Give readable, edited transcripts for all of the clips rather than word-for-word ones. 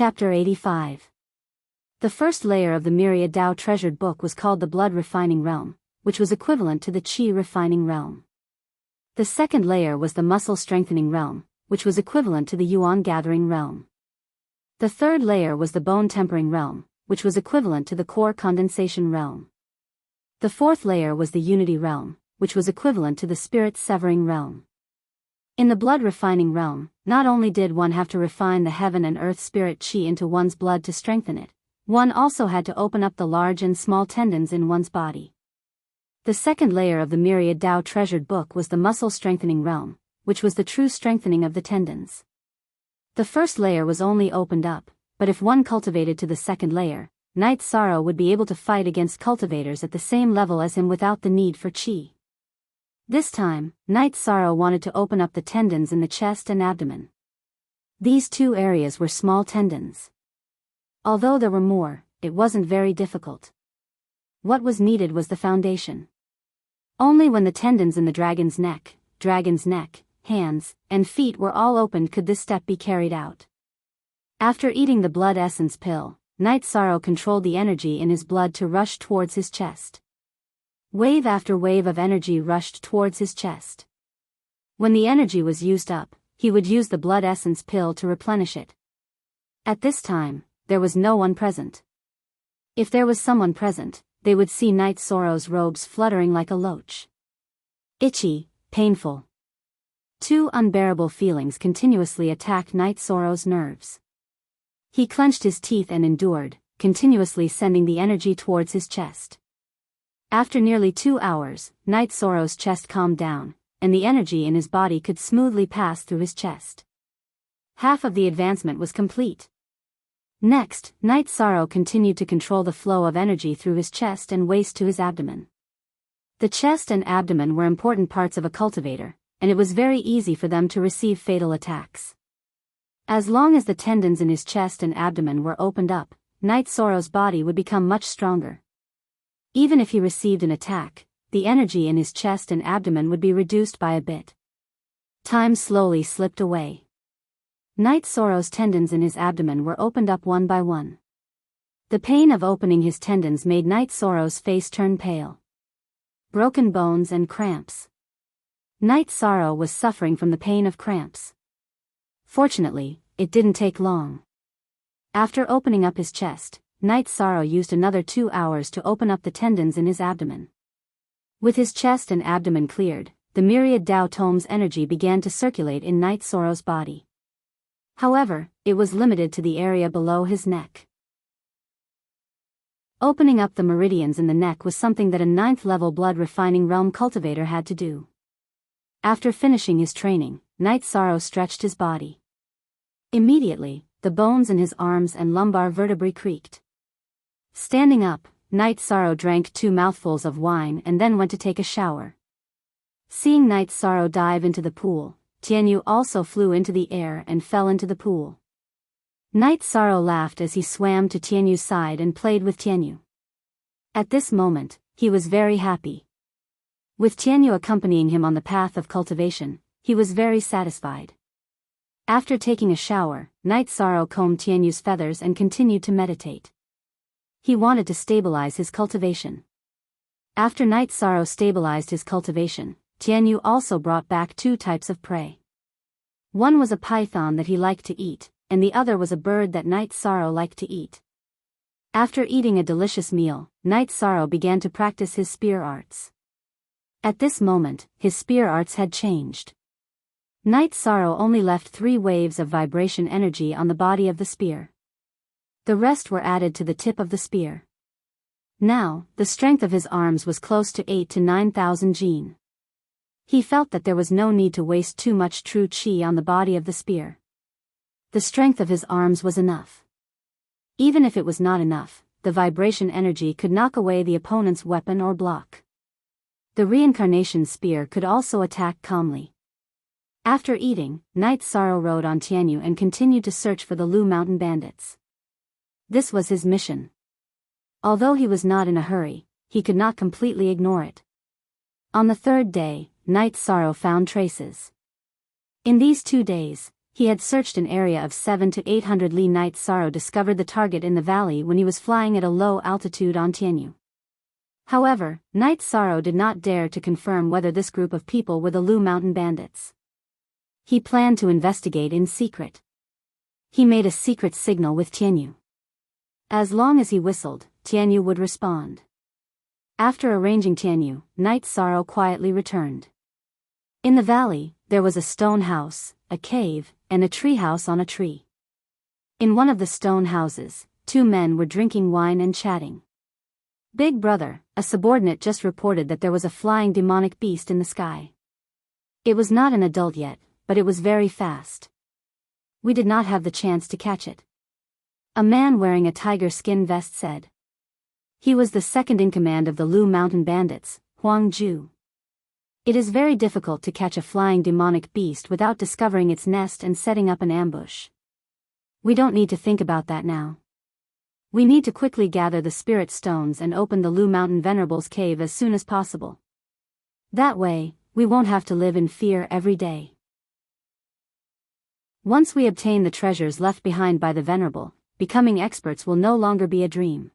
Chapter 85. The first layer of the Myriad Tao treasured book was called the Blood Refining Realm, which was equivalent to the Qi Refining Realm. The second layer was the Muscle Strengthening Realm, which was equivalent to the Yuan Gathering Realm. The third layer was the Bone Tempering Realm, which was equivalent to the Core Condensation Realm. The fourth layer was the Unity Realm, which was equivalent to the Spirit Severing Realm. In the Blood Refining Realm, not only did one have to refine the heaven and earth spirit Qi into one's blood to strengthen it, one also had to open up the large and small tendons in one's body. The second layer of the Myriad Tao treasured book was the Muscle Strengthening Realm, which was the true strengthening of the tendons. The first layer was only opened up, but if one cultivated to the second layer, Night Sorrow would be able to fight against cultivators at the same level as him without the need for Qi. This time, Night Sorrow wanted to open up the tendons in the chest and abdomen. These two areas were small tendons. Although there were more, it wasn't very difficult. What was needed was the foundation. Only when the tendons in the dragon's neck, hands, and feet were all opened could this step be carried out. After eating the blood essence pill, Night Sorrow controlled the energy in his blood to rush towards his chest. Wave after wave of energy rushed towards his chest. When the energy was used up, he would use the blood essence pill to replenish it. At this time, there was no one present. If there was someone present, they would see Night Sorrow's robes fluttering like a loach. Itchy, painful. Two unbearable feelings continuously attacked Night Sorrow's nerves. He clenched his teeth and endured, continuously sending the energy towards his chest. After nearly 2 hours, Night Sorrow's chest calmed down, and the energy in his body could smoothly pass through his chest. Half of the advancement was complete. Next, Night Sorrow continued to control the flow of energy through his chest and waist to his abdomen. The chest and abdomen were important parts of a cultivator, and it was very easy for them to receive fatal attacks. As long as the tendons in his chest and abdomen were opened up, Night Sorrow's body would become much stronger. Even if he received an attack, the energy in his chest and abdomen would be reduced by a bit. Time slowly slipped away. Night Sorrow's tendons in his abdomen were opened up one by one. The pain of opening his tendons made Night Sorrow's face turn pale. Broken bones and cramps. Night Sorrow was suffering from the pain of cramps. Fortunately, it didn't take long. After opening up his chest, Night Sorrow used another 2 hours to open up the tendons in his abdomen. With his chest and abdomen cleared, the Myriad Tao Tome's energy began to circulate in Night Sorrow's body. However, it was limited to the area below his neck. Opening up the meridians in the neck was something that a 9th-level blood refining realm cultivator had to do. After finishing his training, Night Sorrow stretched his body. Immediately, the bones in his arms and lumbar vertebrae creaked. Standing up, Night Sorrow drank 2 mouthfuls of wine and then went to take a shower. Seeing Night Sorrow dive into the pool, Tianyu also flew into the air and fell into the pool. Night Sorrow laughed as he swam to Tianyu's side and played with Tianyu. At this moment, he was very happy. With Tianyu accompanying him on the path of cultivation, he was very satisfied. After taking a shower, Night Sorrow combed Tianyu's feathers and continued to meditate. He wanted to stabilize his cultivation. After Night Sorrow stabilized his cultivation, Tianyu also brought back 2 types of prey. One was a python that he liked to eat, and the other was a bird that Night Sorrow liked to eat. After eating a delicious meal, Night Sorrow began to practice his spear arts. At this moment, his spear arts had changed. Night Sorrow only left 3 waves of vibration energy on the body of the spear. The rest were added to the tip of the spear. Now, the strength of his arms was close to 8,000 to 9,000 jin. He felt that there was no need to waste too much true Qi on the body of the spear. The strength of his arms was enough. Even if it was not enough, the vibration energy could knock away the opponent's weapon or block. The reincarnation spear could also attack calmly. After eating, Night Sorrow rode on Tianyu and continued to search for the Lu Mountain bandits. This was his mission. Although he was not in a hurry, he could not completely ignore it. On the 3rd day, Night Sorrow found traces. In these 2 days, He had searched an area of 7 to 800 li. Night Sorrow discovered the target in the valley when he was flying at a low altitude on Tianyu. However, Night Sorrow did not dare to confirm whether this group of people were the Lu Mountain Bandits. He planned to investigate in secret. He made a secret signal with Tianyu. As long as he whistled, Tianyu would respond. After arranging Tianyu, Night Sorrow quietly returned. In the valley, there was a stone house, a cave, and a tree house on a tree. In one of the stone houses, two men were drinking wine and chatting. Big Brother, a subordinate, just reported that there was a flying demonic beast in the sky. It was not an adult yet, but it was very fast. We did not have the chance to catch it. A man wearing a tiger skin vest said. He was the second in command of the Lu Mountain Bandits, Huang Ju. It is very difficult to catch a flying demonic beast without discovering its nest and setting up an ambush. We don't need to think about that now. We need to quickly gather the spirit stones and open the Lu Mountain Venerable's cave as soon as possible. That way, we won't have to live in fear every day. Once we obtain the treasures left behind by the Venerable, becoming experts will no longer be a dream.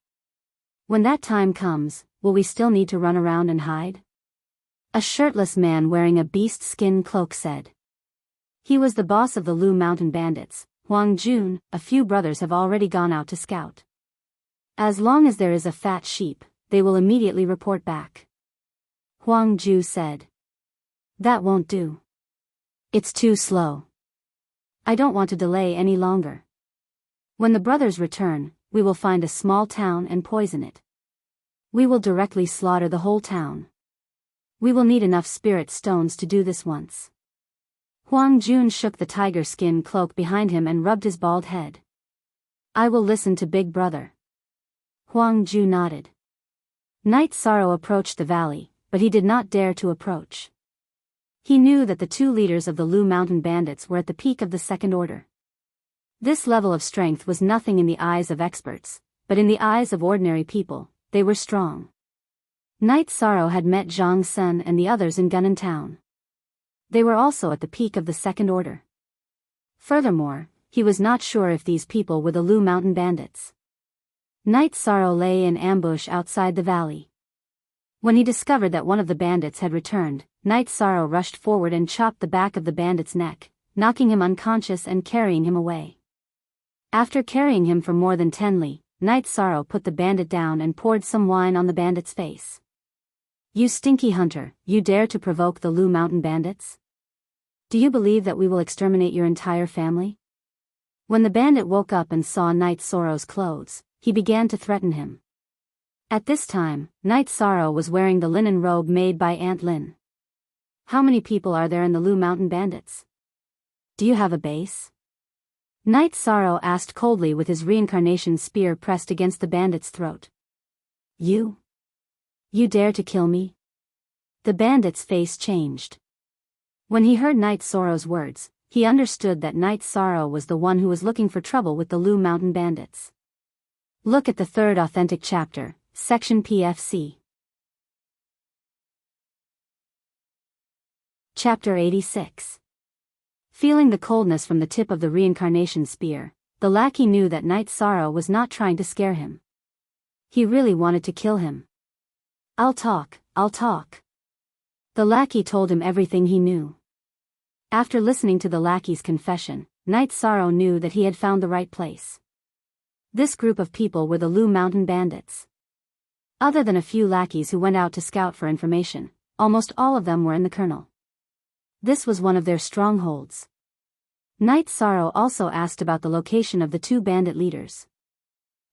When that time comes, will we still need to run around and hide? A shirtless man wearing a beast skin cloak said. He was the boss of the Lu Mountain Bandits, Huang Jun. A few brothers have already gone out to scout. As long as there is a fat sheep, they will immediately report back. Huang Ju said. That won't do. It's too slow. I don't want to delay any longer. When the brothers return, we will find a small town and poison it. We will directly slaughter the whole town. We will need enough spirit stones to do this once. Huang Jun shook the tiger skin cloak behind him and rubbed his bald head. I will listen to Big Brother. Huang Ju nodded. Night Sorrow approached the valley, but he did not dare to approach. He knew that the two leaders of the Lu Mountain Bandits were at the peak of the second order. This level of strength was nothing in the eyes of experts, but in the eyes of ordinary people, they were strong. Night Sorrow had met Zhang Sun and the others in Gunnan Town. They were also at the peak of the second order. Furthermore, he was not sure if these people were the Lu Mountain Bandits. Night Sorrow lay in ambush outside the valley. When he discovered that one of the bandits had returned, Night Sorrow rushed forward and chopped the back of the bandit's neck, knocking him unconscious and carrying him away. After carrying him for more than 10 li, Night Sorrow put the bandit down and poured some wine on the bandit's face. You stinky hunter, you dare to provoke the Lu Mountain Bandits? Do you believe that we will exterminate your entire family? When the bandit woke up and saw Night Sorrow's clothes, he began to threaten him. At this time, Night Sorrow was wearing the linen robe made by Aunt Lin. How many people are there in the Lu Mountain Bandits? Do you have a base? Night Sorrow asked coldly with his reincarnation spear pressed against the bandit's throat. You? You dare to kill me? The bandit's face changed. When he heard Night Sorrow's words, he understood that Night Sorrow was the one who was looking for trouble with the Lu Mountain Bandits. Look at the third authentic chapter, section PFC. Chapter 86. Feeling the coldness from the tip of the reincarnation spear, the lackey knew that Night Sorrow was not trying to scare him. He really wanted to kill him. I'll talk. The lackey told him everything he knew. After listening to the lackey's confession, Night Sorrow knew that he had found the right place. This group of people were the Lu Mountain Bandits. Other than a few lackeys who went out to scout for information, almost all of them were in the kernel. This was one of their strongholds. Night Sorrow also asked about the location of the two bandit leaders.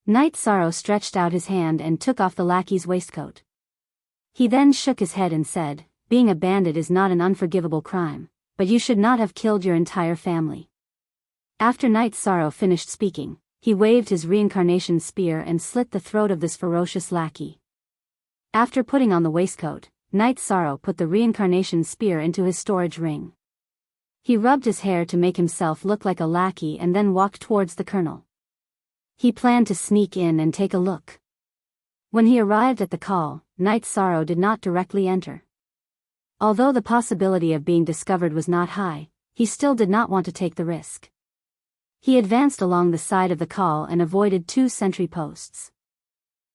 Night Sorrow stretched out his hand and took off the lackey's waistcoat. He then shook his head and said, being a bandit is not an unforgivable crime, but you should not have killed your entire family. After Night Sorrow finished speaking, he waved his reincarnation spear and slit the throat of this ferocious lackey. After putting on the waistcoat, Night Sorrow put the reincarnation spear into his storage ring. He rubbed his hair to make himself look like a lackey and then walked towards the colonel. He planned to sneak in and take a look. When he arrived at the call, Night Sorrow did not directly enter. Although the possibility of being discovered was not high, he still did not want to take the risk. He advanced along the side of the col and avoided 2 sentry posts.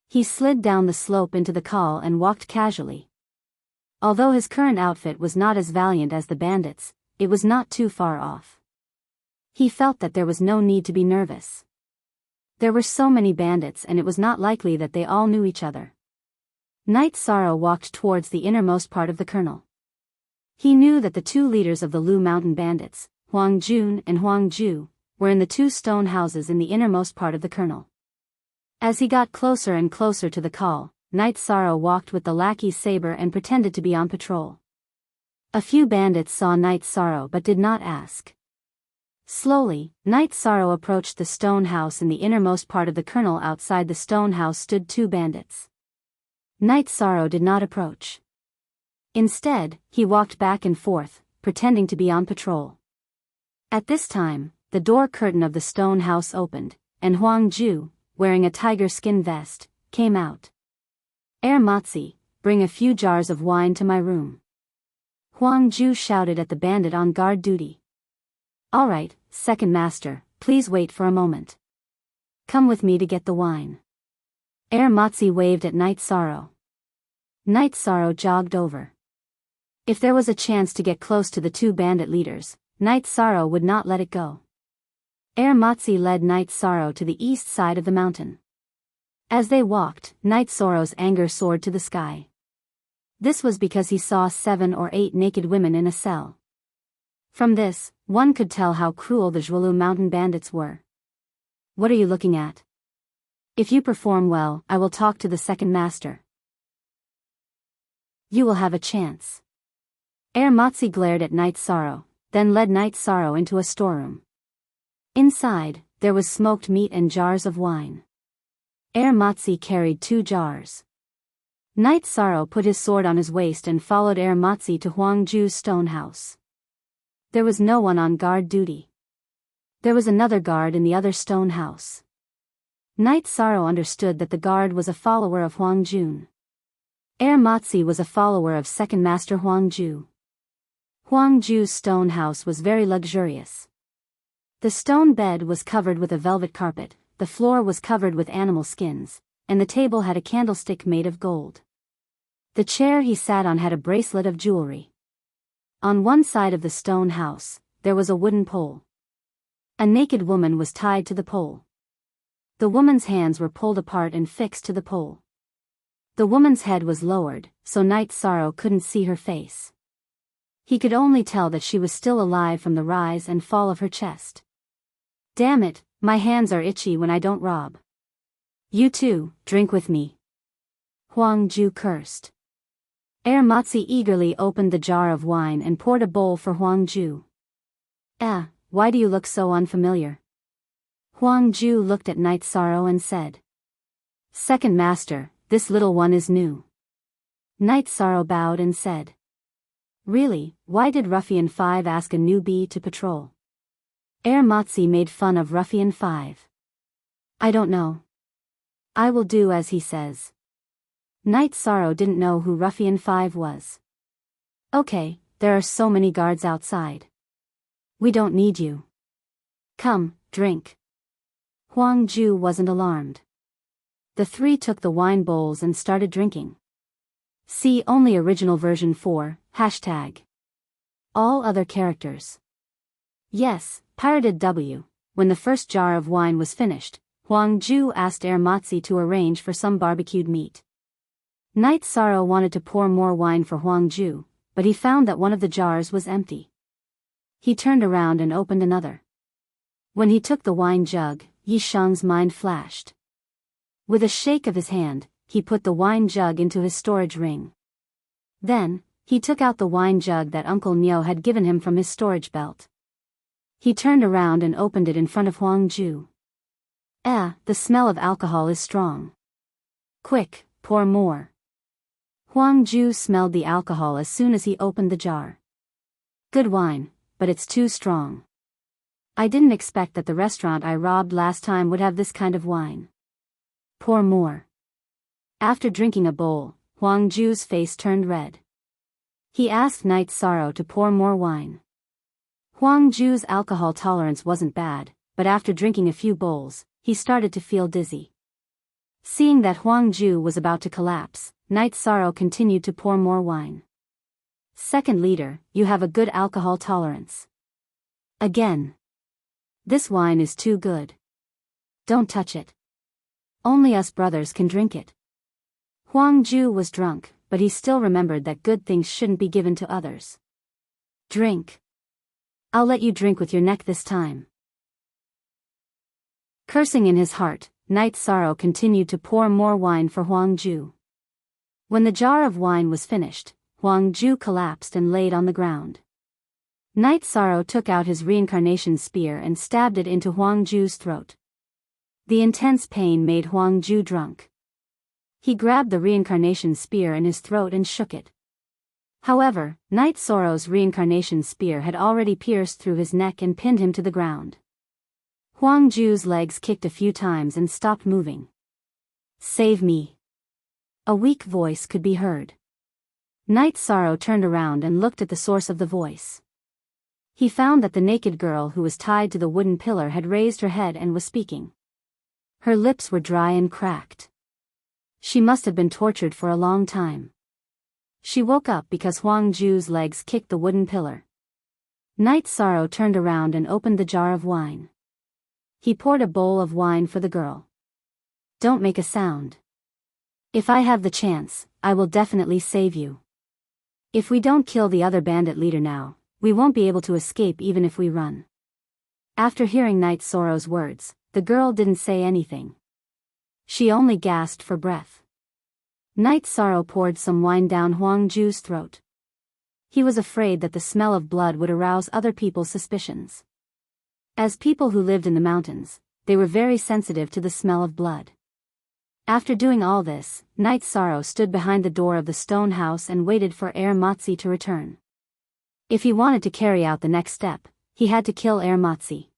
He slid down the slope into the col and walked casually. Although his current outfit was not as valiant as the bandits, it was not too far off. He felt that there was no need to be nervous. There were so many bandits and it was not likely that they all knew each other. Night Sorrow walked towards the innermost part of the kernel. He knew that the 2 leaders of the Lu Mountain bandits, Huang Jun and Huang Ju, were in the 2 stone houses in the innermost part of the kernel. As he got closer and closer to the call, Night Sorrow walked with the lackey's saber and pretended to be on patrol. A few bandits saw Night Sorrow but did not ask. Slowly, Night Sorrow approached the stone house in the innermost part of the kernel. Outside the stone house stood 2 bandits. Night Sorrow did not approach. Instead, he walked back and forth, pretending to be on patrol. At this time, the door curtain of the stone house opened, and Huang Ju, wearing a tiger skin vest, came out. Matzi, bring a few jars of wine to my room. Huang Ju shouted at the bandit on guard duty. All right, second master, please wait for a moment. Come with me to get the wine. Matzi waved at Night Sorrow. Night Sorrow jogged over. If there was a chance to get close to the 2 bandit leaders, Night Sorrow would not let it go. Matzi led Night Sorrow to the east side of the mountain. As they walked, Night Sorrow's anger soared to the sky. This was because he saw 7 or 8 naked women in a cell. From this, one could tell how cruel the Zhualu mountain bandits were. What are you looking at? If you perform well, I will talk to the second master. You will have a chance. Matzi glared at Night Sorrow, then led Night Sorrow into a storeroom. Inside, there was smoked meat and jars of wine. Matzi carried 2 jars. Night Sorrow put his sword on his waist and followed Matzi to Huang Ju's stone house. There was no one on guard duty. There was another guard in the other stone house. Night Sorrow understood that the guard was a follower of Huang Jun. Matzi was a follower of second master Huang Ju. Huang Ju's stone house was very luxurious. The stone bed was covered with a velvet carpet, the floor was covered with animal skins, and the table had a candlestick made of gold. The chair he sat on had a bracelet of jewelry. On one side of the stone house, there was a wooden pole. A naked woman was tied to the pole. The woman's hands were pulled apart and fixed to the pole. The woman's head was lowered, so Night Sorrow couldn't see her face. He could only tell that she was still alive from the rise and fall of her chest. Damn it, my hands are itchy when I don't rob. You too, drink with me. Huang Ju cursed. Matzi eagerly opened the jar of wine and poured a bowl for Huang Ju. Why do you look so unfamiliar? Huang Ju looked at Night Sorrow and said. Second master, this little one is new. Night Sorrow bowed and said. Really, why did Ruffian 5 ask a newbie to patrol? Matzi made fun of Ruffian 5. I don't know. I will do as he says. Night Sorrow didn't know who Ruffian 5 was. Okay, there are so many guards outside. We don't need you. Come, drink. Huang Ju wasn't alarmed. The 3 took the wine bowls and started drinking. See only original version 4, #. All other characters. Yes, pirated W. When the first jar of wine was finished, Huang Ju asked Matzi to arrange for some barbecued meat. Night Sorrow wanted to pour more wine for Huang Ju, but he found that one of the jars was empty. He turned around and opened another. When he took the wine jug, Yi Shang's mind flashed. With a shake of his hand, he put the wine jug into his storage ring. Then, he took out the wine jug that Uncle Nio had given him from his storage belt. He turned around and opened it in front of Huang Ju. The smell of alcohol is strong. Quick, pour more. Huang Ju smelled the alcohol as soon as he opened the jar. Good wine, but it's too strong. I didn't expect that the restaurant I robbed last time would have this kind of wine. Pour more. After drinking a bowl, Huang Ju's face turned red. He asked Night Sorrow to pour more wine. Huang Ju's alcohol tolerance wasn't bad, but after drinking a few bowls, he started to feel dizzy. Seeing that Huang Ju was about to collapse, Night Sorrow continued to pour more wine. Second leader, you have a good alcohol tolerance. Again. This wine is too good. Don't touch it. Only us brothers can drink it. Huang Ju was drunk, but he still remembered that good things shouldn't be given to others. Drink. I'll let you drink with your neck this time. Cursing in his heart, Night Sorrow continued to pour more wine for Huang Ju. When the jar of wine was finished, Huang Ju collapsed and laid on the ground. Night Sorrow took out his reincarnation spear and stabbed it into Huang Ju's throat. The intense pain made Huang Ju drunk. He grabbed the reincarnation spear in his throat and shook it. However, Night Sorrow's reincarnation spear had already pierced through his neck and pinned him to the ground. Huang Ju's legs kicked a few times and stopped moving. Save me. A weak voice could be heard. Night Sorrow turned around and looked at the source of the voice. He found that the naked girl who was tied to the wooden pillar had raised her head and was speaking. Her lips were dry and cracked. She must have been tortured for a long time. She woke up because Huang Ju's legs kicked the wooden pillar. Night Sorrow turned around and opened the jar of wine. He poured a bowl of wine for the girl. Don't make a sound. If I have the chance, I will definitely save you. If we don't kill the other bandit leader now, we won't be able to escape even if we run. After hearing Night Sorrow's words, the girl didn't say anything. She only gasped for breath. Night Sorrow poured some wine down Huang Ju's throat. He was afraid that the smell of blood would arouse other people's suspicions. As people who lived in the mountains, they were very sensitive to the smell of blood. After doing all this, Night Sorrow stood behind the door of the stone house and waited for Matzi to return. If he wanted to carry out the next step, he had to kill Matzi.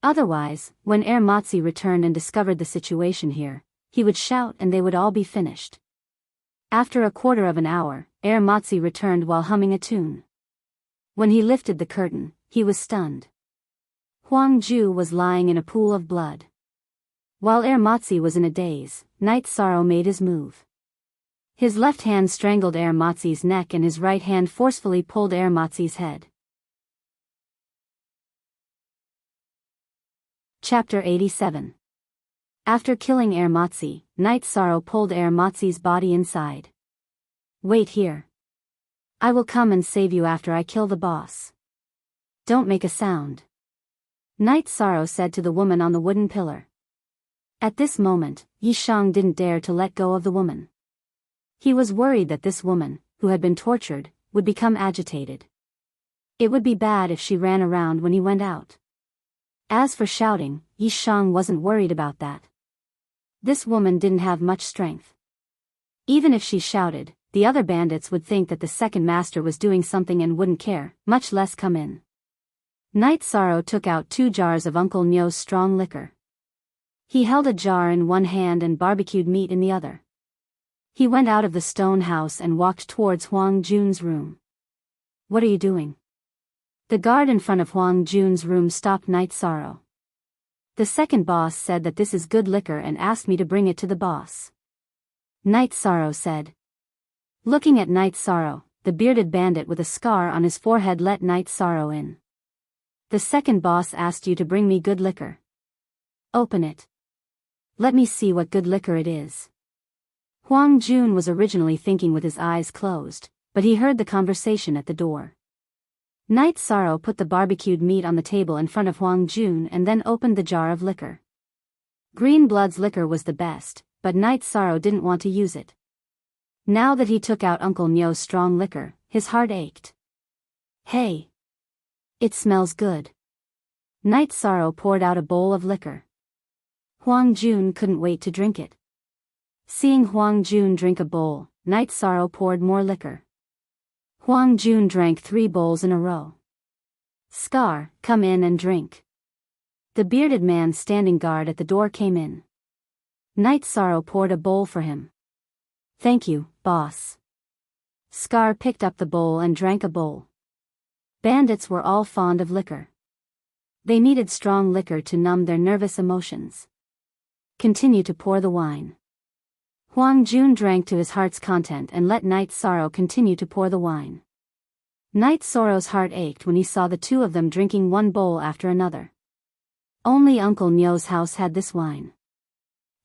Otherwise, when Matzi returned and discovered the situation here, he would shout and they would all be finished. After a quarter of an hour, Matzi returned while humming a tune. When he lifted the curtain, he was stunned. Huang Ju was lying in a pool of blood. While Matzi was in a daze, Night Sorrow made his move. His left hand strangled Matzi's neck and his right hand forcefully pulled Matzi's head. Chapter 87. After killing Matzi, Night Sorrow pulled Matzi's body inside. Wait here. I will come and save you after I kill the boss. Don't make a sound. Night Sorrow said to the woman on the wooden pillar. At this moment, Yishang didn't dare to let go of the woman. He was worried that this woman, who had been tortured, would become agitated. It would be bad if she ran around when he went out. As for shouting, Yishang wasn't worried about that. This woman didn't have much strength. Even if she shouted, the other bandits would think that the second master was doing something and wouldn't care, much less come in. Night Sorrow took out 2 jars of Uncle Nyo's strong liquor. He held a jar in one hand and barbecued meat in the other. He went out of the stone house and walked towards Huang Jun's room. What are you doing? The guard in front of Huang Jun's room stopped Night Sorrow. The second boss said that this is good liquor and asked me to bring it to the boss. Night Sorrow said. Looking at Night Sorrow, the bearded bandit with a scar on his forehead let Night Sorrow in. The second boss asked you to bring me good liquor. Open it. Let me see what good liquor it is. Huang Jun was originally thinking with his eyes closed, but he heard the conversation at the door. Night Sorrow put the barbecued meat on the table in front of Huang Jun and then opened the jar of liquor. Green Blood's liquor was the best, but Night Sorrow didn't want to use it. Now that he took out Uncle Nyo's strong liquor, his heart ached. Hey! It smells good. Night Sorrow poured out a bowl of liquor. Huang Jun couldn't wait to drink it. Seeing Huang Jun drink a bowl, Night Sorrow poured more liquor. Huang Jun drank 3 bowls in a row. Scar, come in and drink. The bearded man standing guard at the door came in. Night Sorrow poured a bowl for him. Thank you, boss. Scar picked up the bowl and drank a bowl. Bandits were all fond of liquor. They needed strong liquor to numb their nervous emotions. Continue to pour the wine. Huang Jun drank to his heart's content and let Night Sorrow continue to pour the wine. Night Sorrow's heart ached when he saw the two of them drinking one bowl after another. Only Uncle Nyo's house had this wine.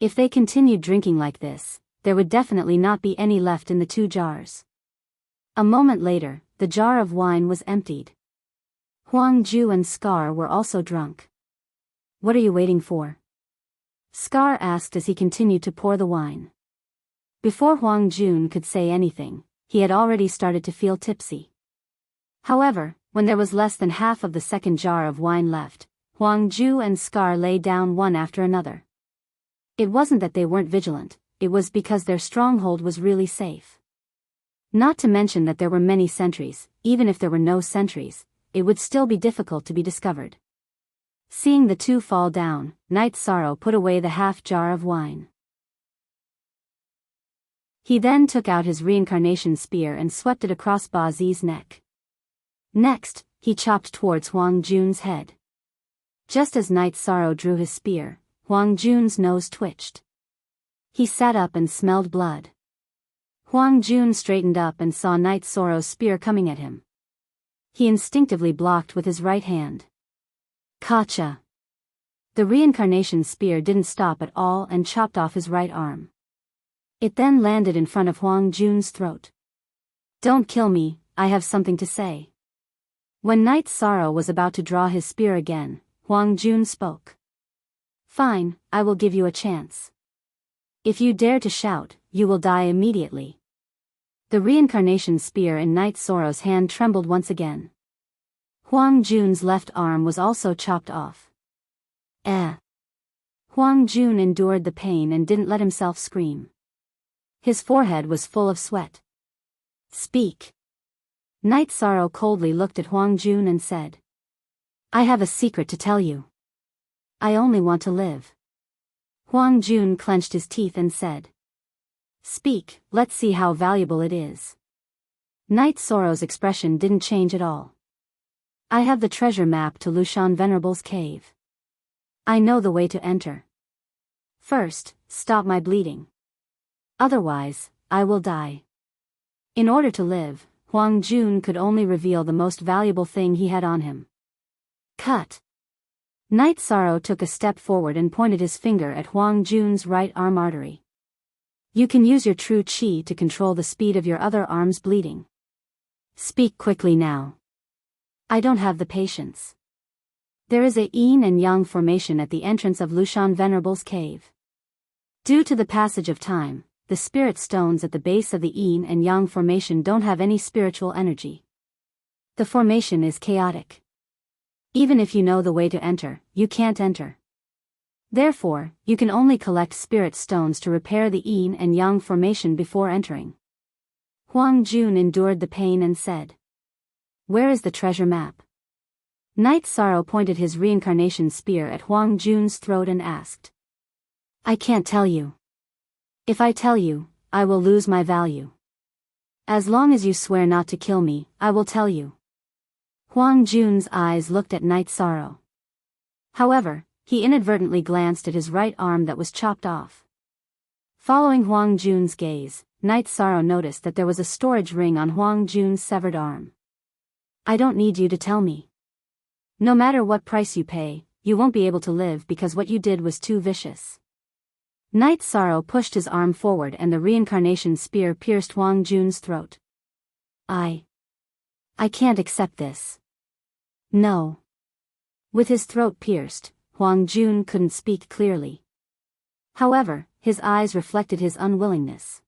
If they continued drinking like this, there would definitely not be any left in the 2 jars. A moment later, the jar of wine was emptied. Huang Ju and Scar were also drunk. "What are you waiting for?" Scar asked as he continued to pour the wine. Before Huang Jun could say anything, he had already started to feel tipsy. However, when there was less than half of the second jar of wine left, Huang Ju and Scar lay down one after another. It wasn't that they weren't vigilant, it was because their stronghold was really safe. Not to mention that there were many sentries. Even if there were no sentries, it would still be difficult to be discovered. Seeing the two fall down, Night Sorrow put away the half jar of wine. He then took out his reincarnation spear and swept it across Ba Zi's neck. Next, he chopped towards Huang Jun's head. Just as Night Sorrow drew his spear, Huang Jun's nose twitched. He sat up and smelled blood. Huang Jun straightened up and saw Night Sorrow's spear coming at him. He instinctively blocked with his right hand. Kacha! The reincarnation spear didn't stop at all and chopped off his right arm. It then landed in front of Huang Jun's throat. "Don't kill me, I have something to say." When Night Sorrow was about to draw his spear again, Huang Jun spoke. "Fine, I will give you a chance. If you dare to shout, you will die immediately." The reincarnation spear in Night Sorrow's hand trembled once again. Huang Jun's left arm was also chopped off. Huang Jun endured the pain and didn't let himself scream. His forehead was full of sweat. "Speak." Night Sorrow coldly looked at Huang Jun and said, "I have a secret to tell you. I only want to live." Huang Jun clenched his teeth and said, "Speak, let's see how valuable it is." Night Sorrow's expression didn't change at all. "I have the treasure map to Lushan Venerable's cave. I know the way to enter. First, stop my bleeding. Otherwise, I will die." In order to live, Huang Jun could only reveal the most valuable thing he had on him. Cut! Night Sorrow took a step forward and pointed his finger at Huang Jun's right arm artery. "You can use your true qi to control the speed of your other arm's bleeding. Speak quickly now. I don't have the patience." There is a yin and yang formation at the entrance of Lushan Venerable's cave. Due to the passage of time, the spirit stones at the base of the yin and yang formation don't have any spiritual energy. The formation is chaotic. Even if you know the way to enter, you can't enter. Therefore, you can only collect spirit stones to repair the yin and yang formation before entering. Huang Jun endured the pain and said, "Where is the treasure map?" Night Sorrow pointed his reincarnation spear at Huang Jun's throat and asked, "I can't tell you. If I tell you, I will lose my value. As long as you swear not to kill me, I will tell you." Huang Jun's eyes looked at Night Sorrow. However, he inadvertently glanced at his right arm that was chopped off. Following Huang Jun's gaze, Night Sorrow noticed that there was a storage ring on Huang Jun's severed arm. "I don't need you to tell me. No matter what price you pay, you won't be able to live because what you did was too vicious." Night Sorrow pushed his arm forward and the reincarnation spear pierced Huang Jun's throat. I can't accept this. No." With his throat pierced, Huang Jun couldn't speak clearly. However, his eyes reflected his unwillingness.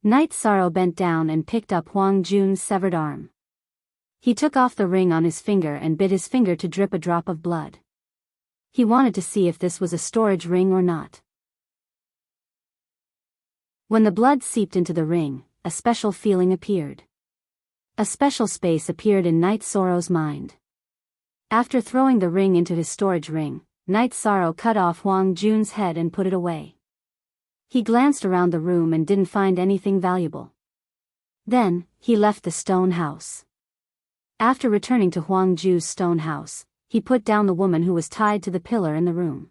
Night Sorrow bent down and picked up Huang Jun's severed arm. He took off the ring on his finger and bit his finger to drip a drop of blood. He wanted to see if this was a storage ring or not. When the blood seeped into the ring, a special feeling appeared. A special space appeared in Night Sorrow's mind. After throwing the ring into his storage ring, Night Sorrow cut off Huang Jun's head and put it away. He glanced around the room and didn't find anything valuable. Then, he left the stone house. After returning to Huang Ju's stone house, he put down the woman who was tied to the pillar in the room.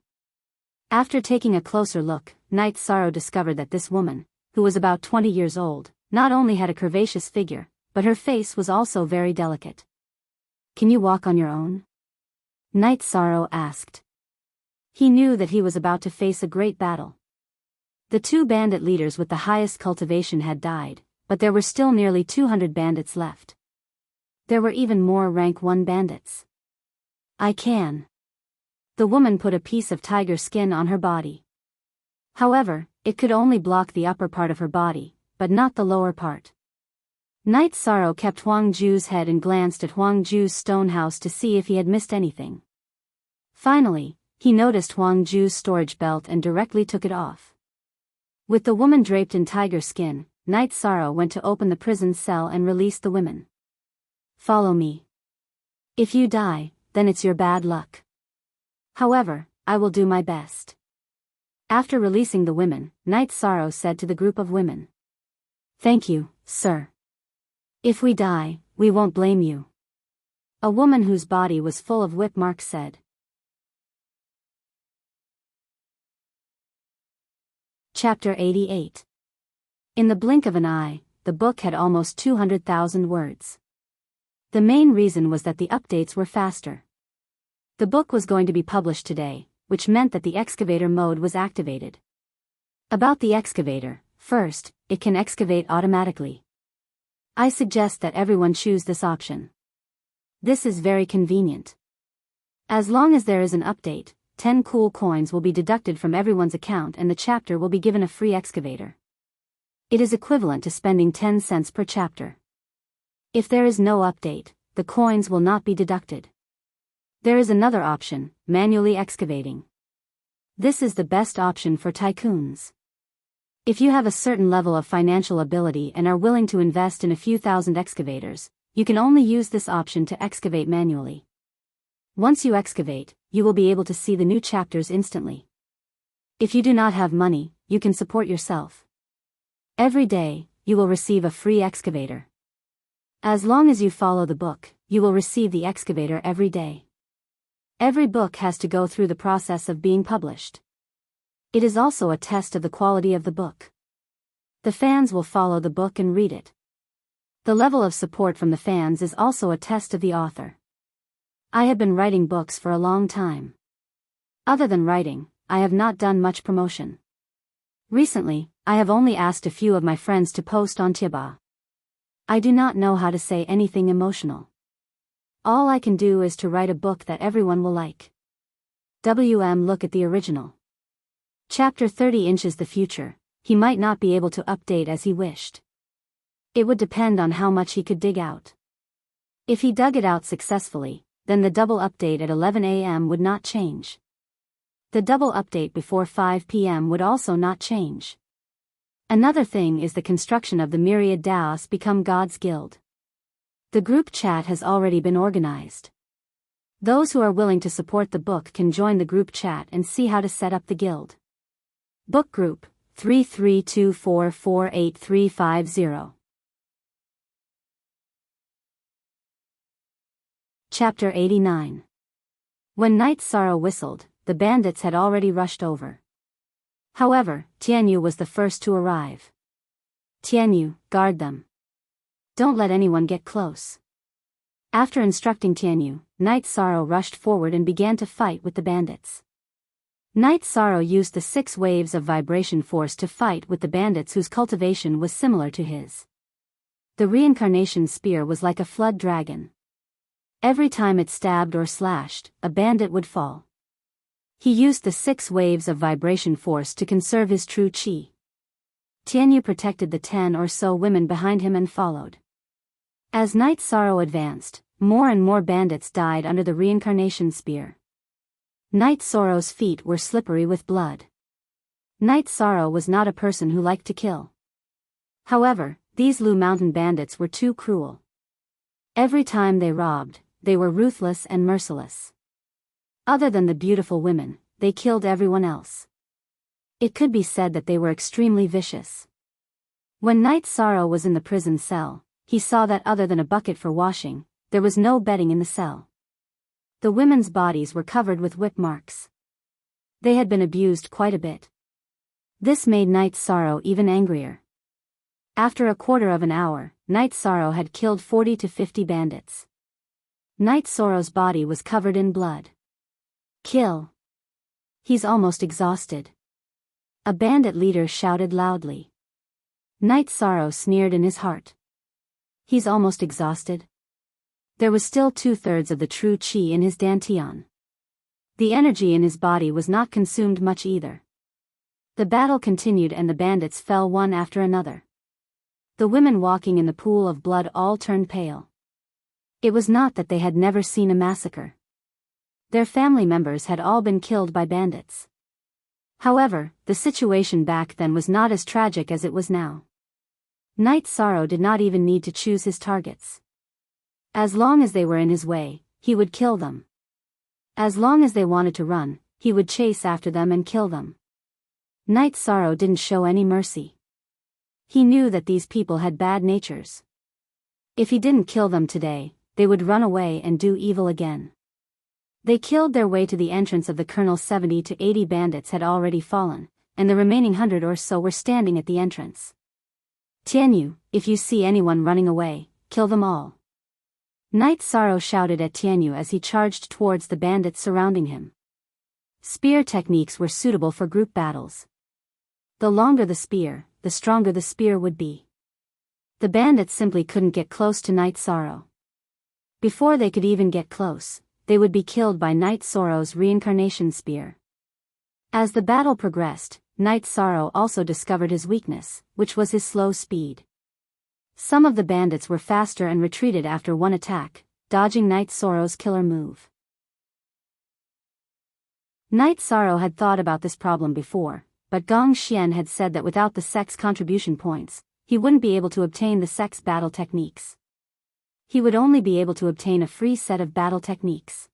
After taking a closer look, Night Sorrow discovered that this woman, who was about 20 years old, not only had a curvaceous figure, but her face was also very delicate. "Can you walk on your own?" Night Sorrow asked. He knew that he was about to face a great battle. The two bandit leaders with the highest cultivation had died, but there were still nearly 200 bandits left. There were even more rank 1 bandits. "I can." The woman put a piece of tiger skin on her body. However, it could only block the upper part of her body, but not the lower part. Night Sorrow kept Huang Ju's head and glanced at Huang Ju's stone house to see if he had missed anything. Finally, he noticed Huang Ju's storage belt and directly took it off. With the woman draped in tiger skin, Night Sorrow went to open the prison cell and release the women. "Follow me. If you die, then it's your bad luck. However, I will do my best." After releasing the women, Night Sorrow said to the group of women, "Thank you, sir. If we die, we won't blame you." A woman whose body was full of whip marks said. Chapter 88. In the blink of an eye, the book had almost 200,000 words. The main reason was that the updates were faster. The book was going to be published today, which meant that the excavator mode was activated. About the excavator, first, it can excavate automatically. I suggest that everyone choose this option. This is very convenient. As long as there is an update, 10 cool coins will be deducted from everyone's account and the chapter will be given a free excavator. It is equivalent to spending 10 cents per chapter. If there is no update, the coins will not be deducted. There is another option, manually excavating. This is the best option for tycoons. If you have a certain level of financial ability and are willing to invest in a few thousand excavators, you can only use this option to excavate manually. Once you excavate, you will be able to see the new chapters instantly. If you do not have money, you can support yourself. Every day, you will receive a free excavator. As long as you follow the book, you will receive the excavator every day. Every book has to go through the process of being published. It is also a test of the quality of the book. The fans will follow the book and read it. The level of support from the fans is also a test of the author. I have been writing books for a long time. Other than writing, I have not done much promotion. Recently, I have only asked a few of my friends to post on Tiba. I do not know how to say anything emotional. All I can do is to write a book that everyone will like. Look at the original. Chapter 30 inches the future, he might not be able to update as he wished. It would depend on how much he could dig out. If he dug it out successfully, then the double update at 11 a.m. would not change. The double update before 5 p.m. would also not change. Another thing is the construction of the myriad Daos become God's Guild. The group chat has already been organized. Those who are willing to support the book can join the group chat and see how to set up the guild. Book Group 33244830. Chapter 89. When Night Sorrow whistled, the bandits had already rushed over. However, Tianyu was the first to arrive. "Tianyu, guard them. Don't let anyone get close." After instructing Tianyu, Night Sorrow rushed forward and began to fight with the bandits. Night Sorrow used the 6 waves of vibration force to fight with the bandits whose cultivation was similar to his. The reincarnation spear was like a flood dragon. Every time it stabbed or slashed, a bandit would fall. He used the 6 waves of vibration force to conserve his true chi. Tianyu protected the 10 or so women behind him and followed. As Night Sorrow advanced, more and more bandits died under the reincarnation spear. Night Sorrow's feet were slippery with blood. Night Sorrow was not a person who liked to kill. However, these Lu Mountain bandits were too cruel. Every time they robbed, they were ruthless and merciless. Other than the beautiful women, they killed everyone else. It could be said that they were extremely vicious. When Night Sorrow was in the prison cell, he saw that other than a bucket for washing, there was no bedding in the cell. The women's bodies were covered with whip marks. They had been abused quite a bit. This made Night Sorrow even angrier. After a quarter of an hour, Night Sorrow had killed 40 to 50 bandits. Night Sorrow's body was covered in blood. Kill. He's almost exhausted. A bandit leader shouted loudly. Night Sorrow sneered in his heart. He's almost exhausted. There was still 2/3 of the true chi in his dantian. The energy in his body was not consumed much either. The battle continued and the bandits fell one after another. The women walking in the pool of blood all turned pale. It was not that they had never seen a massacre. Their family members had all been killed by bandits. However, the situation back then was not as tragic as it was now. Night Sorrow did not even need to choose his targets. As long as they were in his way, he would kill them. As long as they wanted to run, he would chase after them and kill them. Night Sorrow didn't show any mercy. He knew that these people had bad natures. If he didn't kill them today, they would run away and do evil again. They killed their way to the entrance of the colonel. 70 to 80 bandits had already fallen, and the remaining 100 or so were standing at the entrance. Tianyu, if you see anyone running away, kill them all. Night Sorrow shouted at Tianyu as he charged towards the bandits surrounding him. Spear techniques were suitable for group battles. The longer the spear, the stronger the spear would be. The bandits simply couldn't get close to Night Sorrow. Before they could even get close, they would be killed by Night Sorrow's reincarnation spear. As the battle progressed, Night Sorrow also discovered his weakness, which was his slow speed. Some of the bandits were faster and retreated after one attack, dodging Night Sorrow's killer move. Night Sorrow had thought about this problem before, but Gong Xian had said that without the sex contribution points, he wouldn't be able to obtain the sex battle techniques. He would only be able to obtain a free set of battle techniques.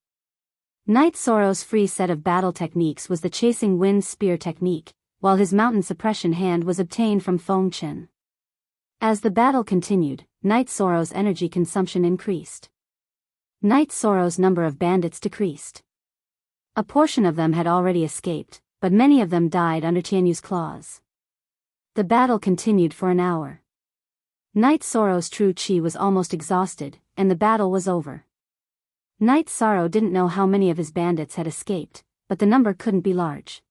Night Sorrow's free set of battle techniques was the chasing wind spear technique, while his mountain suppression hand was obtained from Feng Chen. As the battle continued, Night Sorrow's energy consumption increased. Night Sorrow's number of bandits decreased. A portion of them had already escaped, but many of them died under Tianyu's claws. The battle continued for an hour. Night Sorrow's true chi was almost exhausted, and the battle was over. Night Sorrow didn't know how many of his bandits had escaped, but the number couldn't be large.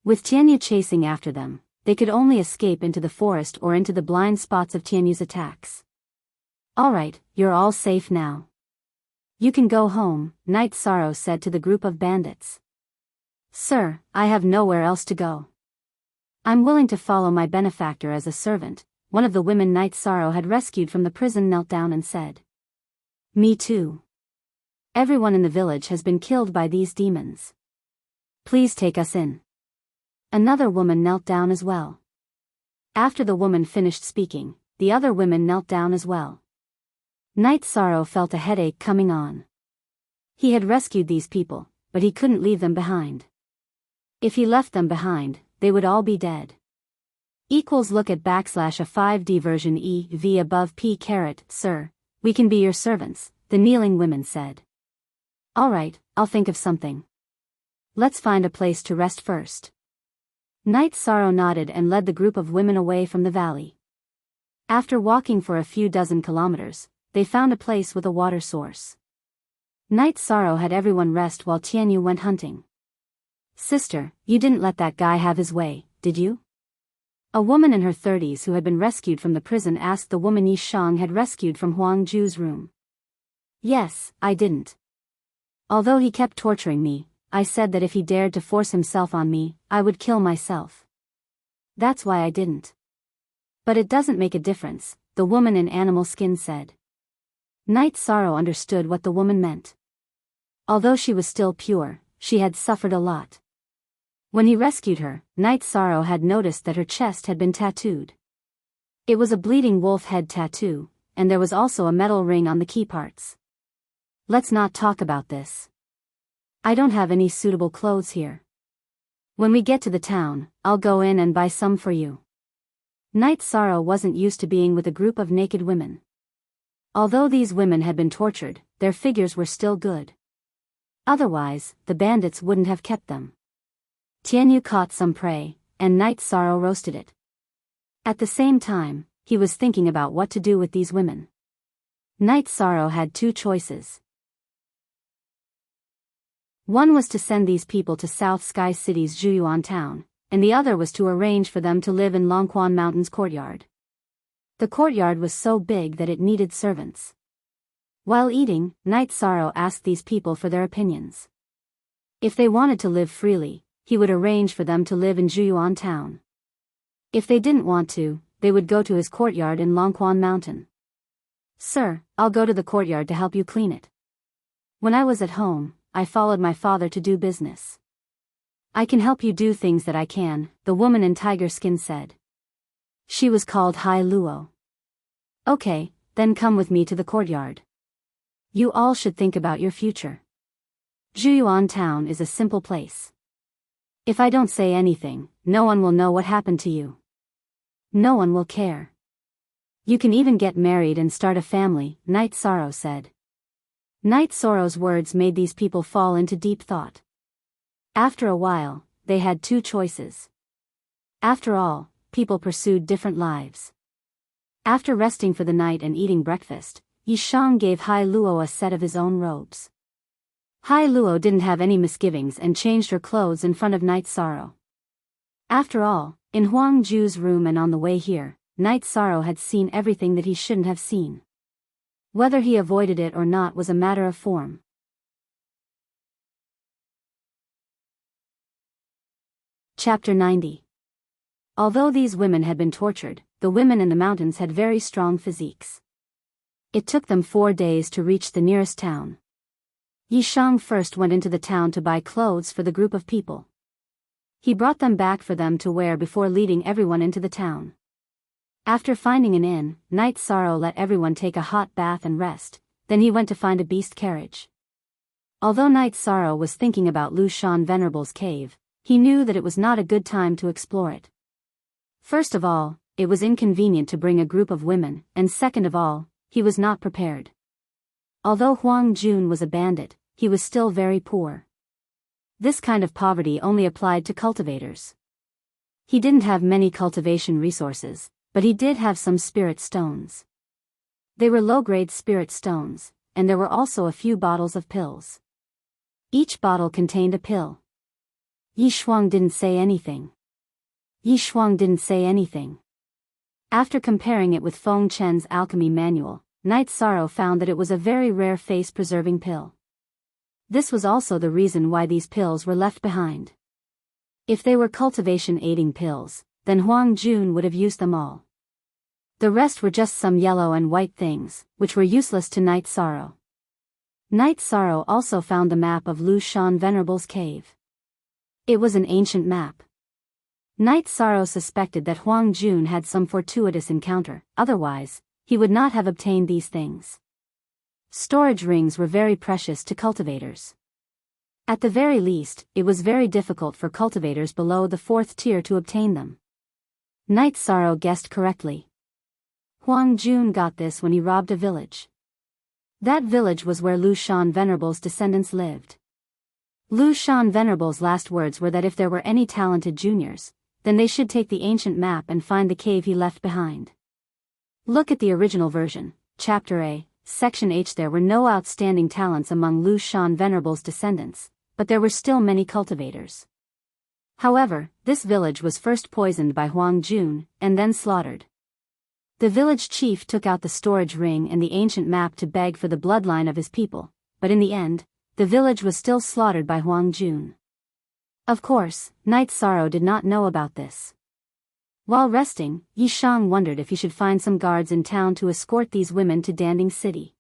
With Tianyu chasing after them, they could only escape into the forest or into the blind spots of Tianyu's attacks. Alright, you're all safe now. You can go home, Night Sorrow said to the group of bandits. Sir, I have nowhere else to go. I'm willing to follow my benefactor as a servant. One of the women Night Sorrow had rescued from the prison knelt down and said. Me too. Everyone in the village has been killed by these demons. Please take us in. Another woman knelt down as well. After the woman finished speaking, the other women knelt down as well. Night Sorrow felt a headache coming on. He had rescued these people, but he couldn't leave them behind. If he left them behind, they would all be dead. Look at /a 5D version EV above P caret, sir, we can be your servants, the kneeling women said. Alright, I'll think of something. Let's find a place to rest first. Night Sorrow nodded and led the group of women away from the valley. After walking for a few dozen kilometers, they found a place with a water source. Night Sorrow had everyone rest while Tianyu went hunting. Sister, you didn't let that guy have his way, did you? A woman in her 30s who had been rescued from the prison asked the woman Yi Shang had rescued from Huang Ju's room. Yes, I didn't. Although he kept torturing me, I said that if he dared to force himself on me, I would kill myself. That's why I didn't. But it doesn't make a difference, the woman in animal skin said. Night Sorrow understood what the woman meant. Although she was still pure, she had suffered a lot. When he rescued her, Night Sorrow had noticed that her chest had been tattooed. It was a bleeding wolf head tattoo, and there was also a metal ring on the key parts. Let's not talk about this. I don't have any suitable clothes here. When we get to the town, I'll go in and buy some for you. Night Sorrow wasn't used to being with a group of naked women. Although these women had been tortured, their figures were still good. Otherwise, the bandits wouldn't have kept them. Tianyu caught some prey, and Night Sorrow roasted it. At the same time, he was thinking about what to do with these women. Night Sorrow had two choices. One was to send these people to South Sky City's Zhuyuan town, and the other was to arrange for them to live in Longquan Mountain's courtyard. The courtyard was so big that it needed servants. While eating, Night Sorrow asked these people for their opinions. If they wanted to live freely, he would arrange for them to live in Zhuyuan town. If they didn't want to, they would go to his courtyard in Longquan Mountain. Sir, I'll go to the courtyard to help you clean it. When I was at home, I followed my father to do business. I can help you do things that I can, the woman in tiger skin said. She was called Hai Luo. Okay, then come with me to the courtyard. You all should think about your future. Zhuyuan town is a simple place. If I don't say anything, no one will know what happened to you. No one will care. You can even get married and start a family, Night Sorrow said. Night Sorrow's words made these people fall into deep thought. After a while, they had two choices. After all, people pursued different lives. After resting for the night and eating breakfast, Yishang gave Hai Luo a set of his own robes. Hai Luo didn't have any misgivings and changed her clothes in front of Night Sorrow. After all, in Huang Ju's room and on the way here, Night Sorrow had seen everything that he shouldn't have seen. Whether he avoided it or not was a matter of form. Chapter 90. Although these women had been tortured, the women in the mountains had very strong physiques. It took them 4 days to reach the nearest town. Yishang first went into the town to buy clothes for the group of people. He brought them back for them to wear before leading everyone into the town. After finding an inn, Night Sorrow let everyone take a hot bath and rest, then he went to find a beast carriage. Although Night Sorrow was thinking about Lu Shan Venerable's cave, he knew that it was not a good time to explore it. First of all, it was inconvenient to bring a group of women, and second of all, he was not prepared. Although Huang Jun was a bandit, he was still very poor. This kind of poverty only applied to cultivators. He didn't have many cultivation resources, but he did have some spirit stones. They were low-grade spirit stones, and there were also a few bottles of pills. Each bottle contained a pill. Yishuang didn't say anything. After comparing it with Feng Chen's alchemy manual, Night Sorrow found that it was a very rare face-preserving pill. This was also the reason why these pills were left behind. If they were cultivation-aiding pills, then Huang Jun would have used them all. The rest were just some yellow and white things, which were useless to Night Sorrow. Night Sorrow also found the map of Lu Shan Venerable's cave. It was an ancient map. Night Sorrow suspected that Huang Jun had some fortuitous encounter, otherwise, he would not have obtained these things. Storage rings were very precious to cultivators. At the very least, it was very difficult for cultivators below the 4th tier to obtain them. Night Sorrow guessed correctly. Huang Jun got this when he robbed a village. That village was where Lu Shan Venerable's descendants lived. Lu Shan Venerable's last words were that if there were any talented juniors, then they should take the ancient map and find the cave he left behind. Look at the original version, Chapter A, Section H. There were no outstanding talents among Lu Shan Venerable's descendants, but there were still many cultivators. However, this village was first poisoned by Huang Jun, and then slaughtered. The village chief took out the storage ring and the ancient map to beg for the bloodline of his people, but in the end, the village was still slaughtered by Huang Jun. Of course, Night Sorrow did not know about this. While resting, Yishang wondered if he should find some guards in town to escort these women to Danding City.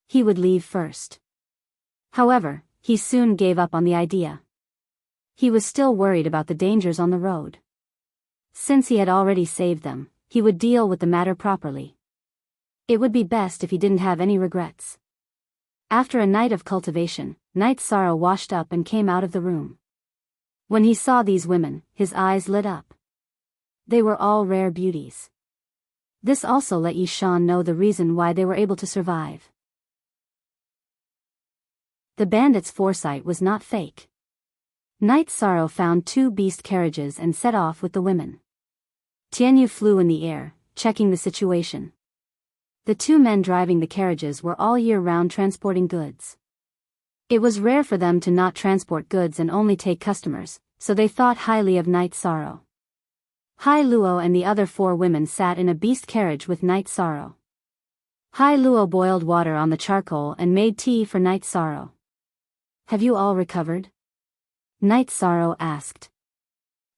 He would leave first. However, he soon gave up on the idea. He was still worried about the dangers on the road. Since he had already saved them, he would deal with the matter properly. It would be best if he didn't have any regrets. After a night of cultivation, Night Sorrow washed up and came out of the room. When he saw these women, his eyes lit up. They were all rare beauties. This also let Yi Shan know the reason why they were able to survive. The bandits' foresight was not fake. Night Sorrow found 2 beast carriages and set off with the women. Tianyu flew in the air, checking the situation. The 2 men driving the carriages were all year round transporting goods. It was rare for them to not transport goods and only take customers, so they thought highly of Night Sorrow. Hai Luo and the other 4 women sat in a beast carriage with Night Sorrow. Hai Luo boiled water on the charcoal and made tea for Night Sorrow. Have you all recovered? Night Sorrow asked.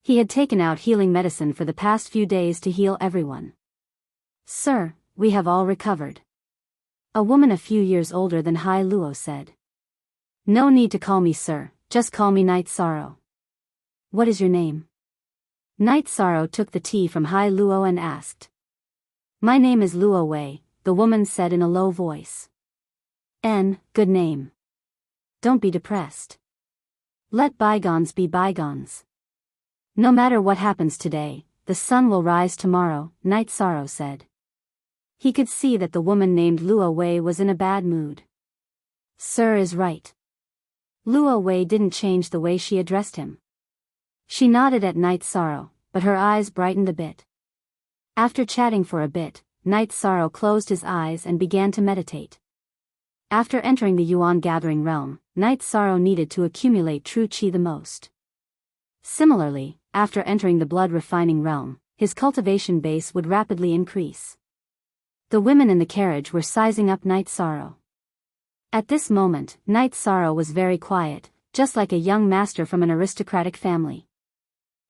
He had taken out healing medicine for the past few days to heal everyone. Sir, we have all recovered. A woman a few years older than Hai Luo said. No need to call me sir, just call me Night Sorrow. What is your name? Night Sorrow took the tea from Hai Luo and asked. My name is Luo Wei, the woman said in a low voice. Good name. Don't be depressed. Let bygones be bygones. No matter what happens today, the sun will rise tomorrow, Night Sorrow said. He could see that the woman named Luo Wei was in a bad mood. Sir is right. Luo Wei didn't change the way she addressed him. She nodded at Night Sorrow, but her eyes brightened a bit. After chatting for a bit, Night Sorrow closed his eyes and began to meditate. After entering the Yuan gathering realm, Night Sorrow needed to accumulate true qi the most. Similarly, after entering the blood refining realm, his cultivation base would rapidly increase. The women in the carriage were sizing up Night Sorrow. At this moment, Night Sorrow was very quiet, just like a young master from an aristocratic family.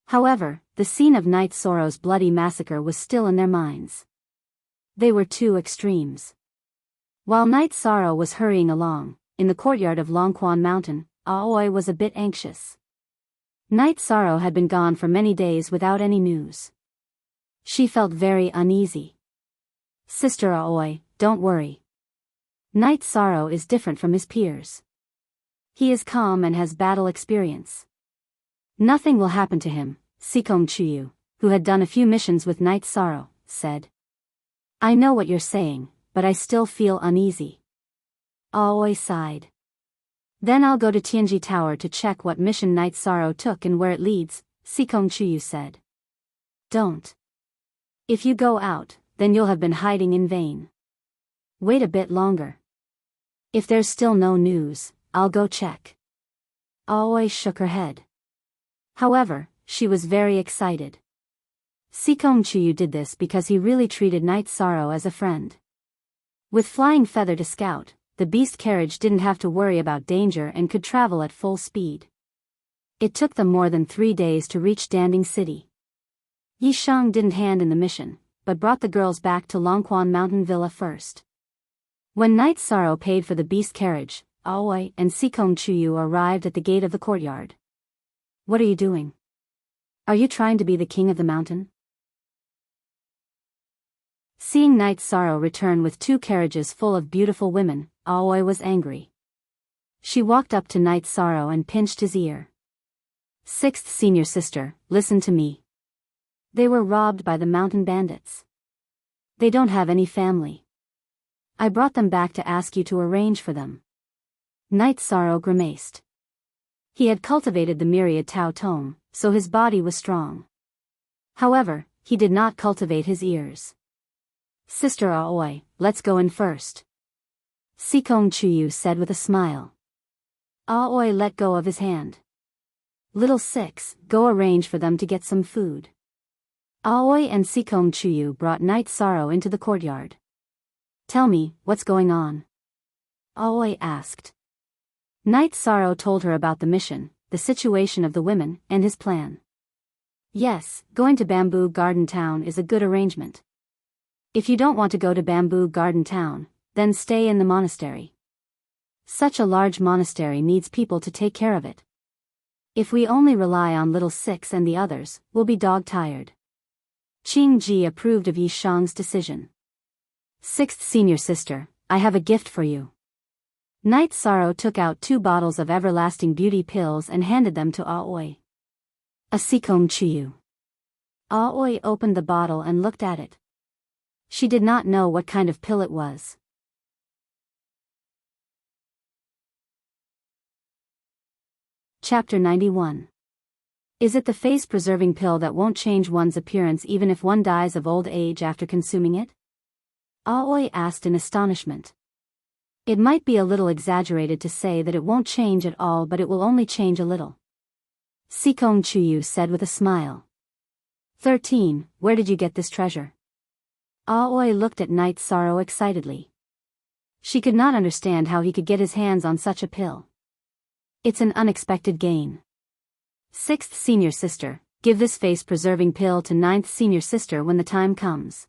However, the scene of Night Sorrow's bloody massacre was still in their minds. They were 2 extremes. While Night Sorrow was hurrying along, in the courtyard of Longquan Mountain, Aoi was a bit anxious. Night Sorrow had been gone for many days without any news. She felt very uneasy. Sister Aoi, don't worry. Night Sorrow is different from his peers. He is calm and has battle experience. Nothing will happen to him, Sikong Chuyu, who had done a few missions with Night Sorrow, said. I know what you're saying, but I still feel uneasy. Aoi sighed. Then I'll go to Tianji Tower to check what mission Night Sorrow took and where it leads, Sikong Chuyu said. Don't. If you go out, then you'll have been hiding in vain. Wait a bit longer. If there's still no news, I'll go check. Aoi shook her head. However, she was very excited. Sikong Chuyu did this because he really treated Night Sorrow as a friend. With Flying Feather to scout, the beast carriage didn't have to worry about danger and could travel at full speed. It took them more than 3 days to reach Danding City. Yi Shang didn't hand in the mission, but brought the girls back to Longquan Mountain Villa first. When Night Sorrow paid for the beast carriage, Aoi and Sikong Chuyu arrived at the gate of the courtyard. What are you doing? Are you trying to be the king of the mountain? Seeing Night Sorrow return with 2 carriages full of beautiful women, Aoi was angry. She walked up to Night Sorrow and pinched his ear. 6th senior sister, listen to me. They were robbed by the mountain bandits. They don't have any family. I brought them back to ask you to arrange for them. Night Sorrow grimaced. He had cultivated the myriad Tao Tome, so his body was strong. However, he did not cultivate his ears. Sister Aoi, let's go in first. Sikong Chuyu said with a smile. Aoi let go of his hand. Little 6, go arrange for them to get some food. Aoi and Sikong Chuyu brought Night Sorrow into the courtyard. Tell me, what's going on? Aoi asked. Night Sorrow told her about the mission, the situation of the women, and his plan. Yes, going to Bamboo Garden Town is a good arrangement. If you don't want to go to Bamboo Garden Town, then stay in the monastery. Such a large monastery needs people to take care of it. If we only rely on little 6 and the others, we'll be dog-tired. Qing Ji approved of Yi Shang's decision. 6th senior sister, I have a gift for you. Night Sorrow took out 2 bottles of everlasting beauty pills and handed them to Aoi. A Sikong Chuyu. Aoi opened the bottle and looked at it. She did not know what kind of pill it was. Chapter 91. Is it the face-preserving pill that won't change one's appearance even if one dies of old age after consuming it? Aoi asked in astonishment. It might be a little exaggerated to say that it won't change at all, but it will only change a little. Sikong Chuyu said with a smile. 13. Where did you get this treasure? Aoi looked at Night Sorrow excitedly. She could not understand how he could get his hands on such a pill. It's an unexpected gain. 6th senior sister, give this face-preserving pill to 9th senior sister when the time comes.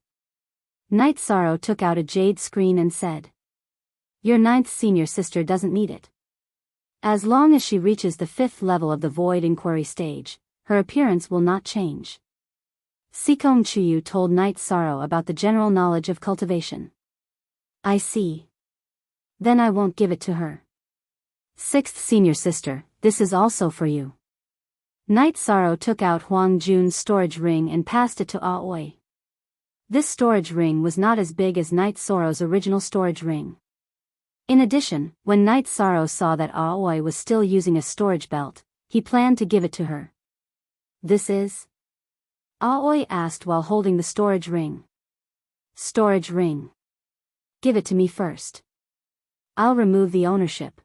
Night Sorrow took out a jade screen and said. Your 9th senior sister doesn't need it. As long as she reaches the 5th level of the void inquiry stage, her appearance will not change. Sikong Chuyu told Night Sorrow about the general knowledge of cultivation. I see. Then I won't give it to her. 6th senior sister, this is also for you. Night Sorrow took out Huang Jun's storage ring and passed it to Aoi. This storage ring was not as big as Night Sorrow's original storage ring. In addition, when Night Sorrow saw that Aoi was still using a storage belt, he planned to give it to her. This is? Aoi asked while holding the storage ring. Storage ring. Give it to me first. I'll remove the ownership.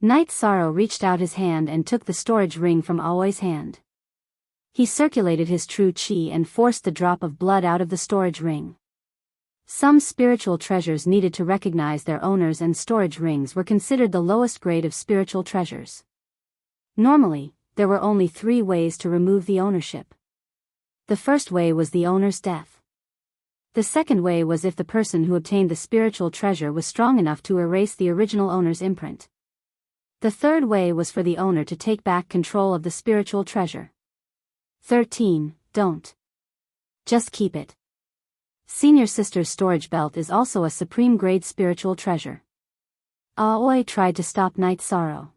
Night Sorrow reached out his hand and took the storage ring from Aoi's hand. He circulated his true chi and forced the drop of blood out of the storage ring. Some spiritual treasures needed to recognize their owners, and storage rings were considered the lowest grade of spiritual treasures. Normally, there were only 3 ways to remove the ownership. The first way was the owner's death. The second way was if the person who obtained the spiritual treasure was strong enough to erase the original owner's imprint. The third way was for the owner to take back control of the spiritual treasure. 13. Don't. Just keep it. Senior sister's storage belt is also a supreme grade spiritual treasure. Aoi tried to stop Night Sorrow.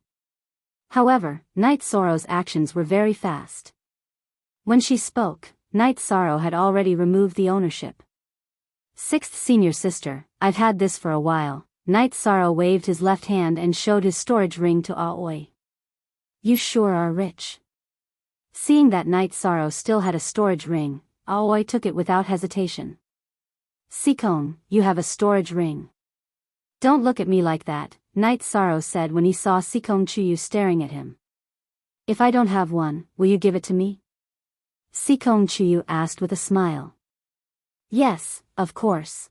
However, Night Sorrow's actions were very fast. When she spoke, Night Sorrow had already removed the ownership. 6th senior sister, I've had this for a while. Night Sorrow waved his left hand and showed his storage ring to Aoi. You sure are rich. Seeing that Night Sorrow still had a storage ring, Aoi took it without hesitation. Sikong, you have a storage ring. Don't look at me like that, Night Sorrow said when he saw Sikong Chuyu staring at him. If I don't have one, will you give it to me? Sikong Chuyu asked with a smile. Yes, of course.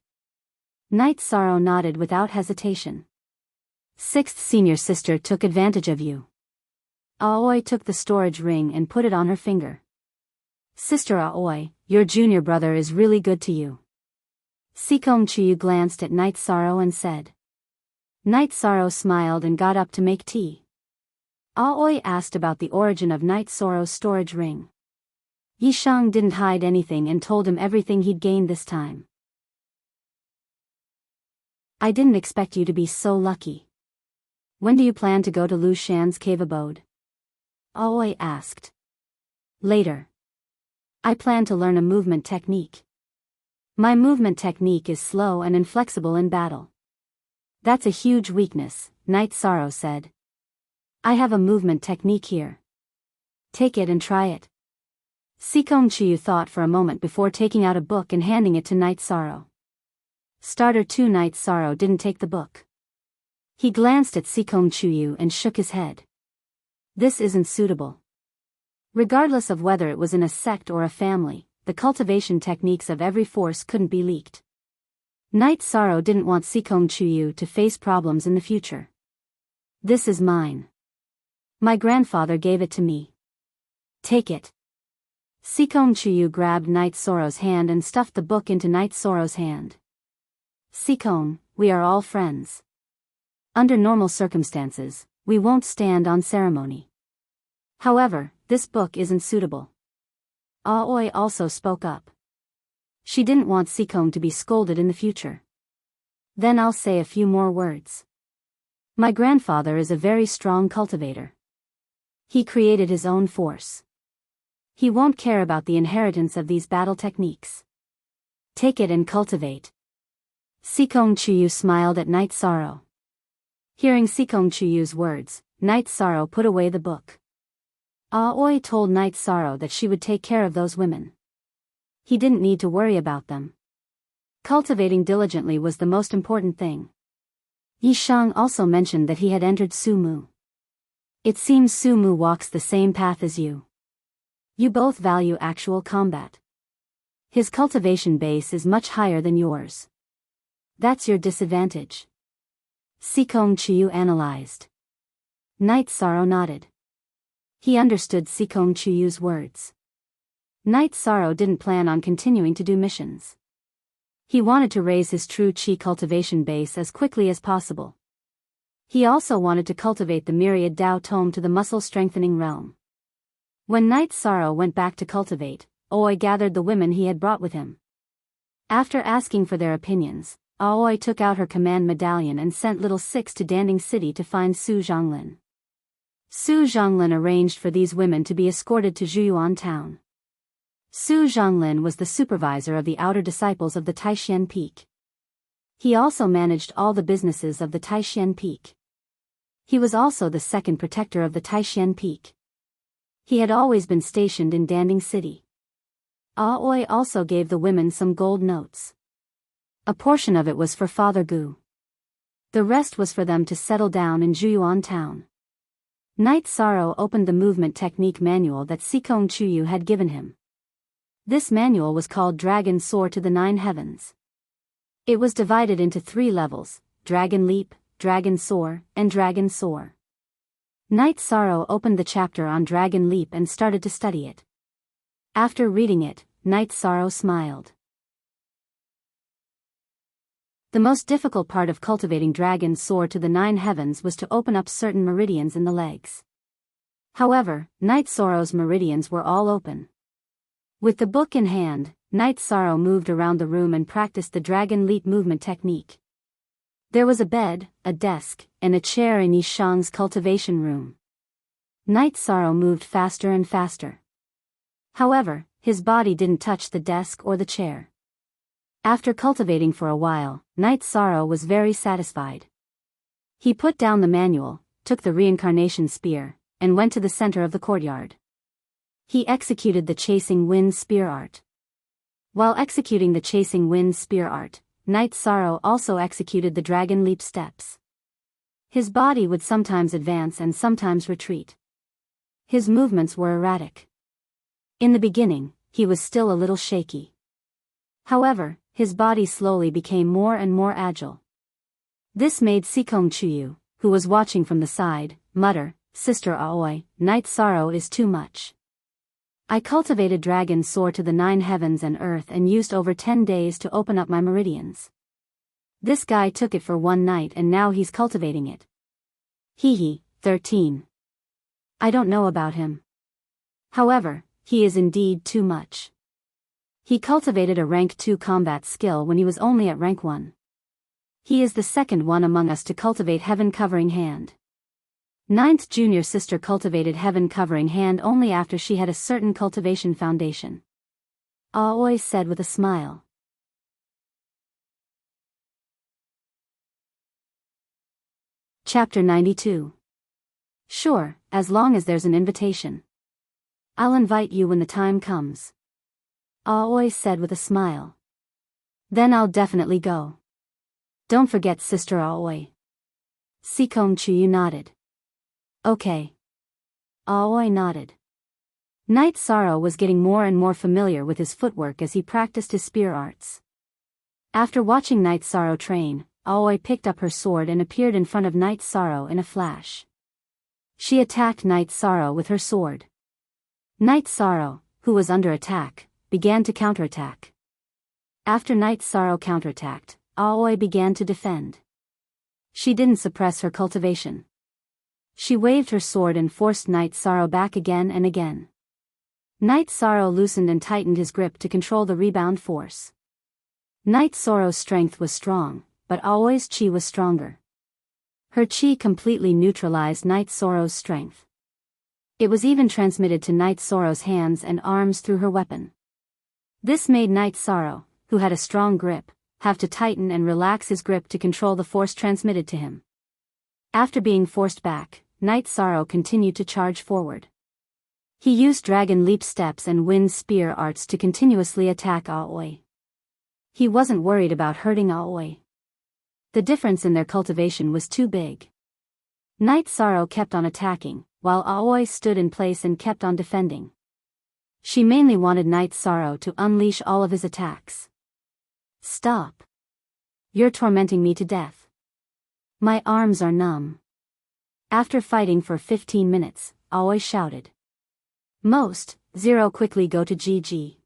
Night Sorrow nodded without hesitation. 6th senior sister took advantage of you. Aoi took the storage ring and put it on her finger. Sister Aoi, your junior brother is really good to you. Sikong Chuyu glanced at Night Sorrow and said. Night Sorrow smiled and got up to make tea. Aoi asked about the origin of Night Sorrow's storage ring. Yishang didn't hide anything and told him everything he'd gained this time. I didn't expect you to be so lucky. When do you plan to go to Lu Shan's cave abode? Aoi asked. Later. I plan to learn a movement technique. My movement technique is slow and inflexible in battle. That's a huge weakness, Night Sorrow said. I have a movement technique here. Take it and try it. Sikong Chuyu thought for a moment before taking out a book and handing it to Night Sorrow. Starter 2. Night Sorrow didn't take the book. He glanced at Sikong Chuyu and shook his head. This isn't suitable. Regardless of whether it was in a sect or a family, the cultivation techniques of every force couldn't be leaked. Night Sorrow didn't want Sikong Chuyu to face problems in the future. This is mine. My grandfather gave it to me. Take it. Sikong Chuyu grabbed Night Sorrow's hand and stuffed the book into Night Sorrow's hand. Sikong, we are all friends. Under normal circumstances, we won't stand on ceremony. However, this book isn't suitable. Aoi also spoke up. She didn't want Sikong to be scolded in the future. Then I'll say a few more words. My grandfather is a very strong cultivator. He created his own force. He won't care about the inheritance of these battle techniques. Take it and cultivate. Sikong Chuyu smiled at Night Sorrow. Hearing Sikong Chuyu's words, Night Sorrow put away the book. Aoi told Night Sorrow that she would take care of those women. He didn't need to worry about them. Cultivating diligently was the most important thing. Yi Shang also mentioned that he had entered Sumu. It seems Sumu walks the same path as you. You both value actual combat. His cultivation base is much higher than yours. That's your disadvantage. Sikong Chuyu analyzed. Night Sorrow nodded. He understood Sikong Chuyu's words. Night Sorrow didn't plan on continuing to do missions. He wanted to raise his true chi cultivation base as quickly as possible. He also wanted to cultivate the myriad Dao tome to the muscle-strengthening realm. When Night Sorrow went back to cultivate, Aoi gathered the women he had brought with him. After asking for their opinions, Aoi took out her command medallion and sent Little Six to Danding City to find Su Zhonglin. Su Zhonglin arranged for these women to be escorted to Zhuyuan town. Su Zhonglin was the supervisor of the outer disciples of the Taishan Peak. He also managed all the businesses of the Taishan Peak. He was also the second protector of the Taishan Peak. He had always been stationed in Danding City. Aoi also gave the women some gold notes. A portion of it was for Father Gu. The rest was for them to settle down in Zhuyuan town. Night Sorrow opened the movement technique manual that Sikong Chuyu had given him. This manual was called Dragon Soar to the Nine Heavens. It was divided into 3 levels, Dragon Leap, Dragon Soar, and Dragon Soar. Night Sorrow opened the chapter on Dragon Leap and started to study it. After reading it, Night Sorrow smiled. The most difficult part of cultivating Dragon Soar to the Nine Heavens was to open up certain meridians in the legs. However, Night Sorrow's meridians were all open. With the book in hand, Night Sorrow moved around the room and practiced the Dragon Leap movement technique. There was a bed, a desk, and a chair in Yi Shang's cultivation room. Night Sorrow moved faster and faster. However, his body didn't touch the desk or the chair. After cultivating for a while, Night Sorrow was very satisfied. He put down the manual, took the reincarnation spear, and went to the center of the courtyard. He executed the Chasing Wind spear art. While executing the Chasing Wind spear art, Night Sorrow also executed the Dragon Leap steps. His body would sometimes advance and sometimes retreat. His movements were erratic. In the beginning, he was still a little shaky. However, his body slowly became more and more agile. This made Sikong Chuyu, who was watching from the side, mutter, "Sister Aoi, Night Sorrow is too much. I cultivated Dragon Soar to the 9 heavens and earth and used over 10 days to open up my meridians. This guy took it for one night and now he's cultivating it. Hee 13. I don't know about him. However, he is indeed too much. He cultivated a rank 2 combat skill when he was only at rank 1. He is the second one among us to cultivate Heaven Covering Hand. 9th junior sister cultivated Heaven Covering Hand only after she had a certain cultivation foundation. Aoi said with a smile. Chapter 92. Sure, as long as there's an invitation. I'll invite you when the time comes. Aoi said with a smile. Then I'll definitely go. Don't forget Sister Aoi. Sikong Chuyu nodded. Okay. Aoi nodded. Night Sorrow was getting more and more familiar with his footwork as he practiced his spear arts. After watching Night Sorrow train, Aoi picked up her sword and appeared in front of Night Sorrow in a flash. She attacked Night Sorrow with her sword. Night Sorrow, who was under attack, began to counterattack. After Night Sorrow counterattacked, Aoi began to defend. She didn't suppress her cultivation. She waved her sword and forced Night Sorrow back again and again. Night Sorrow loosened and tightened his grip to control the rebound force. Night Sorrow's strength was strong, but Aoi's chi was stronger. Her chi completely neutralized Night Sorrow's strength. It was even transmitted to Night Sorrow's hands and arms through her weapon. This made Night Sorrow, who had a strong grip, have to tighten and relax his grip to control the force transmitted to him. After being forced back, Night Sorrow continued to charge forward. He used Dragon Leap steps and Wind Spear arts to continuously attack Aoi. He wasn't worried about hurting Aoi. The difference in their cultivation was too big. Night Sorrow kept on attacking, while Aoi stood in place and kept on defending. She mainly wanted Night Sorrow to unleash all of his attacks. Stop. You're tormenting me to death. My arms are numb. After fighting for 15 minutes, Aoi shouted. Most, Zero quickly go to GG.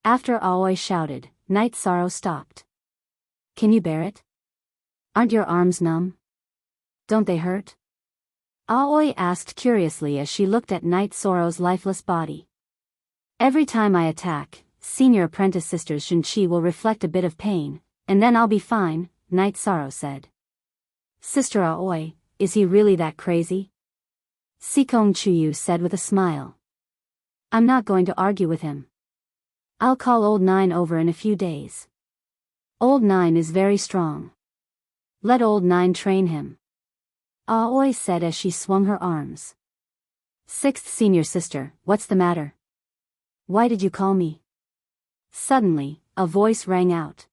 After Aoi shouted, Night Sorrow stopped. Can you bear it? Aren't your arms numb? Don't they hurt? Aoi asked curiously as she looked at Night Sorrow's lifeless body. Every time I attack, Senior Apprentice Sister Shunchi will reflect a bit of pain, and then I'll be fine, Night Sorrow said. Sister Aoi, is he really that crazy? Sikong Chuyu said with a smile. I'm not going to argue with him. I'll call Old Nine over in a few days. Old Nine is very strong. Let Old Nine train him. Aoi said as she swung her arms. Sixth Senior Sister, what's the matter? Why did you call me? Suddenly, a voice rang out.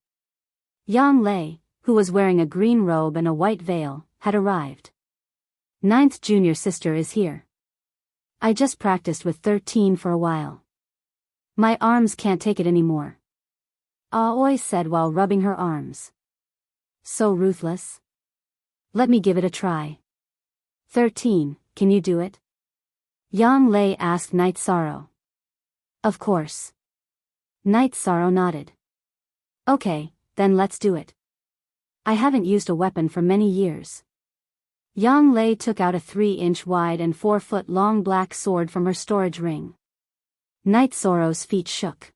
Yang Lei, who was wearing a green robe and a white veil, had arrived. Ninth Junior Sister is here. I just practiced with 13 for a while. My arms can't take it anymore. Aoi said while rubbing her arms. So ruthless. Let me give it a try. 13, can you do it? Yang Lei asked Night Sorrow. Of course. Night Sorrow nodded. Okay, then let's do it. I haven't used a weapon for many years. Yang Lei took out a 3-inch wide and 4-foot long black sword from her storage ring. Night Sorrow's feet shook.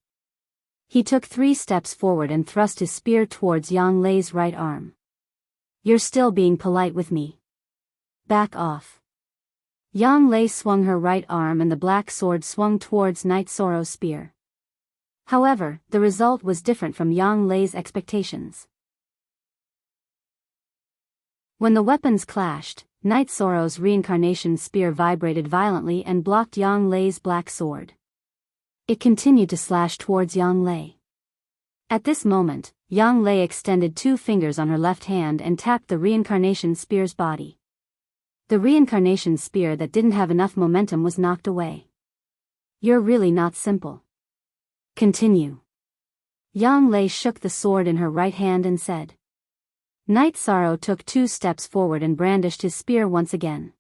He took 3 steps forward and thrust his spear towards Yang Lei's right arm. You're still being polite with me. Back off. Yang Lei swung her right arm and the black sword swung towards Night Sorrow's spear. However, the result was different from Yang Lei's expectations. When the weapons clashed, Night Sorrow's reincarnation spear vibrated violently and blocked Yang Lei's black sword. It continued to slash towards Yang Lei. At this moment, Yang Lei extended 2 fingers on her left hand and tapped the reincarnation spear's body. The reincarnation spear that didn't have enough momentum was knocked away. You're really not simple. Continue. Yang Lei shook the sword in her right hand and said. Night Sorrow took 2 steps forward and brandished his spear once again.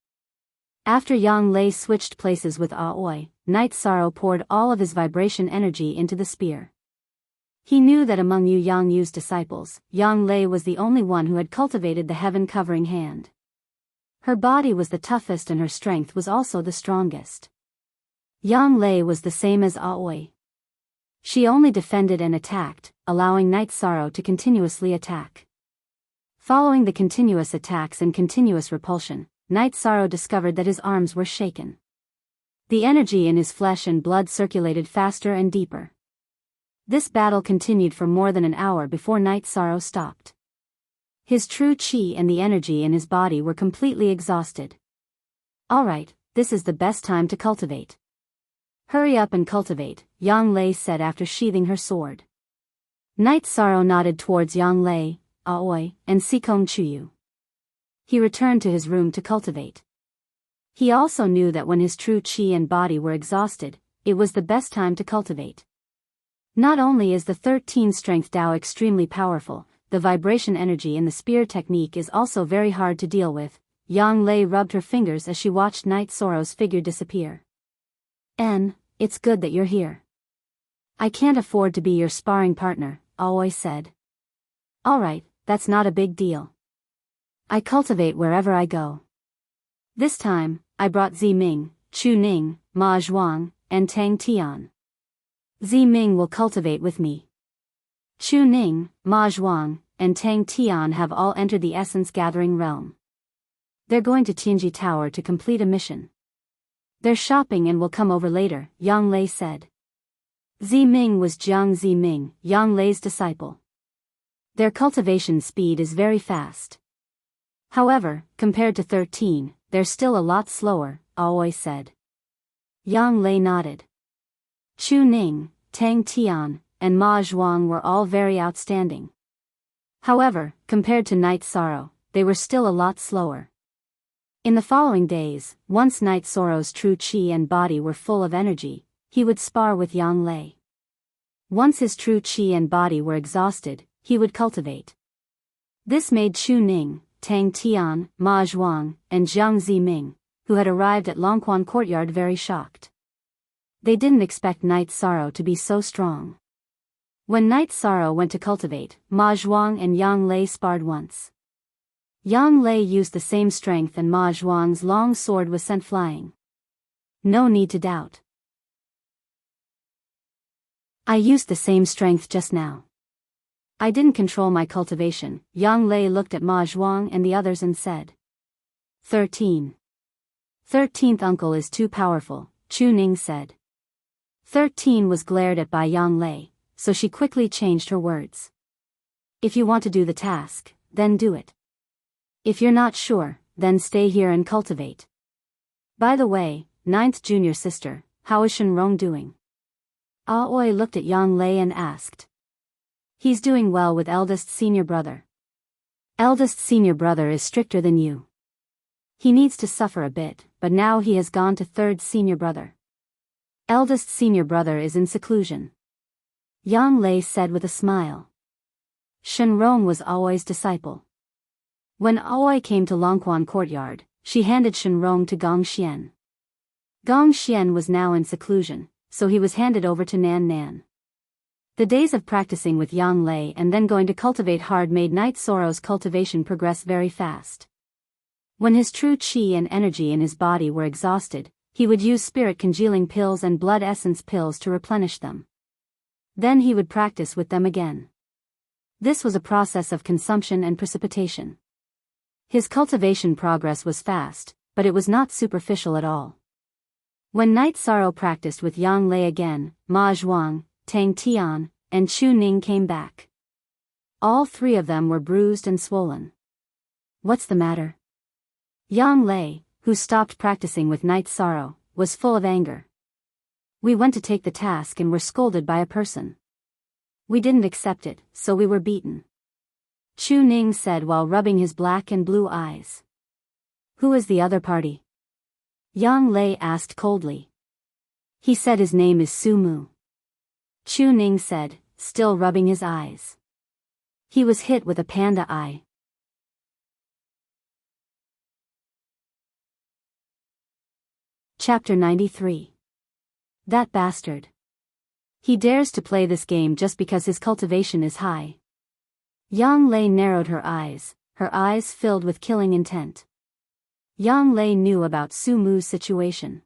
After Yang Lei switched places with Aoi, Night Sorrow poured all of his vibration energy into the spear. He knew that among Yu Yang Yu's disciples, Yang Lei was the only one who had cultivated the heaven-covering hand. Her body was the toughest and her strength was also the strongest. Yang Lei was the same as Aoi. She only defended and attacked, allowing Night Sorrow to continuously attack. Following the continuous attacks and continuous repulsion, Night Sorrow discovered that his arms were shaken. The energy in his flesh and blood circulated faster and deeper. This battle continued for more than an hour before Night Sorrow stopped. His true chi and the energy in his body were completely exhausted. Alright, this is the best time to cultivate. Hurry up and cultivate, Yang Lei said after sheathing her sword. Night Sorrow nodded towards Yang Lei, Aoi, and Sikong Chuyu. He returned to his room to cultivate. He also knew that when his true chi and body were exhausted, it was the best time to cultivate. Not only is the 13 strength Dao extremely powerful, the vibration energy in the spear technique is also very hard to deal with. Yang Lei rubbed her fingers as she watched Night Sorrow's figure disappear. It's good that you're here. I can't afford to be your sparring partner, Aoi said. Alright, that's not a big deal. I cultivate wherever I go. This time, I brought Zi Ming, Chu Ning, Ma Zhuang, and Tang Tian. Zi Ming will cultivate with me. Chu Ning, Ma Zhuang, and Tang Tian have all entered the essence gathering realm. They're going to Tianji Tower to complete a mission. They're shopping and will come over later, Yang Lei said. Ziming was Jiang Ziming, Yang Lei's disciple. Their cultivation speed is very fast. However, compared to 13, they're still a lot slower, Aoi said. Yang Lei nodded. Chu Ning, Tang Tian, and Ma Zhuang were all very outstanding. However, compared to Night Sorrow, they were still a lot slower. In the following days, once Night Sorrow's true qi and body were full of energy, he would spar with Yang Lei. Once his true qi and body were exhausted, he would cultivate. This made Chu Ning, Tang Tian, Ma Zhuang, and Jiang Ziming, who had arrived at Longquan Courtyard, very shocked. They didn't expect Night Sorrow to be so strong. When Night Sorrow went to cultivate, Ma Zhuang and Yang Lei sparred once. Yang Lei used the same strength and Ma Zhuang's long sword was sent flying. No need to doubt. I used the same strength just now. I didn't control my cultivation. Yang Lei looked at Ma Zhuang and the others and said. 13. 13th uncle is too powerful, Chu Ning said. 13 was glared at by Yang Lei, so she quickly changed her words. If you want to do the task, then do it. If you're not sure, then stay here and cultivate. By the way, 9th junior sister, how is Shenrong doing? Aoi looked at Yang Lei and asked. He's doing well with eldest senior brother. Eldest senior brother is stricter than you. He needs to suffer a bit, but now he has gone to third senior brother. Eldest senior brother is in seclusion. Yang Lei said with a smile. Shenrong was Aoi's disciple. When Aoi came to Longquan Courtyard, she handed Shenrong to Gong Xian. Gong Xian was now in seclusion, so he was handed over to Nan Nan. The days of practicing with Yang Lei and then going to cultivate hard made Night Sorrow's cultivation progress very fast. When his true qi and energy in his body were exhausted, he would use spirit congealing pills and blood essence pills to replenish them. Then he would practice with them again. This was a process of consumption and precipitation. His cultivation progress was fast, but it was not superficial at all. When Night Sorrow practiced with Yang Lei again, Ma Zhuang, Tang Tian, and Chu Ning came back. All three of them were bruised and swollen. What's the matter? Yang Lei, who stopped practicing with Night Sorrow, was full of anger. We went to take the task and were scolded by a person. We didn't accept it, so we were beaten. Chu Ning said while rubbing his black and blue eyes. Who is the other party? Yang Lei asked coldly. He said his name is Su Mu. Chu Ning said, still rubbing his eyes. He was hit with a panda eye. Chapter 93. That bastard. He dares to play this game just because his cultivation is high. Yang Lei narrowed her eyes filled with killing intent. Yang Lei knew about Su Mu's situation.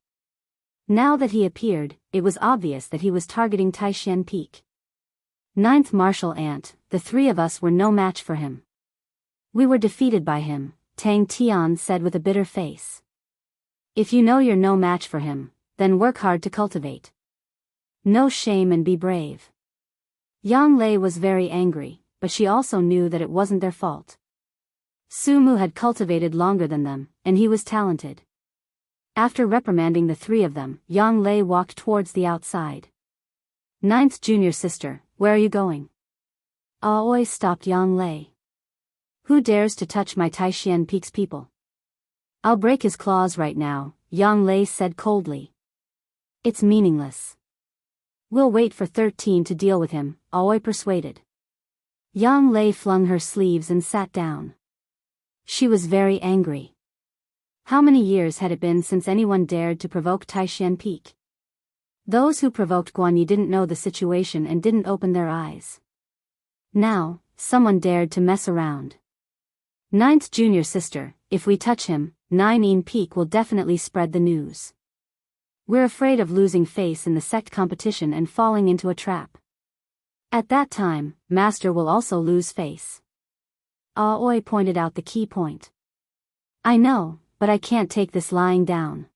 Now that he appeared, it was obvious that he was targeting Taishan Peak. 9th Martial Ant, the three of us were no match for him. We were defeated by him, Tang Tian said with a bitter face. If you know you're no match for him, then work hard to cultivate. No shame and be brave. Yang Lei was very angry, but she also knew that it wasn't their fault. Su Mu had cultivated longer than them, and he was talented. After reprimanding the three of them, Yang Lei walked towards the outside. 9th junior sister, where are you going? Aoi stopped Yang Lei. Who dares to touch my Taishan Peak's people? I'll break his claws right now, Yang Lei said coldly. It's meaningless. We'll wait for 13 to deal with him, Aoi persuaded. Yang Lei flung her sleeves and sat down. She was very angry. How many years had it been since anyone dared to provoke Taishan Peak? Those who provoked Guanyi didn't know the situation and didn't open their eyes. Now, someone dared to mess around. 9th junior sister, if we touch him, 9 Peak will definitely spread the news. We're afraid of losing face in the sect competition and falling into a trap. At that time, Master will also lose face. Aoi pointed out the key point. I know, but I can't take this lying down.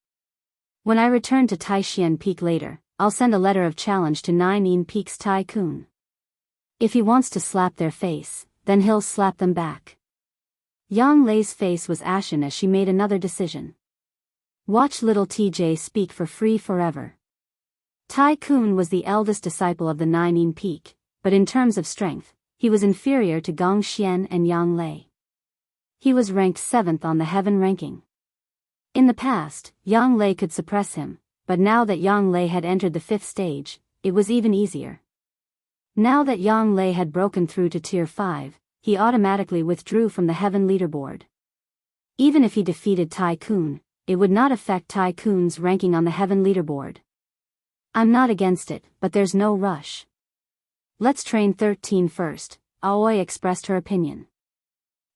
When I return to Taishan Peak later, I'll send a letter of challenge to 9 Peaks Tycoon. If he wants to slap their face, then he'll slap them back. Yang Lei's face was ashen as she made another decision. Watch little TJ speak for free forever. Tycoon was the eldest disciple of the 9 Peak, but in terms of strength, he was inferior to Gong Xian and Yang Lei. He was ranked 7th on the heaven ranking. In the past, Yang Lei could suppress him, but now that Yang Lei had entered the 5th stage, it was even easier. Now that Yang Lei had broken through to Tier 5, he automatically withdrew from the heaven leaderboard. Even if he defeated Tycoon, it would not affect Tycoon's ranking on the heaven leaderboard. I'm not against it, but there's no rush. Let's train 13 first, Aoi expressed her opinion.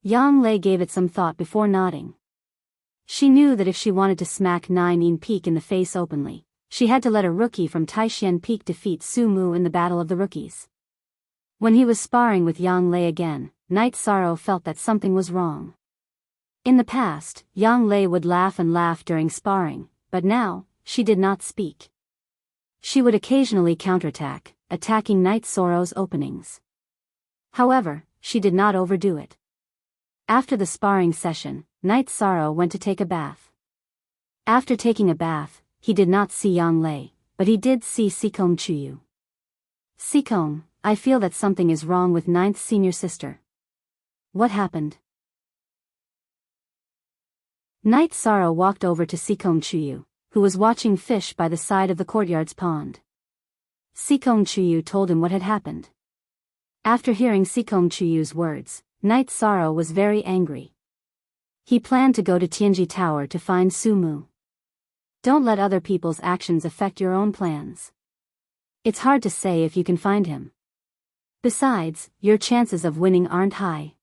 Yang Lei gave it some thought before nodding. She knew that if she wanted to smack 9 Peak in the face openly, she had to let a rookie from Taishan Peak defeat Su Mu in the Battle of the Rookies. When he was sparring with Yang Lei again, Night Sorrow felt that something was wrong. In the past, Yang Lei would laugh and laugh during sparring, but now, she did not speak. She would occasionally counterattack, attacking Night Sorrow's openings. However, she did not overdo it. After the sparring session, Night Sorrow went to take a bath. After taking a bath, he did not see Yang Lei, but he did see Sikong Chuyu. Sikong, I feel that something is wrong with 9th senior sister. What happened? Night Sorrow walked over to Sikong Chuyu, who was watching fish by the side of the courtyard's pond. Sikong Chuyu told him what had happened. After hearing Sikong Chuyu's words, Night Sorrow was very angry. He planned to go to Tianji Tower to find Su Mu. Don't let other people's actions affect your own plans. It's hard to say if you can find him. Besides, your chances of winning aren't high.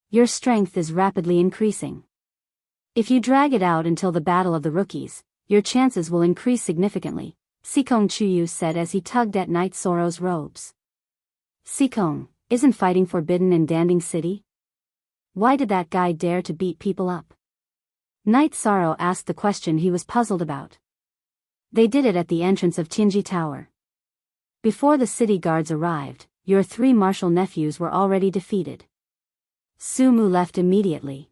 Your strength is rapidly increasing. If you drag it out until the Battle of the Rookies, your chances will increase significantly, Sikong Chuyu said as he tugged at Night Sorrow's robes. Sikong, isn't fighting forbidden in Danding City? Why did that guy dare to beat people up? Night Sorrow asked the question he was puzzled about. They did it at the entrance of Tianji Tower. Before the city guards arrived, your 3 martial nephews were already defeated. Su Mu left immediately.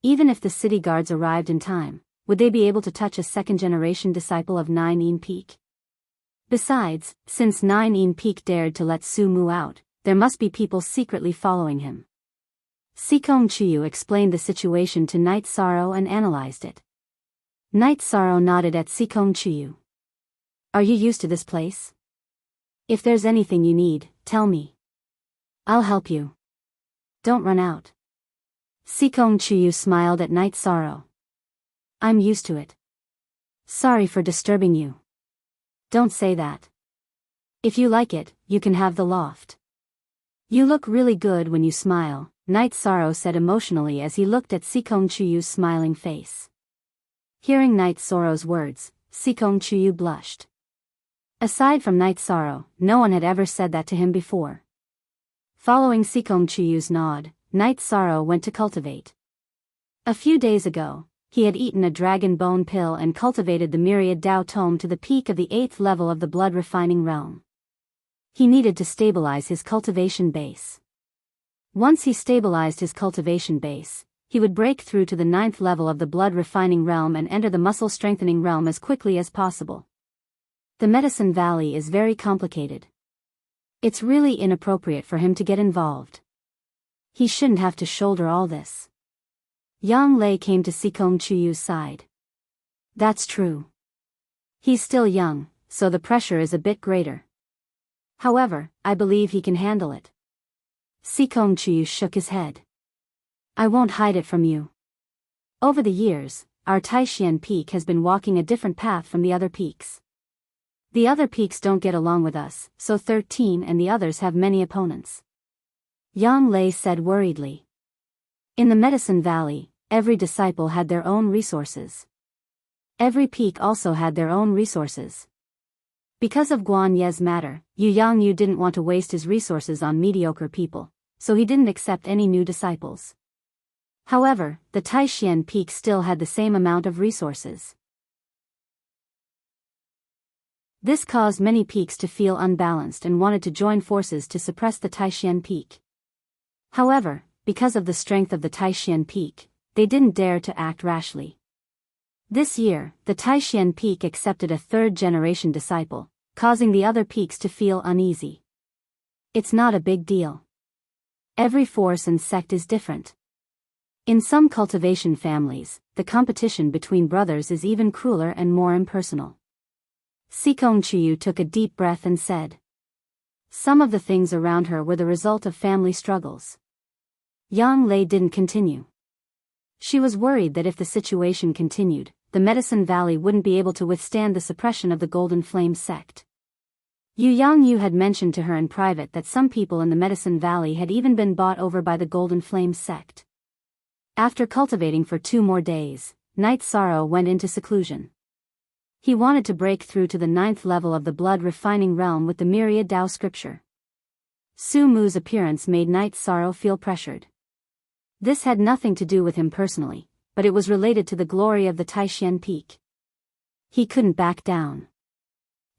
Even if the city guards arrived in time, would they be able to touch a 2nd-generation disciple of 9 Peak? Besides, since 9 Peak dared to let Su Mu out, there must be people secretly following him. Sikong Chuyu explained the situation to Night Sorrow and analyzed it. Night Sorrow nodded at Sikong Chuyu. Are you used to this place? If there's anything you need, tell me. I'll help you. Don't run out. Sikong Chuyu smiled at Night Sorrow. I'm used to it. Sorry for disturbing you. Don't say that. If you like it, you can have the loft. You look really good when you smile, Night Sorrow said emotionally as he looked at Sikong Chuyu's smiling face. Hearing Night Sorrow's words, Sikong Chuyu blushed. Aside from Night Sorrow, no one had ever said that to him before. Following Sikong Chuyu's nod, Night Sorrow went to cultivate. A few days ago, he had eaten a dragon bone pill and cultivated the myriad Dao Tome to the peak of the 8th level of the blood refining realm. He needed to stabilize his cultivation base. Once he stabilized his cultivation base, he would break through to the 9th level of the blood refining realm and enter the muscle strengthening realm as quickly as possible. The Medicine Valley is very complicated. It's really inappropriate for him to get involved. He shouldn't have to shoulder all this. Yang Lei came to Sikong Chuyu's side. That's true. He's still young, so the pressure is a bit greater. However, I believe he can handle it. Sikong Chuyu shook his head. I won't hide it from you. Over the years, our Taishan Peak has been walking a different path from the other peaks. The other peaks don't get along with us, so 13 and the others have many opponents. Yang Lei said worriedly. In the Medicine Valley, every disciple had their own resources. Every peak also had their own resources. Because of Guan Ye's matter, Yu Yangyu didn't want to waste his resources on mediocre people, so he didn't accept any new disciples. However, the Taishan Peak still had the same amount of resources. This caused many peaks to feel unbalanced and wanted to join forces to suppress the Taishan peak. However, because of the strength of the Taishan peak, they didn't dare to act rashly. This year, the Taishan peak accepted a third-generation disciple, causing the other peaks to feel uneasy. It's not a big deal. Every force and sect is different. In some cultivation families, the competition between brothers is even crueler and more impersonal. Sikong Chuyu took a deep breath and said. Some of the things around her were the result of family struggles. Yang Lei didn't continue. She was worried that if the situation continued, the Medicine Valley wouldn't be able to withstand the suppression of the Golden Flame sect. Yu Yangyu had mentioned to her in private that some people in the Medicine Valley had even been bought over by the Golden Flame sect. After cultivating for 2 more days, Night Sorrow went into seclusion. He wanted to break through to the 9th level of the blood refining realm with the Myriad Tao scripture. Su Mu's appearance made Night Sorrow feel pressured. This had nothing to do with him personally, but it was related to the glory of the Taishan peak. He couldn't back down.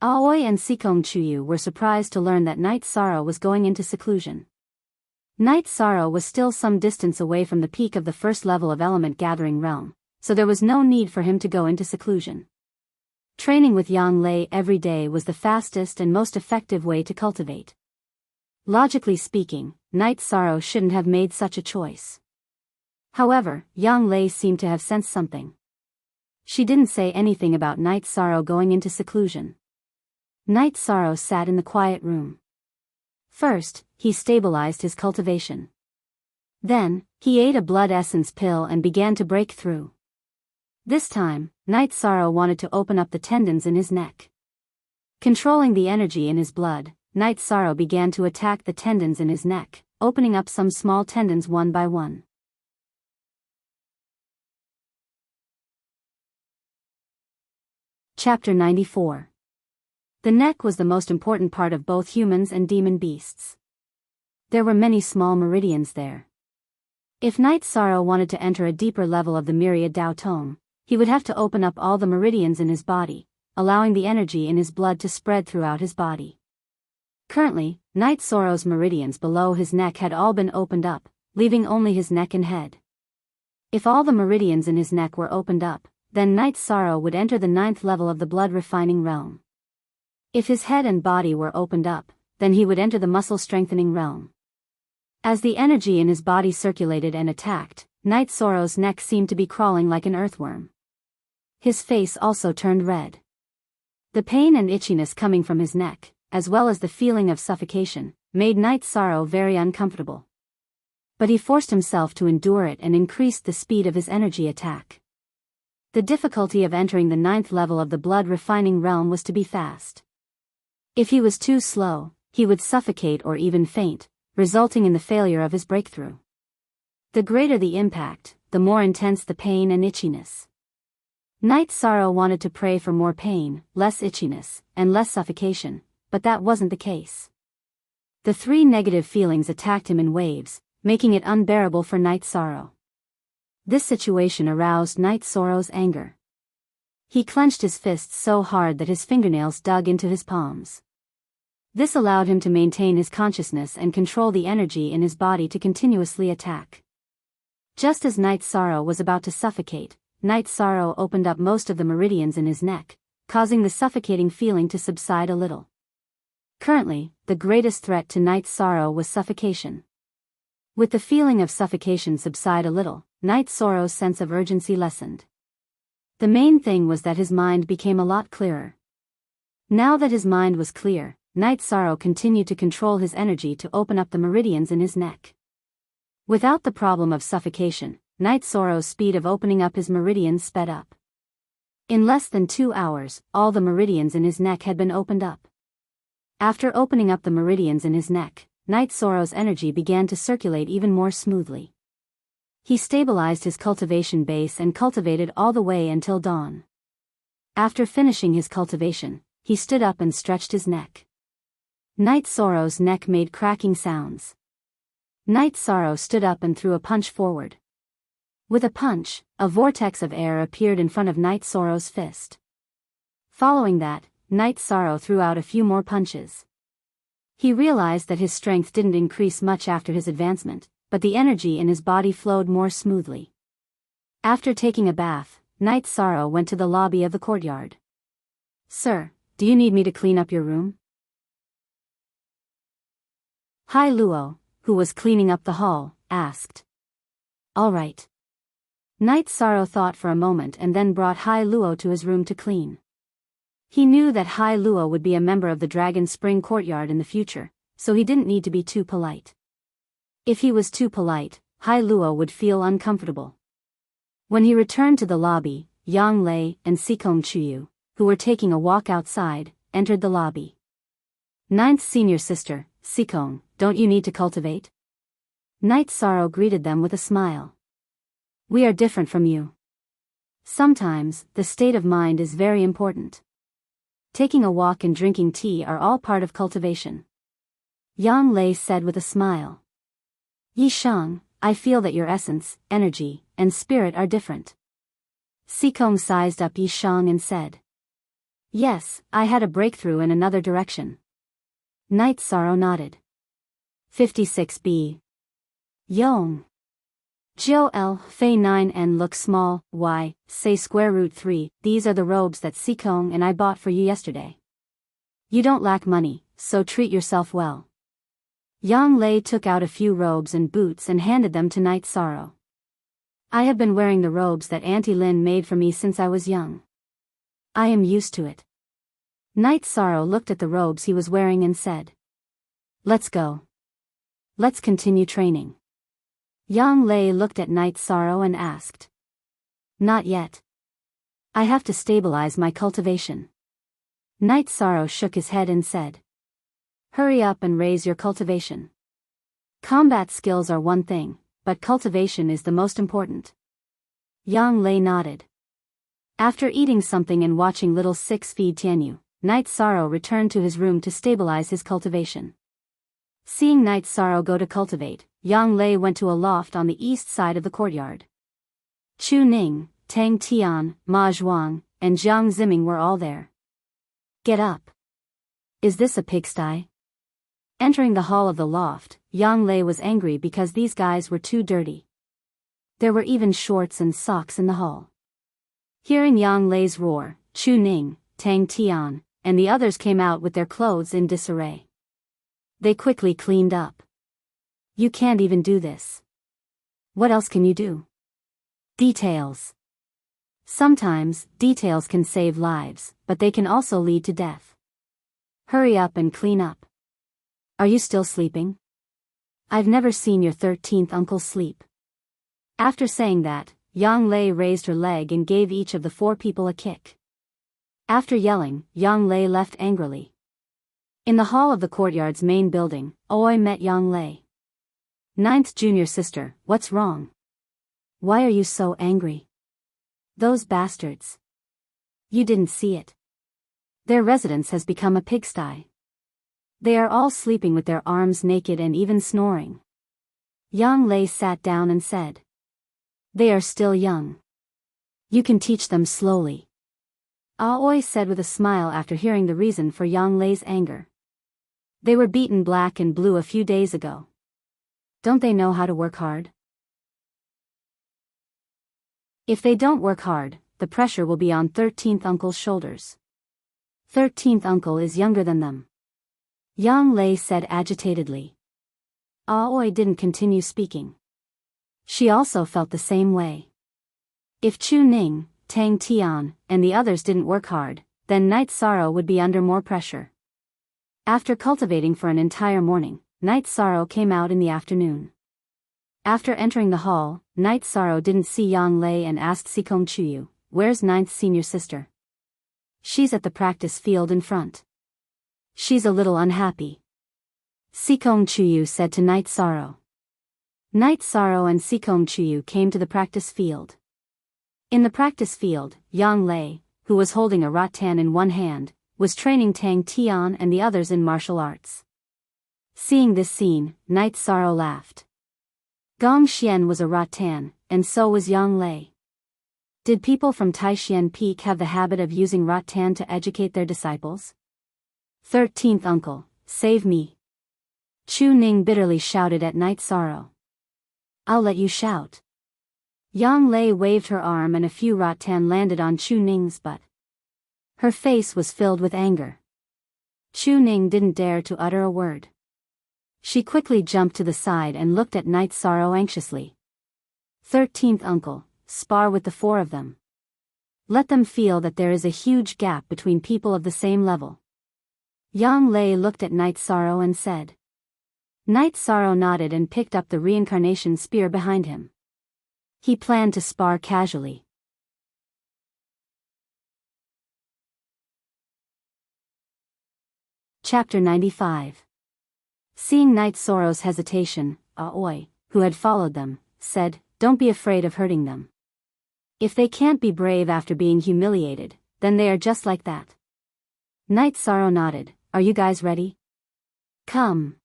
Aoi and Sikong Chuyu were surprised to learn that Night Sorrow was going into seclusion. Night Sorrow was still some distance away from the peak of the 1st level of Element Gathering Realm, so there was no need for him to go into seclusion. Training with Yang Lei every day was the fastest and most effective way to cultivate. Logically speaking, Night Sorrow shouldn't have made such a choice. However, Yang Lei seemed to have sensed something. She didn't say anything about Night Sorrow going into seclusion. Night Sorrow sat in the quiet room. First, he stabilized his cultivation. Then, he ate a blood essence pill and began to break through. This time, Night Sorrow wanted to open up the tendons in his neck. Controlling the energy in his blood, Night Sorrow began to attack the tendons in his neck, opening up some small tendons one by one. Chapter 94. The neck was the most important part of both humans and demon beasts. There were many small meridians there. If Night Sorrow wanted to enter a deeper level of the Myriad Tao Tome, he would have to open up all the meridians in his body, allowing the energy in his blood to spread throughout his body. Currently, Night Sorrow's meridians below his neck had all been opened up, leaving only his neck and head. If all the meridians in his neck were opened up, then Night Sorrow would enter the 9th level of the blood refining realm. If his head and body were opened up, then he would enter the muscle strengthening realm. As the energy in his body circulated and attacked, Night Sorrow's neck seemed to be crawling like an earthworm. His face also turned red. The pain and itchiness coming from his neck, as well as the feeling of suffocation, made Night Sorrow very uncomfortable. But he forced himself to endure it and increased the speed of his energy attack. The difficulty of entering the 9th level of the blood refining realm was to be fast. If he was too slow, he would suffocate or even faint, resulting in the failure of his breakthrough. The greater the impact, the more intense the pain and itchiness. Night Sorrow wanted to pray for more pain, less itchiness, and less suffocation, but that wasn't the case. The 3 negative feelings attacked him in waves, making it unbearable for Night Sorrow. This situation aroused Night Sorrow's anger. He clenched his fists so hard that his fingernails dug into his palms. This allowed him to maintain his consciousness and control the energy in his body to continuously attack. Just as Night Sorrow was about to suffocate, Night Sorrow opened up most of the meridians in his neck, causing the suffocating feeling to subside a little. Currently, the greatest threat to Night Sorrow was suffocation. With the feeling of suffocation subside a little, Night Sorrow's sense of urgency lessened. The main thing was that his mind became a lot clearer. Now that his mind was clear, Night Sorrow continued to control his energy to open up the meridians in his neck. Without the problem of suffocation, Night Sorrow's speed of opening up his meridians sped up. In less than 2 hours, all the meridians in his neck had been opened up. After opening up the meridians in his neck, Night Sorrow's energy began to circulate even more smoothly. He stabilized his cultivation base and cultivated all the way until dawn. After finishing his cultivation, he stood up and stretched his neck. Night Sorrow's neck made cracking sounds. Night Sorrow stood up and threw a punch forward. With a punch, a vortex of air appeared in front of Night Sorrow's fist. Following that, Night Sorrow threw out a few more punches. He realized that his strength didn't increase much after his advancement, but the energy in his body flowed more smoothly. After taking a bath, Night Sorrow went to the lobby of the courtyard. "Sir, do you need me to clean up your room?" Hai Luo, who was cleaning up the hall, asked. "All right." Night Sorrow thought for a moment and then brought Hai Luo to his room to clean. He knew that Hai Luo would be a member of the Dragon Spring Courtyard in the future, so he didn't need to be too polite. If he was too polite, Hai Luo would feel uncomfortable. When he returned to the lobby, Yang Lei and Sikong Chuyu, who were taking a walk outside, entered the lobby. "Ninth senior sister, Sikong, don't you need to cultivate?" Night Sorrow greeted them with a smile. "We are different from you. Sometimes, the state of mind is very important. Taking a walk and drinking tea are all part of cultivation." Yang Lei said with a smile. "Yi Shang, I feel that your essence, energy, and spirit are different." Sikong sized up Yi Shang and said. "Yes, I had a breakthrough in another direction." Night Sorrow nodded. 56b. Yong. Jiu L. Fei 9N look small, y, say square root 3, these are the robes that Sikong and I bought for you yesterday. You don't lack money, so treat yourself well. Yang Lei took out a few robes and boots and handed them to Night Sorrow. "I have been wearing the robes that Auntie Lin made for me since I was young. I am used to it." Night Sorrow looked at the robes he was wearing and said. "Let's go. Let's continue training." Yang Lei looked at Night Sorrow and asked. "Not yet. I have to stabilize my cultivation." Night Sorrow shook his head and said. "Hurry up and raise your cultivation. Combat skills are one thing, but cultivation is the most important." Yang Lei nodded. After eating something and watching Little Six feed Tianyu, Night Sorrow returned to his room to stabilize his cultivation. Seeing Night Sorrow go to cultivate, Yang Lei went to a loft on the east side of the courtyard. Chu Ning, Tang Tian, Ma Zhuang, and Jiang Ziming were all there. "Get up. Is this a pigsty?" Entering the hall of the loft, Yang Lei was angry because these guys were too dirty. There were even shorts and socks in the hall. Hearing Yang Lei's roar, Chu Ning, Tang Tian, and the others came out with their clothes in disarray. They quickly cleaned up. "You can't even do this. What else can you do?" Details. Sometimes, details can save lives, but they can also lead to death. Hurry up and clean up. Are you still sleeping? I've never seen your 13th uncle sleep. After saying that, Yang Lei raised her leg and gave each of the 4 people a kick. After yelling, Yang Lei left angrily. In the hall of the courtyard's main building, Oi met Yang Lei. "Ninth junior sister, what's wrong? Why are you so angry?" "Those bastards. You didn't see it. Their residence has become a pigsty. They are all sleeping with their arms naked and even snoring." Yang Lei sat down and said. "They are still young. You can teach them slowly." Aoi said with a smile after hearing the reason for Yang Lei's anger. "They were beaten black and blue a few days ago. Don't they know how to work hard? If they don't work hard, the pressure will be on 13th uncle's shoulders. 13th uncle is younger than them." Yang Lei said agitatedly. Aoi didn't continue speaking. She also felt the same way. If Chu Ning, Tang Tian, and the others didn't work hard, then Night Sorrow would be under more pressure. After cultivating for an entire morning, Night Sorrow came out in the afternoon. After entering the hall, Night Sorrow didn't see Yang Lei and asked Sikong Chuyu, "Where's 9th senior sister?" "She's at the practice field in front. She's a little unhappy," Sikong Chuyu said to Night Sorrow. Night Sorrow and Sikong Chuyu came to the practice field. In the practice field, Yang Lei, who was holding a rattan in one hand, was training Tang Tian and the others in martial arts. Seeing this scene, Night Sorrow laughed. Gong Xian was a rattan, and so was Yang Lei. Did people from Taishan Peak have the habit of using rattan to educate their disciples? 13th uncle, save me. Chu Ning bitterly shouted at Night Sorrow. I'll let you shout. Yang Lei waved her arm and a few rattan landed on Chu Ning's butt. Her face was filled with anger. Chu Ning didn't dare to utter a word. She quickly jumped to the side and looked at Night Sorrow anxiously. 13th uncle, spar with the four of them. Let them feel that there is a huge gap between people of the same level. Yang Lei looked at Night Sorrow and said. Night Sorrow nodded and picked up the reincarnation spear behind him. He planned to spar casually. Chapter 95. Seeing Night Sorrow's hesitation, Aoi, who had followed them, said, Don't be afraid of hurting them. If they can't be brave after being humiliated, then they are just like that. Night Sorrow nodded. Are you guys ready? Come.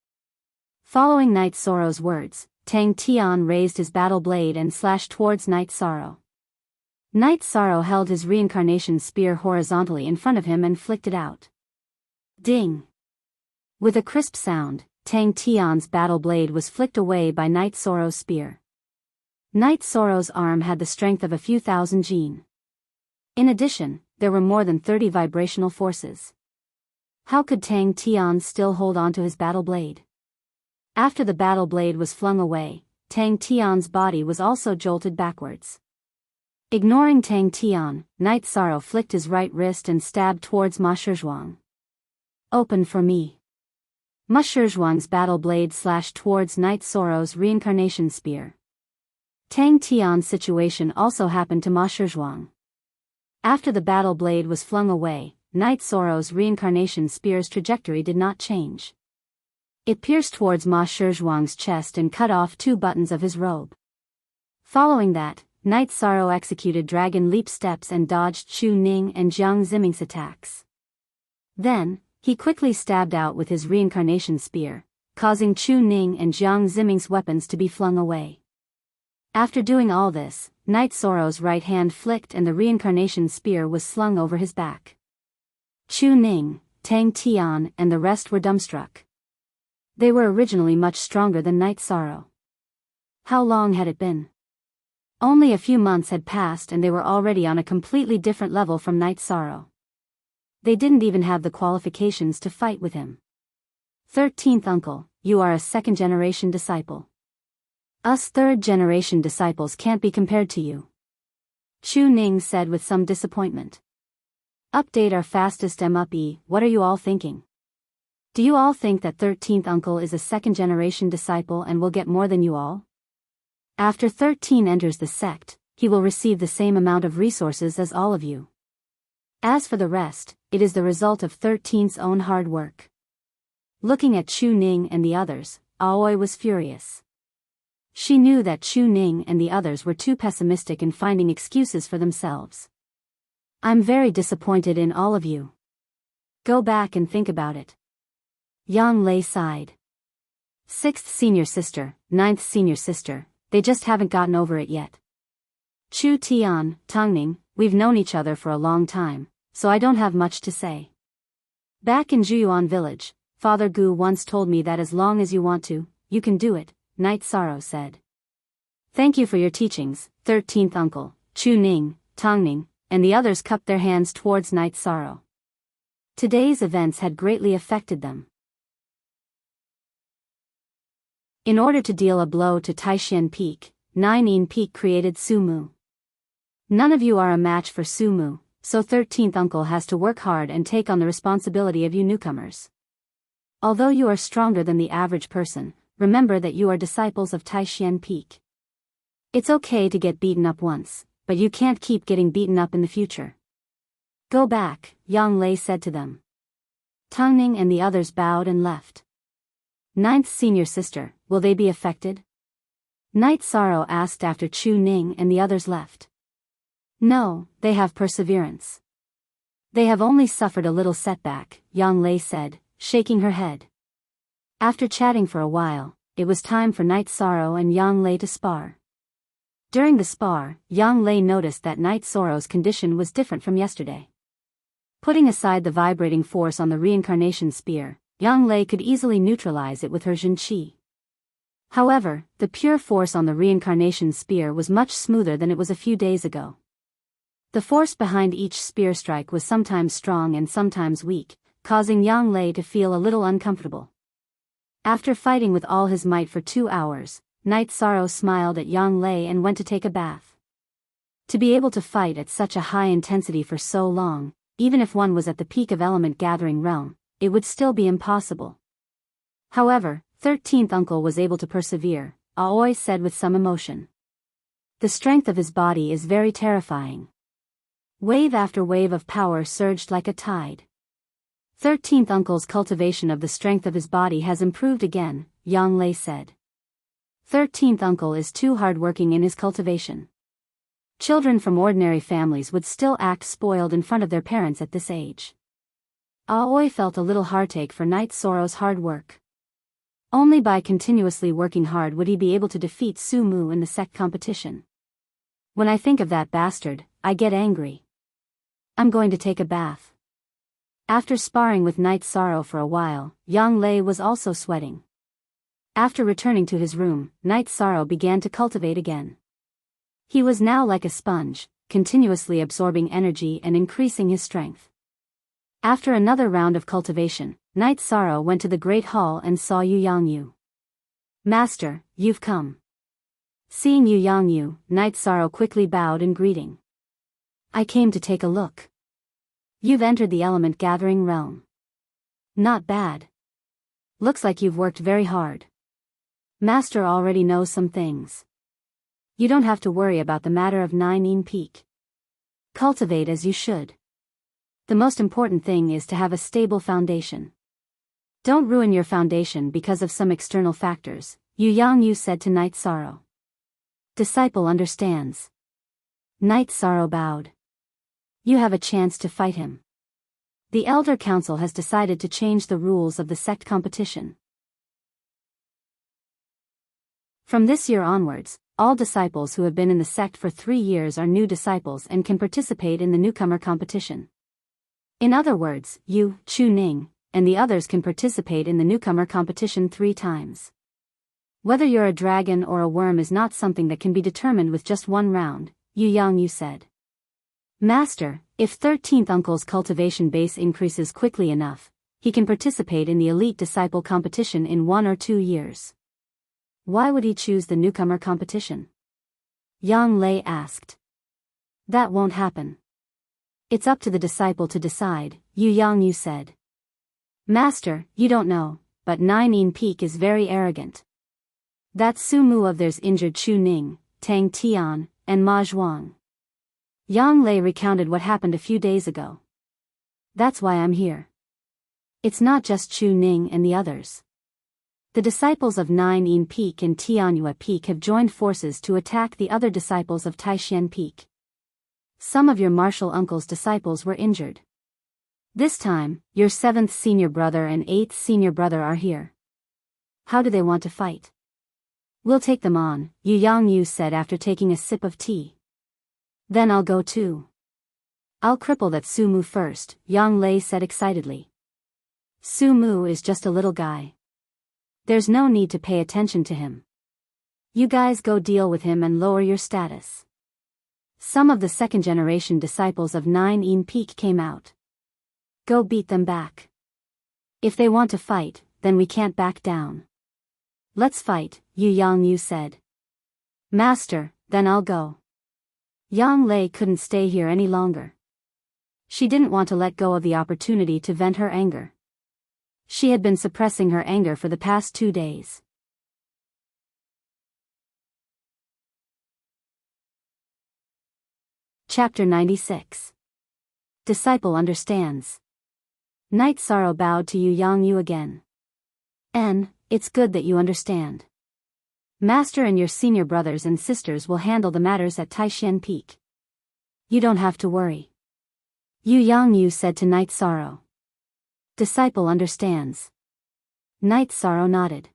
Following Night Sorrow's words, Tang Tian raised his battle blade and slashed towards Night Sorrow. Night Sorrow held his reincarnation spear horizontally in front of him and flicked it out. Ding! With a crisp sound, Tang Tian's battle blade was flicked away by Night Sorrow's spear. Night Sorrow's arm had the strength of a few thousand jin. In addition, there were more than 30 vibrational forces. How could Tang Tian still hold onto his battle blade? After the battle blade was flung away, Tang Tian's body was also jolted backwards. Ignoring Tang Tian, Night Sorrow flicked his right wrist and stabbed towards Ma Shizhuang. Open for me. Ma Shizhuang's battle blade slashed towards Night Sorrow's reincarnation spear. Tang Tian's situation also happened to Ma Shizhuang. After the battle blade was flung away, Night Sorrow's reincarnation spear's trajectory did not change. It pierced towards Ma Shizhuang's chest and cut off 2 buttons of his robe. Following that, Night Sorrow executed dragon leap steps and dodged Chu Ning and Jiang Ziming's attacks. Then, he quickly stabbed out with his reincarnation spear, causing Chu Ning and Jiang Ziming's weapons to be flung away. After doing all this, Night Sorrow's right hand flicked and the reincarnation spear was slung over his back. Chu Ning, Tang Tian and the rest were dumbstruck. They were originally much stronger than Night Sorrow. How long had it been? Only a few months had passed and they were already on a completely different level from Night Sorrow. They didn't even have the qualifications to fight with him. 13th uncle, you are a second-generation disciple. Us third-generation disciples can't be compared to you. Chu Ning said with some disappointment. Update our fastest MUP, what are you all thinking? Do you all think that 13th uncle is a second-generation disciple and will get more than you all? After 13 enters the sect, he will receive the same amount of resources as all of you. As for the rest, it is the result of 13's own hard work. Looking at Chu Ning and the others, Aoi was furious. She knew that Chu Ning and the others were too pessimistic in finding excuses for themselves. I'm very disappointed in all of you. Go back and think about it. Yang Lei sighed. 6th senior sister, 9th senior sister, they just haven't gotten over it yet. Chu Tian, Tongning, we've known each other for a long time, so I don't have much to say. Back in Juyuan village, Father Gu once told me that as long as you want to, you can do it, Night Sorrow said. Thank you for your teachings, 13th uncle, Chu Ning, Tongning, and the others cupped their hands towards Night Sorrow. Today's events had greatly affected them. In order to deal a blow to Taishan Peak, 9 Peak created Sumu. None of you are a match for Sumu, so 13th uncle has to work hard and take on the responsibility of you newcomers. Although you are stronger than the average person, remember that you are disciples of Taishan Peak. It's okay to get beaten up once, but you can't keep getting beaten up in the future. Go back, Yang Lei said to them. Tongning and the others bowed and left. 9th senior sister, will they be affected? Night Sorrow asked after Chu Ning and the others left. No, they have perseverance. They have only suffered a little setback, Yang Lei said, shaking her head. After chatting for a while, it was time for Night Sorrow and Yang Lei to spar. During the spar, Yang Lei noticed that Night Sorrow's condition was different from yesterday. Putting aside the vibrating force on the reincarnation spear, Yang Lei could easily neutralize it with her Jin Qi. However, the pure force on the reincarnation spear was much smoother than it was a few days ago. The force behind each spear strike was sometimes strong and sometimes weak, causing Yang Lei to feel a little uncomfortable. After fighting with all his might for 2 hours, Night Sorrow smiled at Yang Lei and went to take a bath. To be able to fight at such a high intensity for so long, even if one was at the peak of element gathering realm, it would still be impossible. However, 13th uncle was able to persevere, Aoi said with some emotion. The strength of his body is very terrifying. Wave after wave of power surged like a tide. 13th uncle's cultivation of the strength of his body has improved again, Yang Lei said. 13th uncle is too hardworking in his cultivation. Children from ordinary families would still act spoiled in front of their parents at this age. Aoi felt a little heartache for Night Sorrow's hard work. Only by continuously working hard would he be able to defeat Su Mu in the sect competition. When I think of that bastard, I get angry. I'm going to take a bath. After sparring with Night Sorrow for a while, Yang Lei was also sweating. After returning to his room, Night Sorrow began to cultivate again. He was now like a sponge, continuously absorbing energy and increasing his strength. After another round of cultivation, Night Sorrow went to the Great Hall and saw Yu Yangyu. Master, you've come. Seeing Yu Yangyu, Night Sorrow quickly bowed in greeting. I came to take a look. You've entered the element gathering realm. Not bad. Looks like you've worked very hard. Master already knows some things. You don't have to worry about the matter of Nine Peak. Cultivate as you should. The most important thing is to have a stable foundation. Don't ruin your foundation because of some external factors, Yu Yangyu said to Night Sorrow. Disciple understands. Night Sorrow bowed. You have a chance to fight him. The Elder Council has decided to change the rules of the sect competition. From this year onwards, all disciples who have been in the sect for 3 years are new disciples and can participate in the newcomer competition. In other words, you, Chu Ning, and the others can participate in the newcomer competition 3 times. Whether you're a dragon or a worm is not something that can be determined with just 1 round, Yu Yangyu said. Master, if 13th uncle's cultivation base increases quickly enough, he can participate in the elite disciple competition in 1 or 2 years. Why would he choose the newcomer competition? Yang Lei asked. That won't happen. It's up to the disciple to decide, Yu Yangyu said. Master, you don't know, but Nine Peak is very arrogant. That Su Mu of theirs injured Chu Ning, Tang Tian, and Ma Zhuang. Yang Lei recounted what happened a few days ago. That's why I'm here. It's not just Chu Ning and the others. The disciples of Nine Peak and Tianyue Peak have joined forces to attack the other disciples of Taishan Peak. Some of your martial uncle's disciples were injured. This time, your 7th senior brother and 8th senior brother are here. How do they want to fight? We'll take them on, Yu Yangyu said after taking a sip of tea. Then I'll go too. I'll cripple that Su Mu first, Yang Lei said excitedly. Su Mu is just a little guy. There's no need to pay attention to him. You guys go deal with him and lower your status. Some of the 2nd generation disciples of Nine Peak came out. Go beat them back. If they want to fight, then we can't back down. Let's fight, Yu Yangyu said. Master, then I'll go. Yang Lei couldn't stay here any longer. She didn't want to let go of the opportunity to vent her anger. She had been suppressing her anger for the past 2 days. Chapter 96. Disciple understands. Night Sorrow bowed to Yu Yangyu again. It's good that you understand. Master and your senior brothers and sisters will handle the matters at Taishan Peak. You don't have to worry. Yu Yangyu said to Night Sorrow. Disciple understands. Night Sorrow nodded.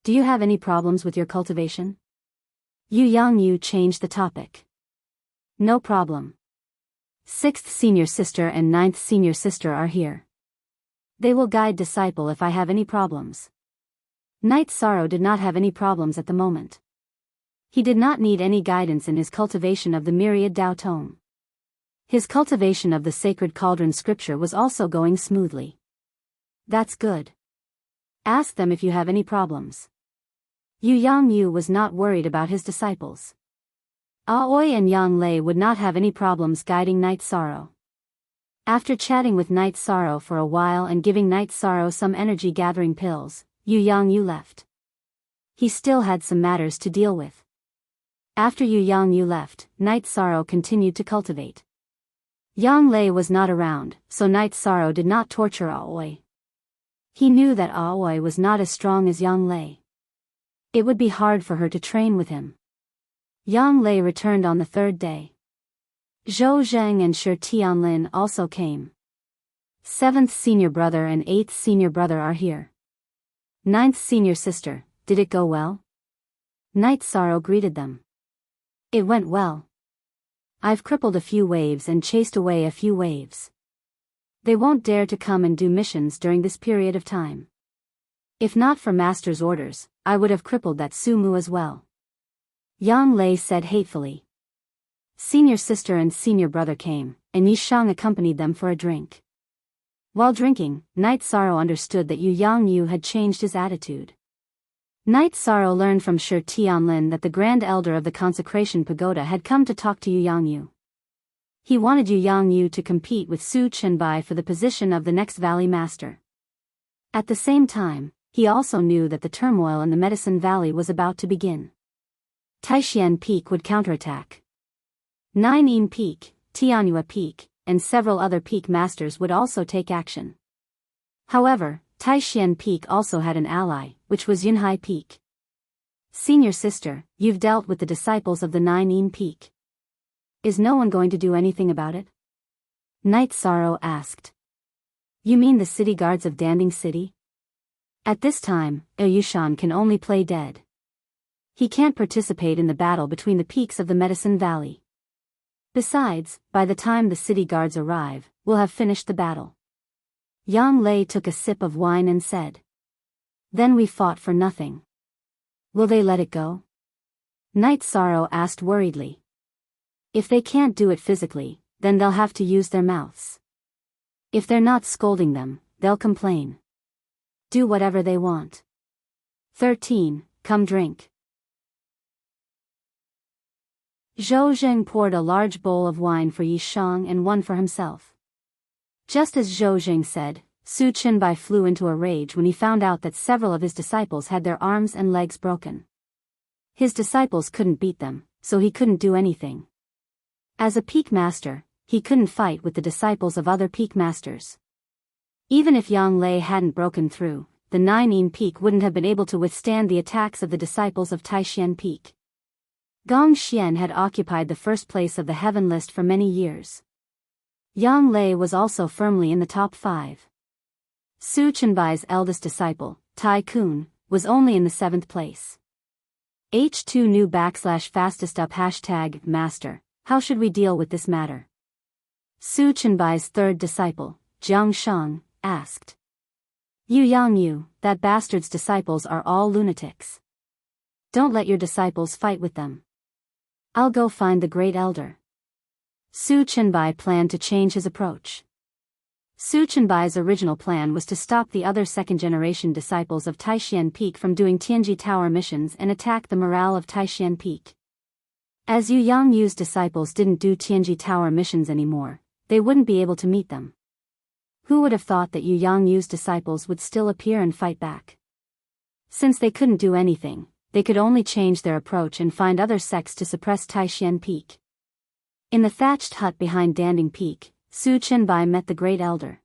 Do you have any problems with your cultivation? Yu Yangyu changed the topic. No problem. 6th senior sister and 9th senior sister are here. They will guide disciple if I have any problems. Knight Sorrow did not have any problems at the moment. He did not need any guidance in his cultivation of the myriad Tao tome. His cultivation of the sacred cauldron scripture was also going smoothly. That's good. Ask them if you have any problems. Yu Yangyu was not worried about his disciples. Aoi and Yang Lei would not have any problems guiding Knight Sorrow. After chatting with Knight Sorrow for a while and giving Knight Sorrow some energy-gathering pills, Yu Yangyu left. He still had some matters to deal with. After Yu Yangyu left, Knight Sorrow continued to cultivate. Yang Lei was not around, so Knight Sorrow did not torture Aoi. He knew that Aoi was not as strong as Yang Lei. It would be hard for her to train with him. Yang Lei returned on the 3rd day. Zhou Zheng and Shi Tianlin also came. 7th senior brother and 8th senior brother are here. 9th senior sister, did it go well? Knight Sorrow greeted them. It went well. I've crippled a few waves and chased away a few waves. They won't dare to come and do missions during this period of time. If not for Master's orders, I would have crippled that Sumu as well. Yang Lei said hatefully. Senior sister and senior brother came, and Yishang accompanied them for a drink. While drinking, Knight Sorrow understood that Yu Yangyu had changed his attitude. Knight Sorrow learned from Shi Tianlin that the Grand Elder of the Consecration Pagoda had come to talk to Yu Yangyu. He wanted Yu Yangyu to compete with Su Chenbai for the position of the next Valley Master. At the same time, he also knew that the turmoil in the Medicine Valley was about to begin. Taishan Peak would counterattack. Nine Peak, Tianyua Peak, and several other peak masters would also take action. However, Taishan Peak also had an ally, which was Yunhai Peak. Senior sister, you've dealt with the disciples of the Nine Peak. Is no one going to do anything about it? Knight Sorrow asked. You mean the city guards of Danding City? At this time, Yushan can only play dead. He can't participate in the battle between the peaks of the Medicine Valley. Besides, by the time the city guards arrive, we'll have finished the battle. Yang Lei took a sip of wine and said. Then we fought for nothing. Will they let it go? Knight Sorrow asked worriedly. If they can't do it physically, then they'll have to use their mouths. If they're not scolding them, they'll complain. Do whatever they want. 13. Come drink. Zhou Zheng poured a large bowl of wine for Yishang and one for himself. Just as Zhou Zheng said, Su Chenbai flew into a rage when he found out that several of his disciples had their arms and legs broken. His disciples couldn't beat them, so he couldn't do anything. As a peak master, he couldn't fight with the disciples of other peak masters. Even if Yang Lei hadn't broken through, the Nine Peak wouldn't have been able to withstand the attacks of the disciples of Taishan Peak. Gong Xian had occupied the first place of the heaven list for many years. Yang Lei was also firmly in the top 5. Su Chenbai's eldest disciple, Tai Kun, was only in the 7th place. H2 new /fastest up #master, how should we deal with this matter? Su Chenbai's 3rd disciple, Jiang Shang, asked. Yu Yangyu, that bastard's disciples are all lunatics. Don't let your disciples fight with them. I'll go find the great elder. Su Chenbai planned to change his approach. Su Chenbai's original plan was to stop the other second-generation disciples of Taishan Peak from doing Tianji Tower missions and attack the morale of Taishan Peak. As Yu Yangyu's disciples didn't do Tianji Tower missions anymore, they wouldn't be able to meet them. Who would have thought that Yu Yangyu's disciples would still appear and fight back? Since they couldn't do anything, they could only change their approach and find other sects to suppress Taishan Peak. In the thatched hut behind Danding Peak, Su Chenbai met the great elder.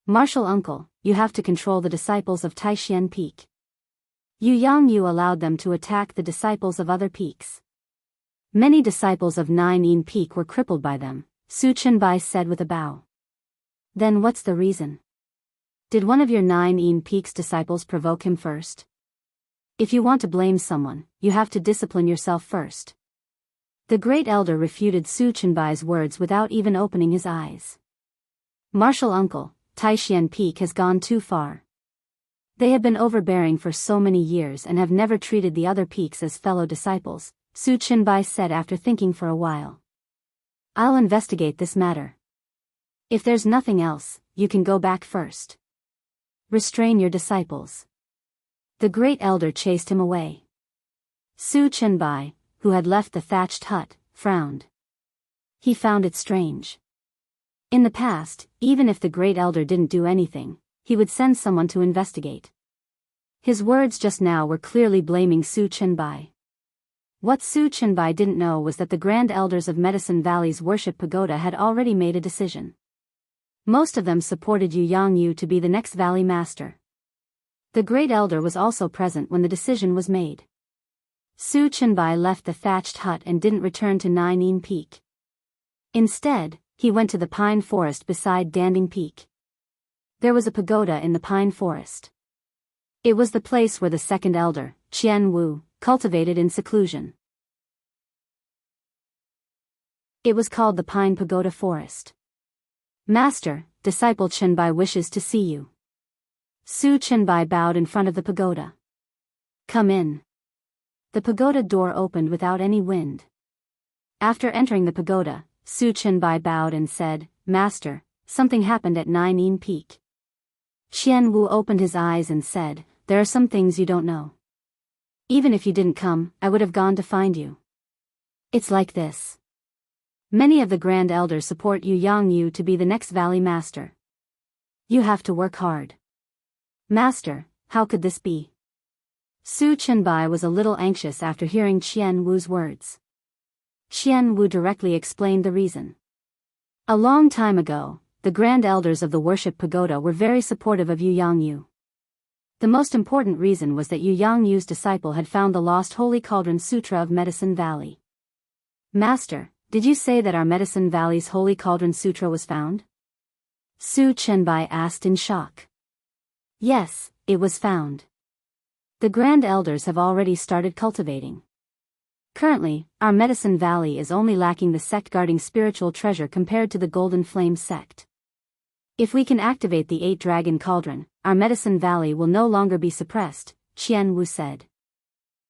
Martial uncle, you have to control the disciples of Taishan Peak. Yu Yangyu allowed them to attack the disciples of other peaks. Many disciples of Nine Peak were crippled by them, Su Chenbai said with a bow. Then what's the reason? Did one of your Nine Peak's disciples provoke him first? If you want to blame someone, you have to discipline yourself first. The great elder refuted Su Chenbai's words without even opening his eyes. Martial uncle, Taishian Peak has gone too far. They have been overbearing for so many years and have never treated the other peaks as fellow disciples, Su Chenbai said after thinking for a while. I'll investigate this matter. If there's nothing else, you can go back first. Restrain your disciples. The great elder chased him away. Su Chenbai, who had left the thatched hut, frowned. He found it strange. In the past, even if the great elder didn't do anything, he would send someone to investigate. His words just now were clearly blaming Su Chenbai. What Su Chenbai didn't know was that the Grand Elders of Medicine Valley's worship pagoda had already made a decision. Most of them supported Yu Yangyu to be the next Valley Master. The Great Elder was also present when the decision was made. Su Chenbai left the thatched hut and didn't return to Nainin Peak. Instead, he went to the pine forest beside Danding Peak. There was a pagoda in the pine forest. It was the place where the second elder, Qian Wu, cultivated in seclusion. It was called the Pine Pagoda Forest. Master, disciple Chenbai wishes to see you. Su Chenbai bowed in front of the pagoda. Come in. The pagoda door opened without any wind. After entering the pagoda, Su Chenbai bowed and said, Master, something happened at Nainin Peak. Qian Wu opened his eyes and said, There are some things you don't know. Even if you didn't come, I would have gone to find you. It's like this. Many of the Grand Elders support Yu Yangyu to be the next Valley Master. You have to work hard. Master, how could this be? Su Chenbai was a little anxious after hearing Qian Wu's words. Qian Wu directly explained the reason. A long time ago, the Grand Elders of the Worship Pagoda were very supportive of Yu Yangyu. The most important reason was that Yu Yangyu's disciple had found the lost Holy Cauldron Sutra of Medicine Valley. Master, did you say that our Medicine Valley's Holy Cauldron Sutra was found? Su Chenbai asked in shock. Yes, it was found. The Grand Elders have already started cultivating. Currently, our Medicine Valley is only lacking the sect guarding spiritual treasure compared to the Golden Flame sect. If we can activate the 8-Dragon Cauldron, our Medicine Valley will no longer be suppressed, Qian Wu said.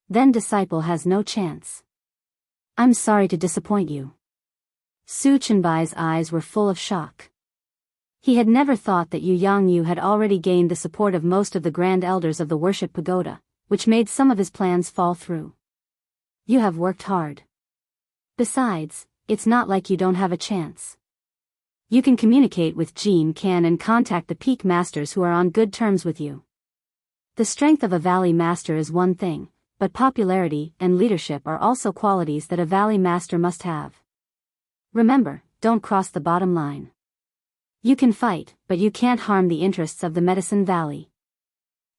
Then disciple has no chance. I'm sorry to disappoint you. Su Chenbai's eyes were full of shock. He had never thought that Yu Yangyu had already gained the support of most of the Grand Elders of the Worship Pagoda, which made some of his plans fall through. You have worked hard. Besides, it's not like you don't have a chance. You can communicate with Jean Can and contact the Peak Masters who are on good terms with you. The strength of a Valley Master is one thing, but popularity and leadership are also qualities that a Valley Master must have. Remember, don't cross the bottom line. You can fight, but you can't harm the interests of the Medicine Valley.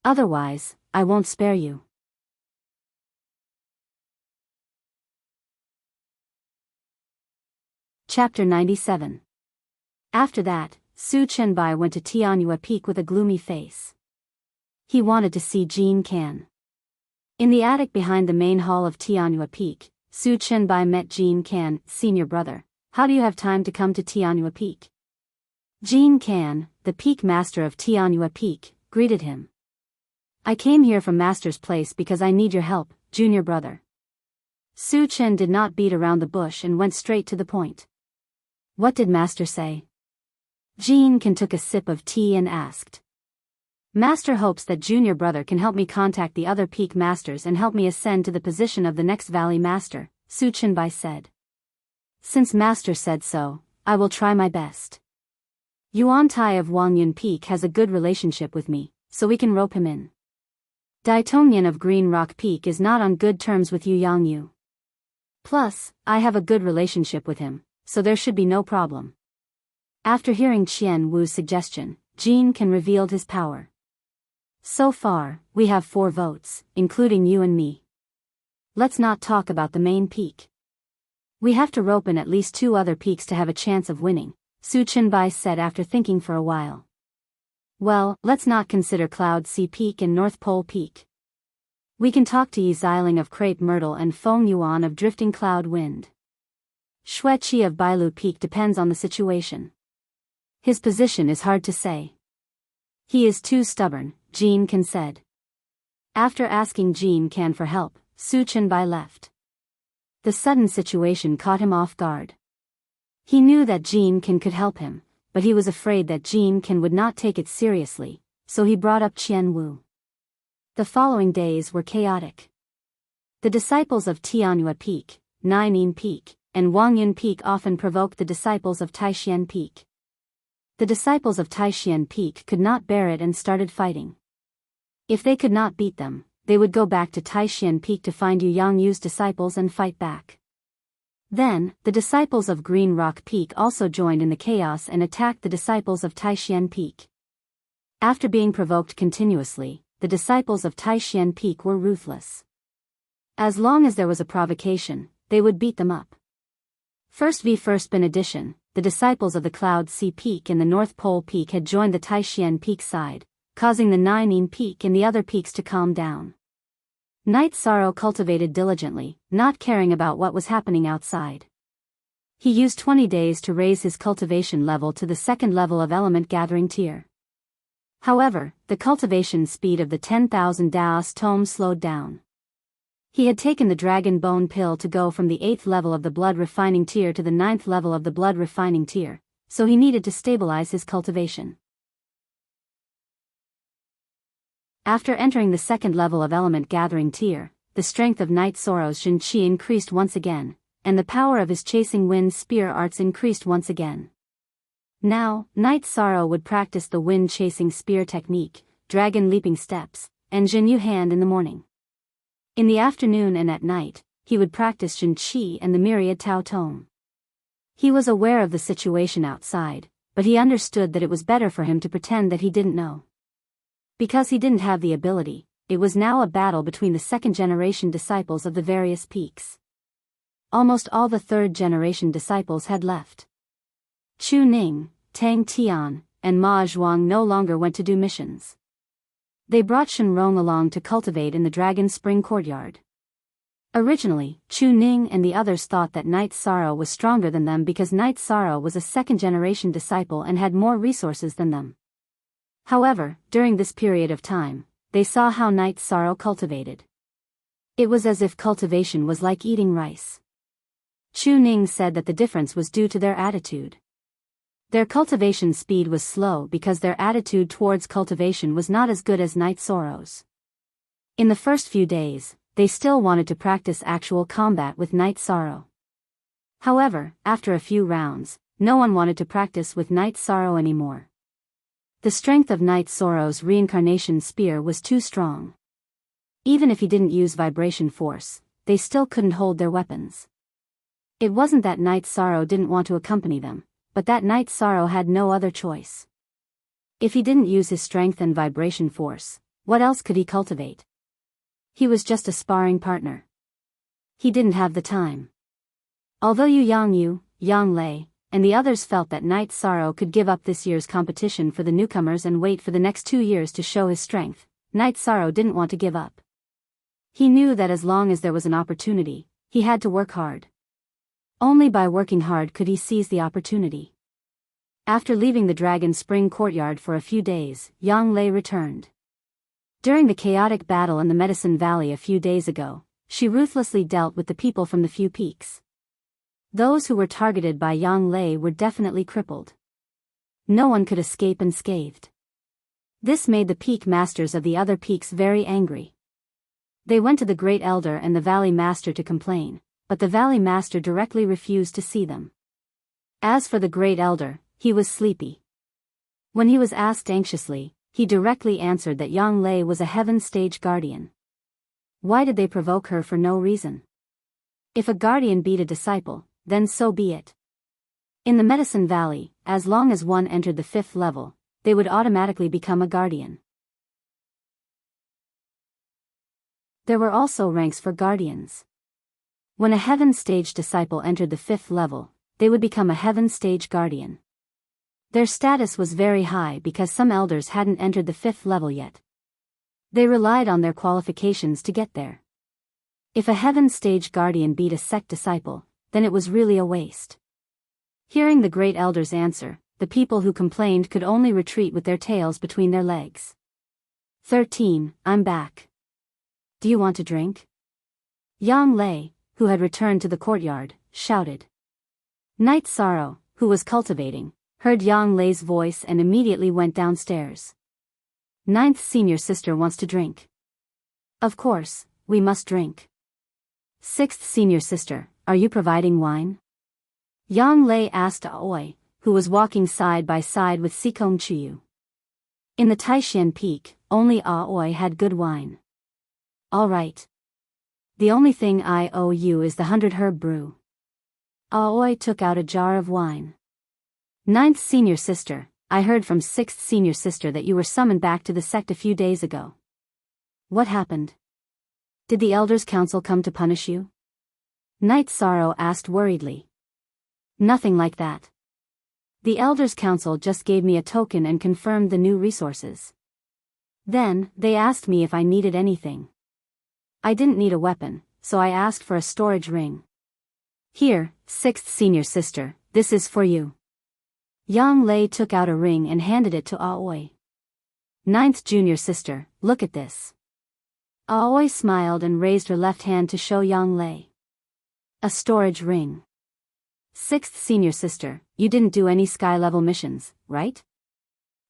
Otherwise, I won't spare you. Chapter 97. After that, Su Chenbai went to Tianyua Peak with a gloomy face. He wanted to see Jean Can. In the attic behind the main hall of Tianyua Peak, Su Chenbai met Jean Can, senior brother. How do you have time to come to Tianyua Peak? Jean Can, the Peak Master of Tianyua Peak, greeted him. I came here from Master's place because I need your help, junior brother. Su Chen did not beat around the bush and went straight to the point. What did Master say? Jean Can took a sip of tea and asked. Master hopes that junior brother can help me contact the other Peak Masters and help me ascend to the position of the next Valley Master, Su Chenbai said. Since Master said so, I will try my best. Yuan Tai of Wangyun Peak has a good relationship with me, so we can rope him in. Dai Tongyan of Green Rock Peak is not on good terms with Yu Yangyu. Plus, I have a good relationship with him, so there should be no problem. After hearing Qian Wu's suggestion, Jean Can revealed his power. So far, we have 4 votes, including you and me. Let's not talk about the main peak. We have to rope in at least 2 other peaks to have a chance of winning, Su Chenbai said after thinking for a while. Well, let's not consider Cloud Sea Peak and North Pole Peak. We can talk to Yi Xiling of Crepe Myrtle and Feng Yuan of Drifting Cloud Wind. Xue Qi of Bailu Peak depends on the situation. His position is hard to say. He is too stubborn, Jean Can said. After asking Jean Can for help, Su Chenbai left. The sudden situation caught him off guard. He knew that Jean Can could help him, but he was afraid that Jean Can would not take it seriously, so he brought up Qian Wu. The following days were chaotic. The disciples of Tianyue Peak, Naining Peak, and Wangyun Peak often provoked the disciples of Taishan Peak. The disciples of Taishan Peak could not bear it and started fighting. If they could not beat them, they would go back to Taishan Peak to find Yu Yangyu's disciples and fight back. Then, the disciples of Green Rock Peak also joined in the chaos and attacked the disciples of Taishan Peak. After being provoked continuously, the disciples of Taishan Peak were ruthless. As long as there was a provocation, they would beat them up. First Bin edition, the disciples of the Cloud Sea Peak and the North Pole Peak had joined the Taishan Peak side, causing the Naining Peak and the other peaks to calm down. Night Sorrow cultivated diligently, not caring about what was happening outside. He used 20 days to raise his cultivation level to the second level of element gathering tier. However, the cultivation speed of the 10,000 Daos tome slowed down. He had taken the Dragon Bone Pill to go from the 8th level of the Blood Refining tier to the 9th level of the Blood Refining tier, so he needed to stabilize his cultivation. After entering the second level of element gathering tier, the strength of Night Sorrow's Jin Qi increased once again, and the power of his Chasing Wind Spear arts increased once again. Now, Night Sorrow would practice the Wind Chasing Spear technique, Dragon Leaping Steps, and Jin Yu Hand in the morning. In the afternoon and at night, he would practice Jin Qi and the Myriad Tao Tome. He was aware of the situation outside, but he understood that it was better for him to pretend that he didn't know. Because he didn't have the ability, it was now a battle between the second-generation disciples of the various peaks. Almost all the third-generation disciples had left. Chu Ning, Tang Tian, and Ma Zhuang no longer went to do missions. They brought Shen Rong along to cultivate in the Dragon Spring Courtyard. Originally, Chu Ning and the others thought that Night Sorrow was stronger than them because Night Sorrow was a second-generation disciple and had more resources than them. However, during this period of time, they saw how Night Sorrow cultivated. It was as if cultivation was like eating rice. Chu Ning said that the difference was due to their attitude. Their cultivation speed was slow because their attitude towards cultivation was not as good as Night Sorrow's. In the first few days, they still wanted to practice actual combat with Night Sorrow. However, after a few rounds, no one wanted to practice with Night Sorrow anymore. The strength of Night Sorrow's reincarnation spear was too strong. Even if he didn't use vibration force, they still couldn't hold their weapons. It wasn't that Night Sorrow didn't want to accompany them, but that Night Sorrow had no other choice. If he didn't use his strength and vibration force, what else could he cultivate? He was just a sparring partner. He didn't have the time. Although Yu Yangyu, Yang Lei, and the others felt that Night Sorrow could give up this year's competition for the newcomers and wait for the next 2 years to show his strength, Night Sorrow didn't want to give up. He knew that as long as there was an opportunity, he had to work hard. Only by working hard could he seize the opportunity. After leaving the Dragon Spring Courtyard for a few days, Yang Lei returned. During the chaotic battle in the Medicine Valley a few days ago, she ruthlessly dealt with the people from the few peaks. Those who were targeted by Yang Lei were definitely crippled. No one could escape unscathed. This made the peak masters of the other peaks very angry. They went to the Great Elder and the Valley Master to complain, but the Valley Master directly refused to see them. As for the Great Elder, he was sleepy. When he was asked anxiously, he directly answered that Yang Lei was a Heaven Stage Guardian. Why did they provoke her for no reason? If a guardian beat a disciple, then so be it. In the Medicine Valley, as long as one entered the 5th level, they would automatically become a guardian. There were also ranks for guardians. When a Heaven Stage disciple entered the 5th level, they would become a Heaven Stage Guardian. Their status was very high because some elders hadn't entered the 5th level yet. They relied on their qualifications to get there. If a heaven stage guardian beat a sect disciple, then it was really a waste. Hearing the great elders' answer, the people who complained could only retreat with their tails between their legs. 13. I'm back. Do you want a drink? Yang Lei, who had returned to the courtyard, shouted. Night Sorrow, who was cultivating, heard Yang Lei's voice and immediately went downstairs. Ninth senior sister wants to drink. Of course, we must drink. Sixth senior sister, are you providing wine? Yang Lei asked Aoi, who was walking side by side with Sikong Chuyu. In the Taishan Peak, only Aoi had good wine. All right. The only thing I owe you is the 100 herb brew. Aoi took out a jar of wine. Ninth senior sister, I heard from sixth senior sister that you were summoned back to the sect a few days ago. What happened? Did the elders' council come to punish you? Night Sorrow asked worriedly. Nothing like that. The elders' council just gave me a token and confirmed the new resources. Then, they asked me if I needed anything. I didn't need a weapon, so I asked for a storage ring. Here, sixth senior sister, this is for you. Yang Lei took out a ring and handed it to Aoi. Ninth junior sister, look at this. Aoi smiled and raised her left hand to show Yang Lei. A storage ring. Sixth senior sister, you didn't do any sky-level missions, right?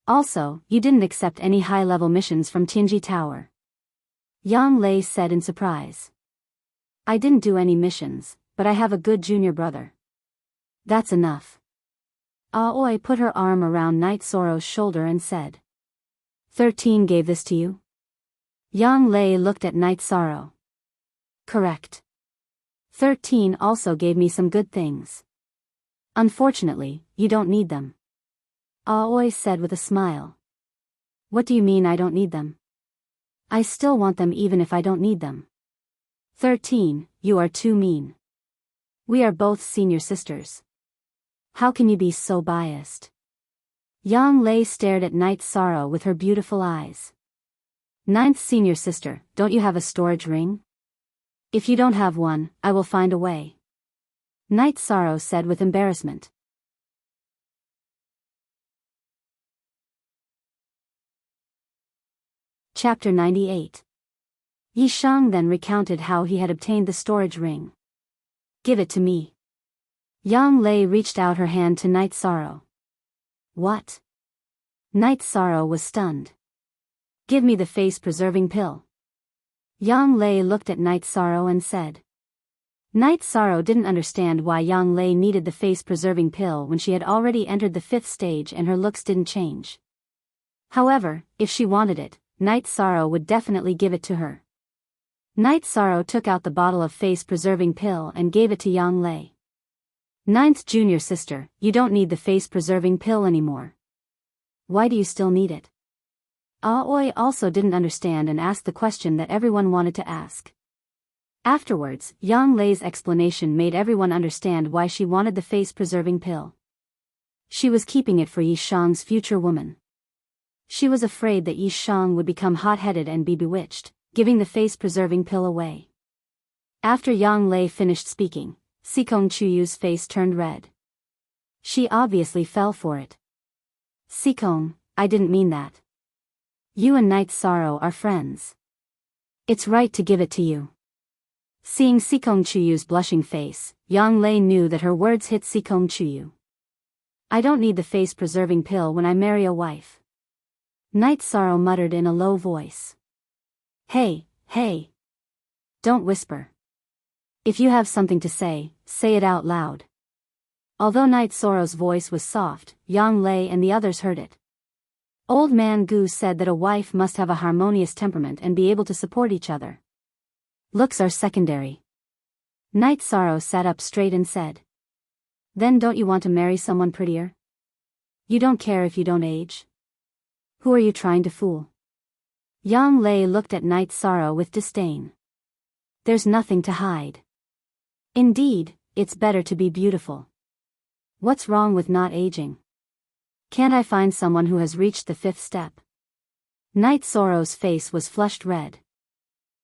Also, you didn't accept any high-level missions from Tianji Tower. Yang Lei said in surprise. I didn't do any missions, but I have a good junior brother. That's enough. Aoi put her arm around Night Sorrow's shoulder and said. 13 gave this to you? Yang Lei looked at Night Sorrow. Correct. 13 also gave me some good things. Unfortunately, you don't need them. Aoi said with a smile. What do you mean I don't need them? I still want them even if I don't need them. 13, you are too mean. We are both senior sisters. How can you be so biased? Yang Lei stared at Night Sorrow with her beautiful eyes. Ninth senior sister, don't you have a storage ring? If you don't have one, I will find a way. Night Sorrow said with embarrassment. Chapter 98. Yi Shang then recounted how he had obtained the storage ring. Give it to me. Yang Lei reached out her hand to Night Sorrow. What? Night Sorrow was stunned. Give me the face-preserving pill. Yang Lei looked at Night Sorrow and said. Night Sorrow didn't understand why Yang Lei needed the face-preserving pill when she had already entered the 5th stage and her looks didn't change. However, if she wanted it, Night Sorrow would definitely give it to her. Night Sorrow took out the bottle of face-preserving pill and gave it to Yang Lei. Ninth junior sister, you don't need the face-preserving pill anymore. Why do you still need it? Aoi also didn't understand and asked the question that everyone wanted to ask. Afterwards, Yang Lei's explanation made everyone understand why she wanted the face-preserving pill. She was keeping it for Yi Shang's future woman. She was afraid that Yi Shang would become hot-headed and be bewitched, giving the face-preserving pill away. After Yang Lei finished speaking, Sikong Chuyu's face turned red. She obviously fell for it. Sikong, I didn't mean that. You and Night Sorrow are friends. It's right to give it to you. Seeing Sikong Chuyu's blushing face, Yang Lei knew that her words hit Sikong Chuyu. I don't need the face-preserving pill when I marry a wife. Night Sorrow muttered in a low voice. Hey, hey. Don't whisper. If you have something to say it out loud. Although Night Sorrow's voice was soft, Yang Lei and the others heard it. Old Man Gu said that a wife must have a harmonious temperament and be able to support each other. Looks are secondary. Night Sorrow sat up straight and said. Then don't you want to marry someone prettier? You don't care if you don't age? Who are you trying to fool? Yang Lei looked at Night Sorrow with disdain. There's nothing to hide. Indeed, it's better to be beautiful. What's wrong with not aging? Can't I find someone who has reached the 5th step? Knight Sorrow's face was flushed red.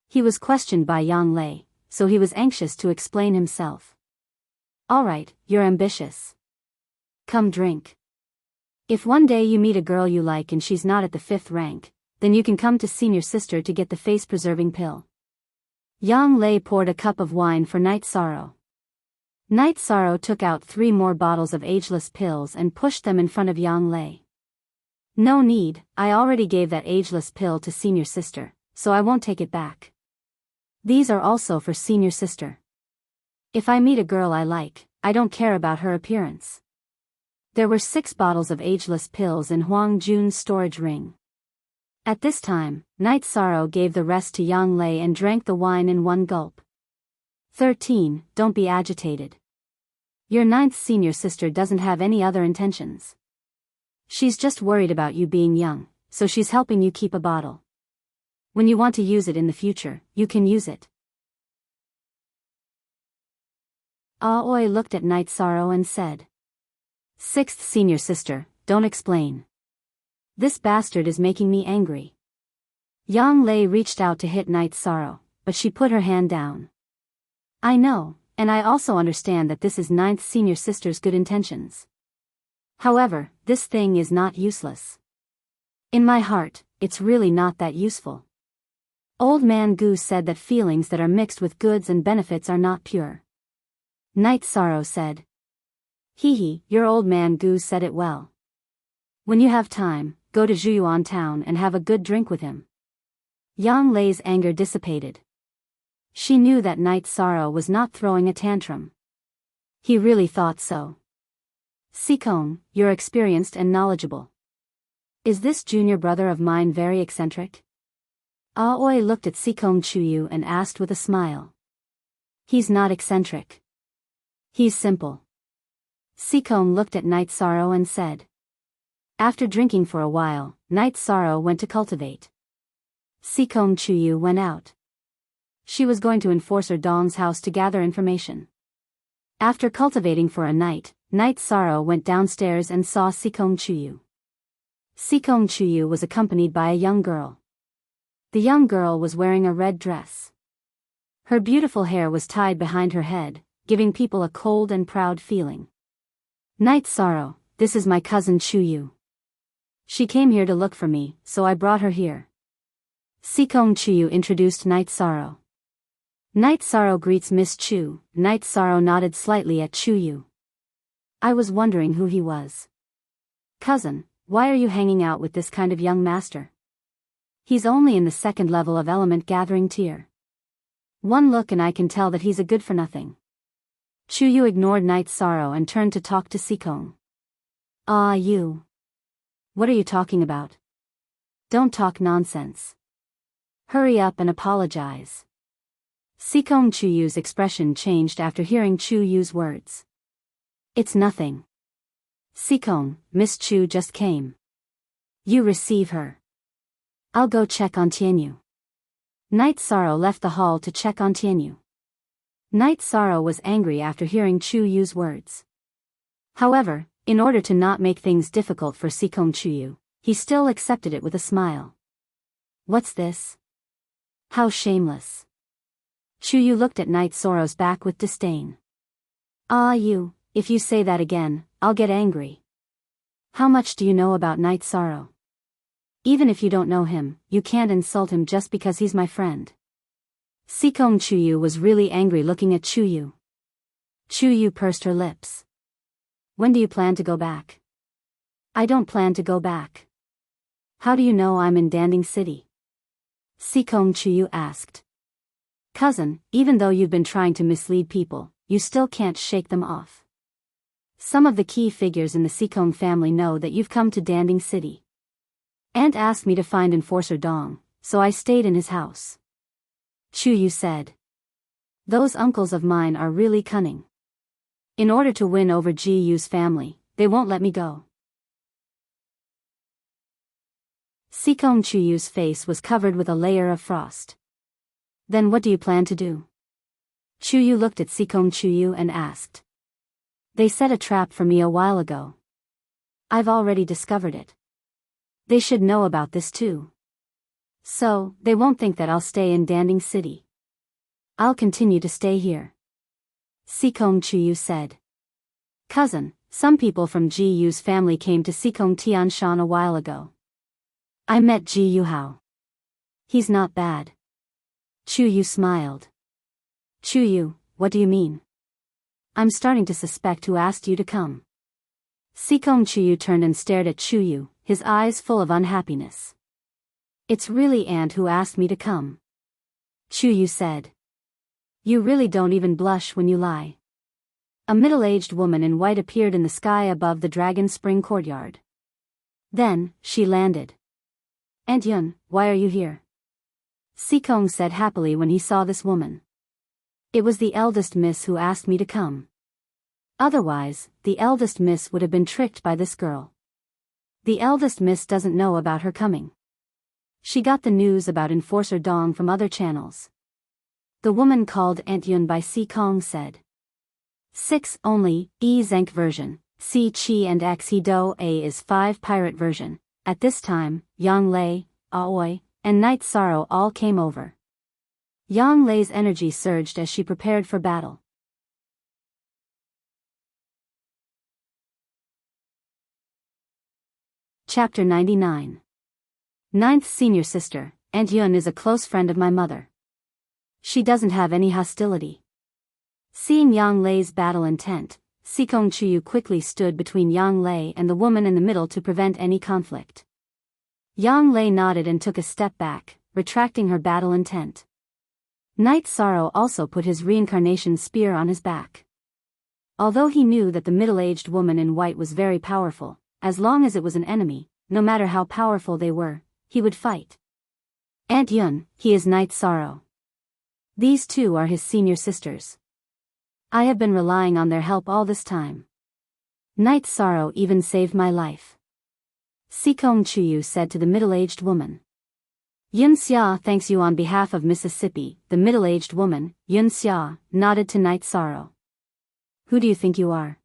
He was questioned by Yang Lei, so he was anxious to explain himself. Alright, you're ambitious. Come drink. If one day you meet a girl you like and she's not at the 5th rank, then you can come to senior sister to get the face-preserving pill. Yang Lei poured a cup of wine for Knight Sorrow. Knight Sorrow took out 3 more bottles of ageless pills and pushed them in front of Yang Lei. No need, I already gave that ageless pill to senior sister, so I won't take it back. These are also for senior sister. If I meet a girl I like, I don't care about her appearance. There were 6 bottles of ageless pills in Huang Jun's storage ring. At this time, Knight Sorrow gave the rest to Yang Lei and drank the wine in one gulp. 13. Don't be agitated. Your 9th senior sister doesn't have any other intentions. She's just worried about you being young, so she's helping you keep a bottle. When you want to use it in the future, you can use it. Aoi looked at Knight Sorrow and said, 6th senior sister, don't explain. This bastard is making me angry. Yang Lei reached out to hit Knight Sorrow, but she put her hand down. I know, and I also understand that this is 9th senior sister's good intentions. However, this thing is not useless. In my heart, it's really not that useful. Old Man Goose said that feelings that are mixed with goods and benefits are not pure. Knight Sorrow said. Hee, your old man Goose said it well. When you have time, go to Zhuyuan town and have a good drink with him. Yang Lei's anger dissipated. She knew that Knight Sorrow was not throwing a tantrum. He really thought so. Sikong, you're experienced and knowledgeable. Is this junior brother of mine very eccentric? Aoi looked at Sikong Chuyu and asked with a smile. He's not eccentric. He's simple. Sikong looked at Knight Sorrow and said. After drinking for a while, Knight Sorrow went to cultivate. Sikong Chuyu went out. She was going to Enforcer Dong's house to gather information. After cultivating for a night, Knight Sorrow went downstairs and saw Sikong Chuyu. Sikong Chuyu was accompanied by a young girl. The young girl was wearing a red dress. Her beautiful hair was tied behind her head, giving people a cold and proud feeling. Knight Sorrow, this is my cousin Chuyu. She came here to look for me, so I brought her here. Sikong Chuyu introduced Knight Sorrow. Knight Sorrow greets Miss Chu. Knight Sorrow nodded slightly at Chuyu. I was wondering who he was. Cousin, why are you hanging out with this kind of young master? He's only in the 2nd level of element gathering tier. One look and I can tell that he's a good for nothing. Chuyu ignored Knight Sorrow and turned to talk to Sikong. Ah, you. What are you talking about? Don't talk nonsense. Hurry up and apologize. Sikong Chuyu's expression changed after hearing Chuyu's words. It's nothing. Sikong, Miss Chu just came. You receive her. I'll go check on Tianyu. Knight Sorrow left the hall to check on Tianyu. Knight Sorrow was angry after hearing Chuyu's words. However, in order to not make things difficult for Sikong Chuyu, he still accepted it with a smile. What's this? How shameless. Chuyu looked at Knight Sorrow's back with disdain. Ah, you, if you say that again, I'll get angry. How much do you know about Knight Sorrow? Even if you don't know him, you can't insult him just because he's my friend. Sikong Chuyu was really angry looking at Chuyu. Chuyu pursed her lips. When do you plan to go back? I don't plan to go back. How do you know I'm in Danding City? Sikong Chuyu asked. Cousin, even though you've been trying to mislead people, you still can't shake them off. Some of the key figures in the Sikong family know that you've come to Danding City. Aunt asked me to find Enforcer Dong, so I stayed in his house. Chuyu said. Those uncles of mine are really cunning. In order to win over Ji Yu's family, they won't let me go. Sikong Chuyu's face was covered with a layer of frost. Then what do you plan to do? Chuyu looked at Sikong Chuyu and asked. They set a trap for me a while ago. I've already discovered it. They should know about this too. So, they won't think that I'll stay in Danding City. I'll continue to stay here. Sikong Chuyu said. Cousin, some people from Ji Yu's family came to Sikong Tianshan a while ago. I met Ji Yu Hao. He's not bad. Chuyu smiled. Chuyu, what do you mean? I'm starting to suspect who asked you to come. Sikong Chuyu turned and stared at Chuyu, his eyes full of unhappiness. It's really Aunt who asked me to come. Chuyu said. You really don't even blush when you lie. A middle-aged woman in white appeared in the sky above the Dragon Spring courtyard. Then, she landed. Aunt Yun, why are you here? Sikong said happily when he saw this woman. It was the eldest miss who asked me to come. Otherwise, the eldest miss would have been tricked by this girl. The eldest miss doesn't know about her coming. She got the news about Enforcer Dong from other channels. The woman called Aunt Yun by Sikong said. 6 only, E Zenk version, C Chi and X He Do A is 5 pirate version. At this time, Yang Lei, Aoi, and Night Sorrow all came over. Yang Lei's energy surged as she prepared for battle. Chapter 99. Ninth senior sister, Aunt Yun is a close friend of my mother. She doesn't have any hostility. Seeing Yang Lei's battle intent, Sikong Chuyu quickly stood between Yang Lei and the woman in the middle to prevent any conflict. Yang Lei nodded and took a step back, retracting her battle intent. Night Sorrow also put his reincarnation spear on his back. Although he knew that the middle-aged woman in white was very powerful, as long as it was an enemy, no matter how powerful they were, he would fight. Aunt Yun, he is Night Sorrow. These two are his senior sisters. I have been relying on their help all this time. Night Sorrow even saved my life. Sikong Chuyu said to the middle-aged woman. Yun Xia thanks you on behalf of Mississippi. The middle-aged woman, Yun Xia, nodded to Night Sorrow. Who do you think you are?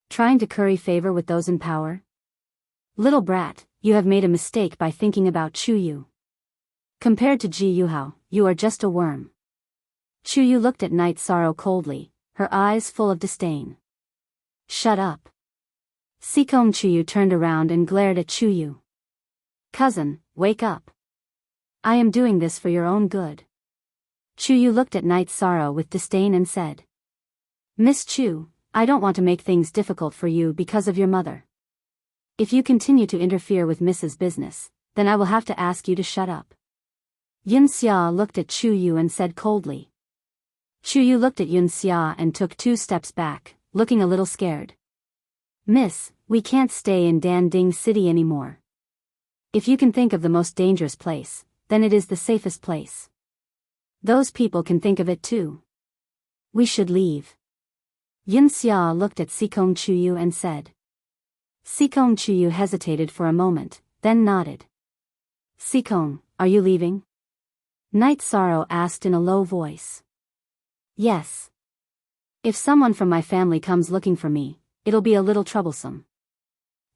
Trying to curry favor with those in power? Little brat, you have made a mistake by thinking about Chuyu. Compared to Ji Yuhao, you are just a worm. Chuyu looked at Night Sorrow coldly, her eyes full of disdain. Shut up. Sikong Chuyu turned around and glared at Chuyu. Cousin, wake up. I am doing this for your own good. Chuyu looked at Night Sorrow with disdain and said. Miss Chu, I don't want to make things difficult for you because of your mother. If you continue to interfere with Mrs. Business, then I will have to ask you to shut up. Yun Xia looked at Chuyu and said coldly. Chuyu looked at Yun Xia and took 2 steps back, looking a little scared. Miss, we can't stay in Danding City anymore. If you can think of the most dangerous place, then it is the safest place. Those people can think of it too. We should leave. Yun Xia looked at Sikong Chuyu and said. Sikong Chuyu hesitated for a moment, then nodded. Sikong, are you leaving? Night Sorrow asked in a low voice. Yes. If someone from my family comes looking for me, it'll be a little troublesome.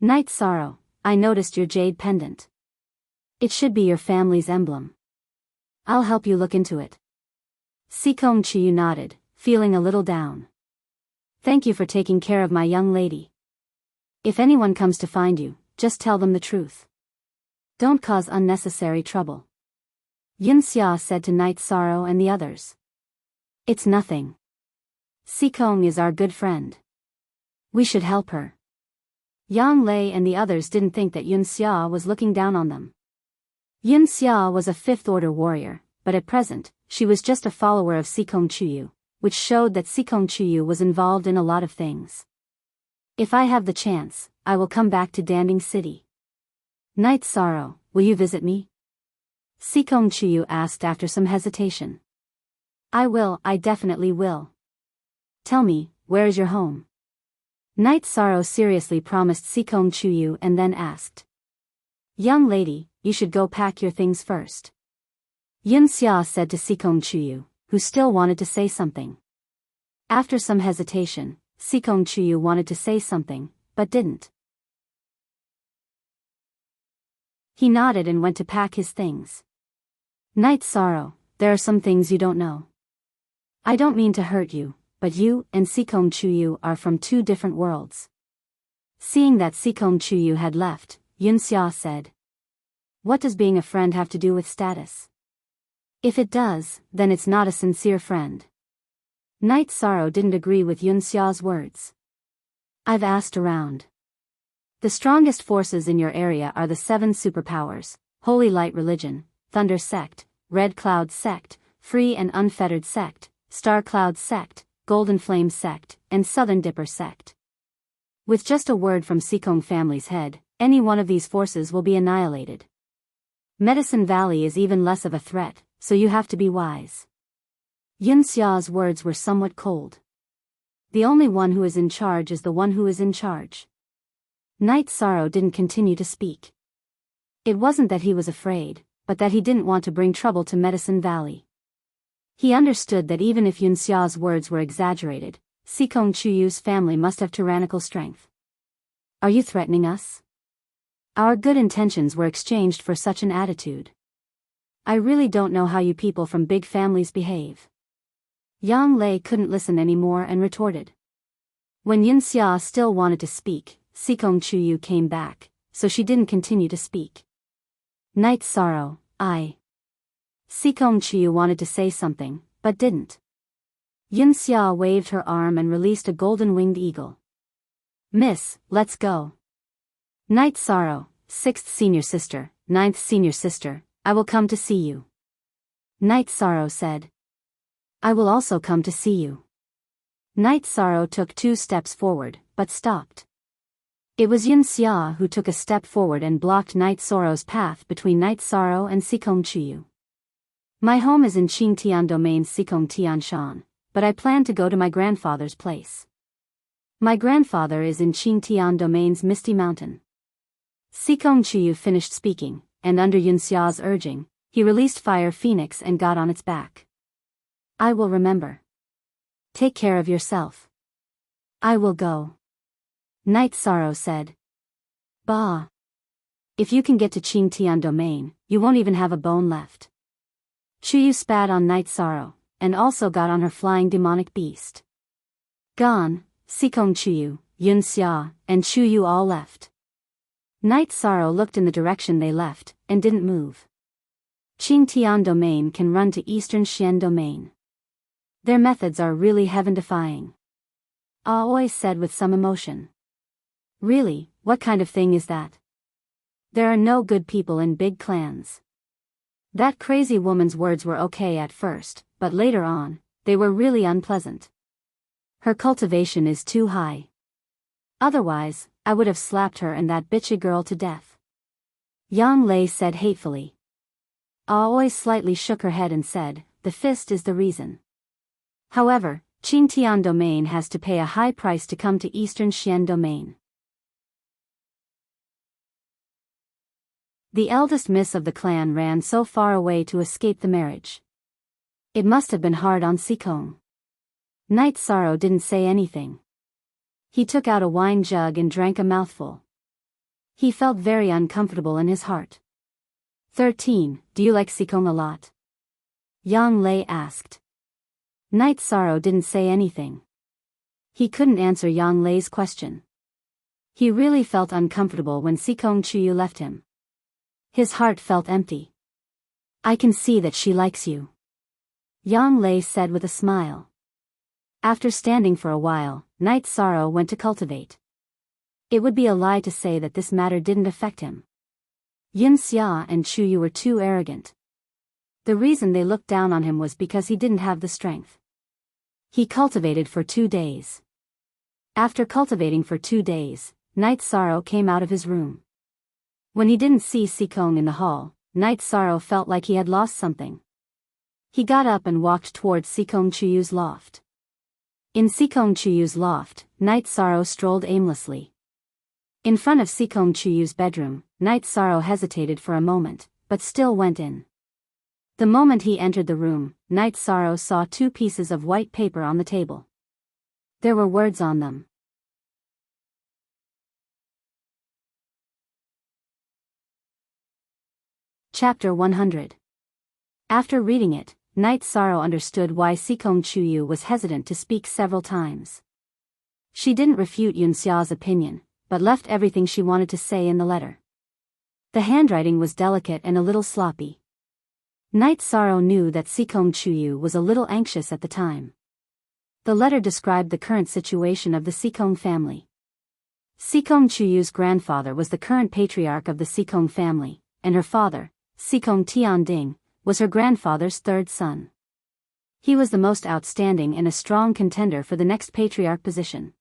Night Sorrow, I noticed your jade pendant. It should be your family's emblem. I'll help you look into it. Sikong Chuyu nodded, feeling a little down. Thank you for taking care of my young lady. If anyone comes to find you, just tell them the truth. Don't cause unnecessary trouble. Yun Xia said to Night Sorrow and the others. It's nothing. Sikong is our good friend. We should help her. Yang Lei and the others didn't think that Yun Xia was looking down on them. Yun Xia was a 5th-order warrior, but at present, she was just a follower of Sikong Chuyu, which showed that Sikong Chuyu was involved in a lot of things. If I have the chance, I will come back to Danding City. Night Sorrow, will you visit me? Sikong Chuyu asked after some hesitation. I definitely will. Tell me, where is your home? Night Sorrow seriously promised Sikong Chuyu and then asked. Young lady, you should go pack your things first. Yun Xia said to Sikong Chuyu, who still wanted to say something. After some hesitation, Sikong Chuyu wanted to say something, but didn't. He nodded and went to pack his things. Night Sorrow, there are some things you don't know. I don't mean to hurt you, but you and Sikong Chuyu are from two different worlds. Seeing that Sikong Chuyu had left, Yunxia said. What does being a friend have to do with status? If it does, then it's not a sincere friend. Night Sorrow didn't agree with Yunxia's words. I've asked around. The strongest forces in your area are the 7 superpowers, Holy Light Religion, Thunder Sect, Red Cloud Sect, Free and Unfettered Sect, Star Cloud Sect, Golden Flame Sect, and Southern Dipper Sect. With just a word from Sikong family's head, any one of these forces will be annihilated. Medicine Valley is even less of a threat, so you have to be wise. Yunxia's words were somewhat cold. The only one who is in charge is the one who is in charge. Night Sorrow didn't continue to speak. It wasn't that he was afraid, but that he didn't want to bring trouble to Medicine Valley. He understood that even if Yunxia's words were exaggerated, Sikong Chuyu's family must have tyrannical strength. Are you threatening us? Our good intentions were exchanged for such an attitude. I really don't know how you people from big families behave. Yang Lei couldn't listen anymore and retorted. When Yunxia still wanted to speak, Sikong Chuyu came back, so she didn't continue to speak. Night Sorrow, Sikong Chuyu wanted to say something, but didn't. Yunxia waved her arm and released a golden-winged eagle. Miss, let's go. Night Sorrow, 6th senior sister, 9th senior sister, I will come to see you. Night Sorrow said. I will also come to see you. Night Sorrow took 2 steps forward, but stopped. It was Yunxia who took a step forward and blocked Night Sorrow's path between Night Sorrow and Sikong Chuyu. My home is in Qingtian Domain Sikong Tianshan, but I plan to go to my grandfather's place. My grandfather is in Qingtian Domain's Misty Mountain. Sikong Chuyu finished speaking, and under Yunxia's urging, he released Fire Phoenix and got on its back. I will remember. Take care of yourself. I will go. Night Sorrow said. Bah. If you can get to Qingtian Domain, you won't even have a bone left. Chuyu spat on Night Sorrow, and also got on her flying demonic beast. Gone, Sikong Chuyu, Yunxia, and Chuyu all left. Night Sorrow looked in the direction they left, and didn't move. Qingtian Domain can run to Eastern Xian Domain. Their methods are really heaven-defying. Aoi said with some emotion. Really, what kind of thing is that? There are no good people in big clans. That crazy woman's words were okay at first, but later on, they were really unpleasant. Her cultivation is too high. Otherwise, I would have slapped her and that bitchy girl to death. Yang Lei said hatefully. Aoi slightly shook her head and said, the fist is the reason. However, Qingtian Domain has to pay a high price to come to Eastern Xian Domain. The eldest miss of the clan ran so far away to escape the marriage. It must have been hard on Sikong. Night Sorrow didn't say anything. He took out a wine jug and drank a mouthful. He felt very uncomfortable in his heart. 13. Do you like Sikong a lot? Yang Lei asked. Night Sorrow didn't say anything. He couldn't answer Yang Lei's question. He really felt uncomfortable when Sikong Chuyu left him. His heart felt empty. I can see that she likes you. Yang Lei said with a smile. After standing for a while, Night Sorrow went to cultivate. It would be a lie to say that this matter didn't affect him. Yunxia and Chuyu were too arrogant. The reason they looked down on him was because he didn't have the strength. He cultivated for 2 days. After cultivating for 2 days, Night Sorrow came out of his room. When he didn't see Sikong in the hall, Night Sorrow felt like he had lost something. He got up and walked towards Sikong Chuyu's loft. In Sikong Chuyu's loft, Night Sorrow strolled aimlessly. In front of Sikong Chuyu's bedroom, Night Sorrow hesitated for a moment, but still went in. The moment he entered the room, Night Sorrow saw 2 pieces of white paper on the table. There were words on them. Chapter 100. After reading it, Night Sorrow understood why Sikong Chuyu was hesitant to speak several times. She didn't refute Yunxia's opinion, but left everything she wanted to say in the letter. The handwriting was delicate and a little sloppy. Night Sorrow knew that Sikong Chuyu was a little anxious at the time. The letter described the current situation of the Sikong family. Sikong Chuyu's grandfather was the current patriarch of the Sikong family, and her father, Sikong Tianding, was her grandfather's third son. He was the most outstanding and a strong contender for the next patriarch position.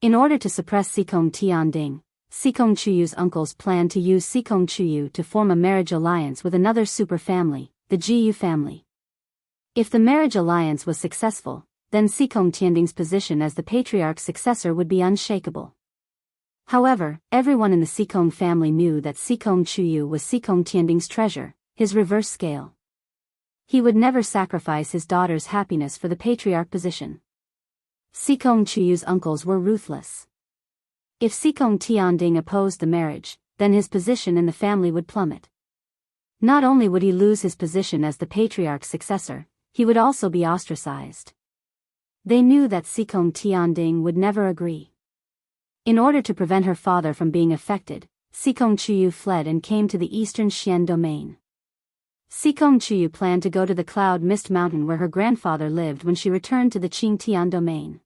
In order to suppress Sikong Tianding, Sikong Chuyu's uncles planned to use Sikong Chuyu to form a marriage alliance with another super family, the Jiyu family. If the marriage alliance was successful, then Sikong Tianding's position as the patriarch's successor would be unshakable. However, everyone in the Sikong family knew that Sikong Chuyu was Sikong Tianding's treasure, his reverse scale. He would never sacrifice his daughter's happiness for the patriarch position. Sikong Chuyu's uncles were ruthless. If Sikong Tianding opposed the marriage, then his position in the family would plummet. Not only would he lose his position as the patriarch's successor, he would also be ostracized. They knew that Sikong Tianding would never agree. In order to prevent her father from being affected, Sikong Chuyu fled and came to the eastern Xian domain. Sikong Chuyu planned to go to the Cloud Mist Mountain where her grandfather lived when she returned to the Qingtian domain.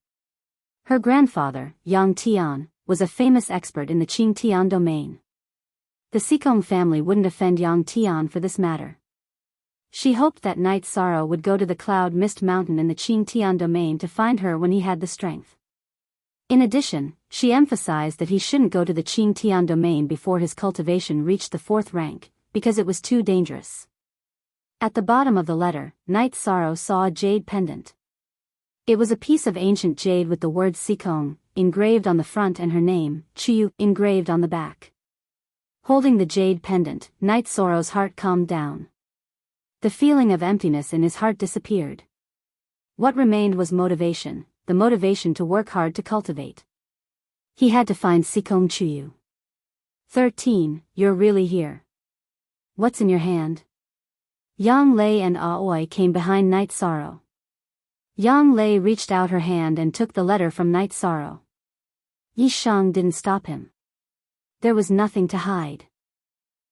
Her grandfather, Yang Tian, was a famous expert in the Qingtian domain. The Sikong family wouldn't offend Yang Tian for this matter. She hoped that Night Sorrow would go to the Cloud Mist Mountain in the Qingtian domain to find her when he had the strength. In addition, she emphasized that he shouldn't go to the Qingtian domain before his cultivation reached the 4th rank, because it was too dangerous. At the bottom of the letter, Night Sorrow saw a jade pendant. It was a piece of ancient jade with the word Sikong engraved on the front and her name, Chuyu, engraved on the back. Holding the jade pendant, Night Sorrow's heart calmed down. The feeling of emptiness in his heart disappeared. What remained was motivation, the motivation to work hard to cultivate. He had to find Sikong Chuyu. 13. You're really here. What's in your hand? Yang Lei and Aoi came behind Night Sorrow. Yang Lei reached out her hand and took the letter from Night Sorrow. Yi Shang didn't stop him. There was nothing to hide.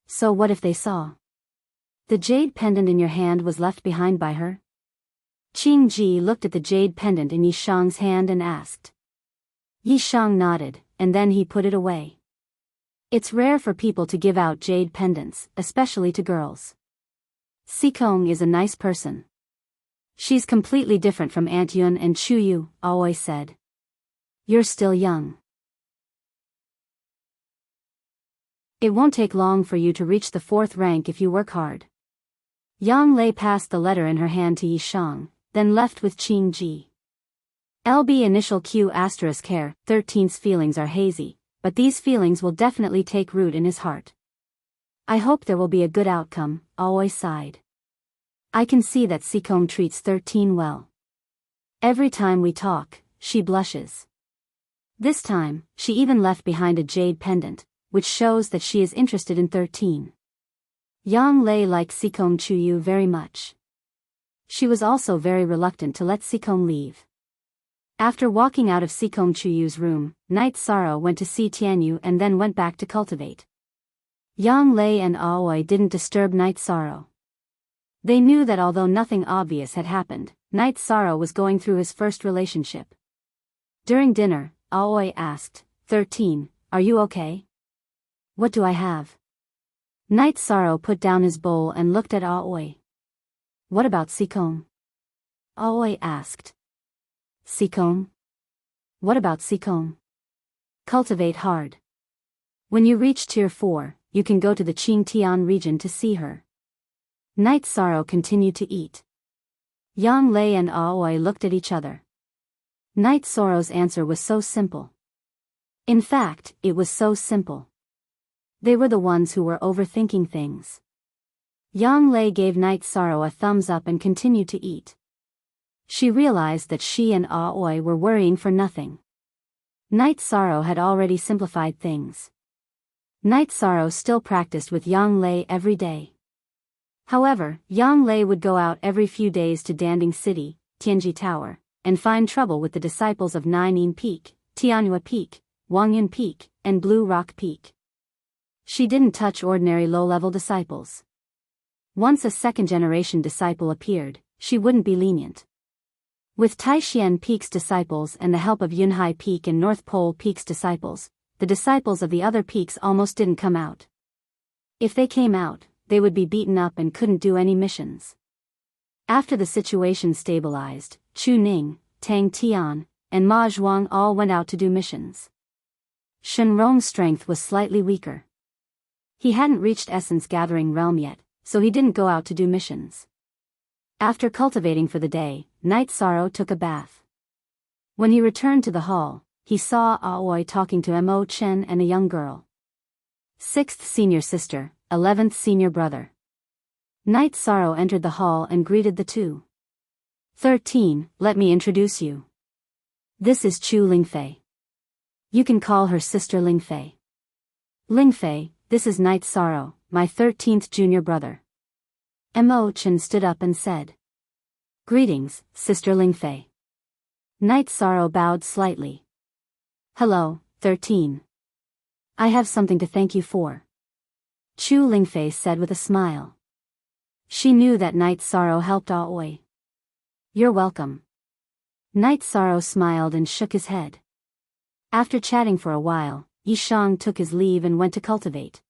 So what if they saw? The jade pendant in your hand was left behind by her? Qing Ji looked at the jade pendant in Yi Shang's hand and asked. Yi Shang nodded, and then he put it away. It's rare for people to give out jade pendants, especially to girls. Sikong is a nice person. She's completely different from Aunt Yun and Chuyu, Aoi said. You're still young. It won't take long for you to reach the 4th rank if you work hard. Yang Lei passed the letter in her hand to Yi Shang, then left with Qing Ji. LB initial Q asterisk hair, 13's feelings are hazy, but these feelings will definitely take root in his heart. I hope there will be a good outcome, Aoi sighed. I can see that Sikong treats 13 well. Every time we talk, she blushes. This time, she even left behind a jade pendant, which shows that she is interested in 13. Yang Lei liked Sikong Chuyu very much. She was also very reluctant to let Sikong leave. After walking out of Sikong Chuyu's room, Night Sorrow went to see Tianyu and then went back to cultivate. Yang Lei and Aoi didn't disturb Night Sorrow. They knew that although nothing obvious had happened, Night Sorrow was going through his first relationship. During dinner, Aoi asked, 13, are you okay? What do I have? Night Sorrow put down his bowl and looked at Aoi. What about Sikong? Aoi asked. Sikong? What about Sikong? Cultivate hard. When you reach Tier 4, you can go to the Qingtian region to see her. Night Sorrow continued to eat. Yang Lei and Aoi looked at each other. Night Sorrow's answer was so simple. In fact, it was so simple. They were the ones who were overthinking things. Yang Lei gave Night Sorrow a thumbs up and continued to eat. She realized that she and Aoi were worrying for nothing. Night Sorrow had already simplified things. Night Sorrow still practiced with Yang Lei every day. However, Yang Lei would go out every few days to Danding City, Tianji Tower, and find trouble with the disciples of Ninein Peak, Tianhua Peak, Wangyun Peak, and Blue Rock Peak. She didn't touch ordinary low-level disciples. Once a second-generation disciple appeared, she wouldn't be lenient. With Taishan Peak's disciples and the help of Yunhai Peak and North Pole Peak's disciples, the disciples of the other peaks almost didn't come out. If they came out, they would be beaten up and couldn't do any missions. After the situation stabilized, Chu Ning, Tang Tian, and Ma Zhuang all went out to do missions. Shenrong's strength was slightly weaker. He hadn't reached Essence Gathering Realm yet, so he didn't go out to do missions. After cultivating for the day, Night Sorrow took a bath. When he returned to the hall, he saw Aoi talking to Mo Chen and a young girl. 6th senior sister, 11th senior brother. Night Sorrow entered the hall and greeted the two. 13, let me introduce you. This is Chu Lingfei. You can call her Sister Lingfei. Lingfei, this is Night Sorrow, my 13th junior brother. Mo Chen stood up and said. Greetings, Sister Lingfei. Night Sorrow bowed slightly. Hello, 13. I have something to thank you for. Chu Lingfei said with a smile. She knew that Night Sorrow helped Aoi. You're welcome. Night Sorrow smiled and shook his head. After chatting for a while, Yishang took his leave and went to cultivate.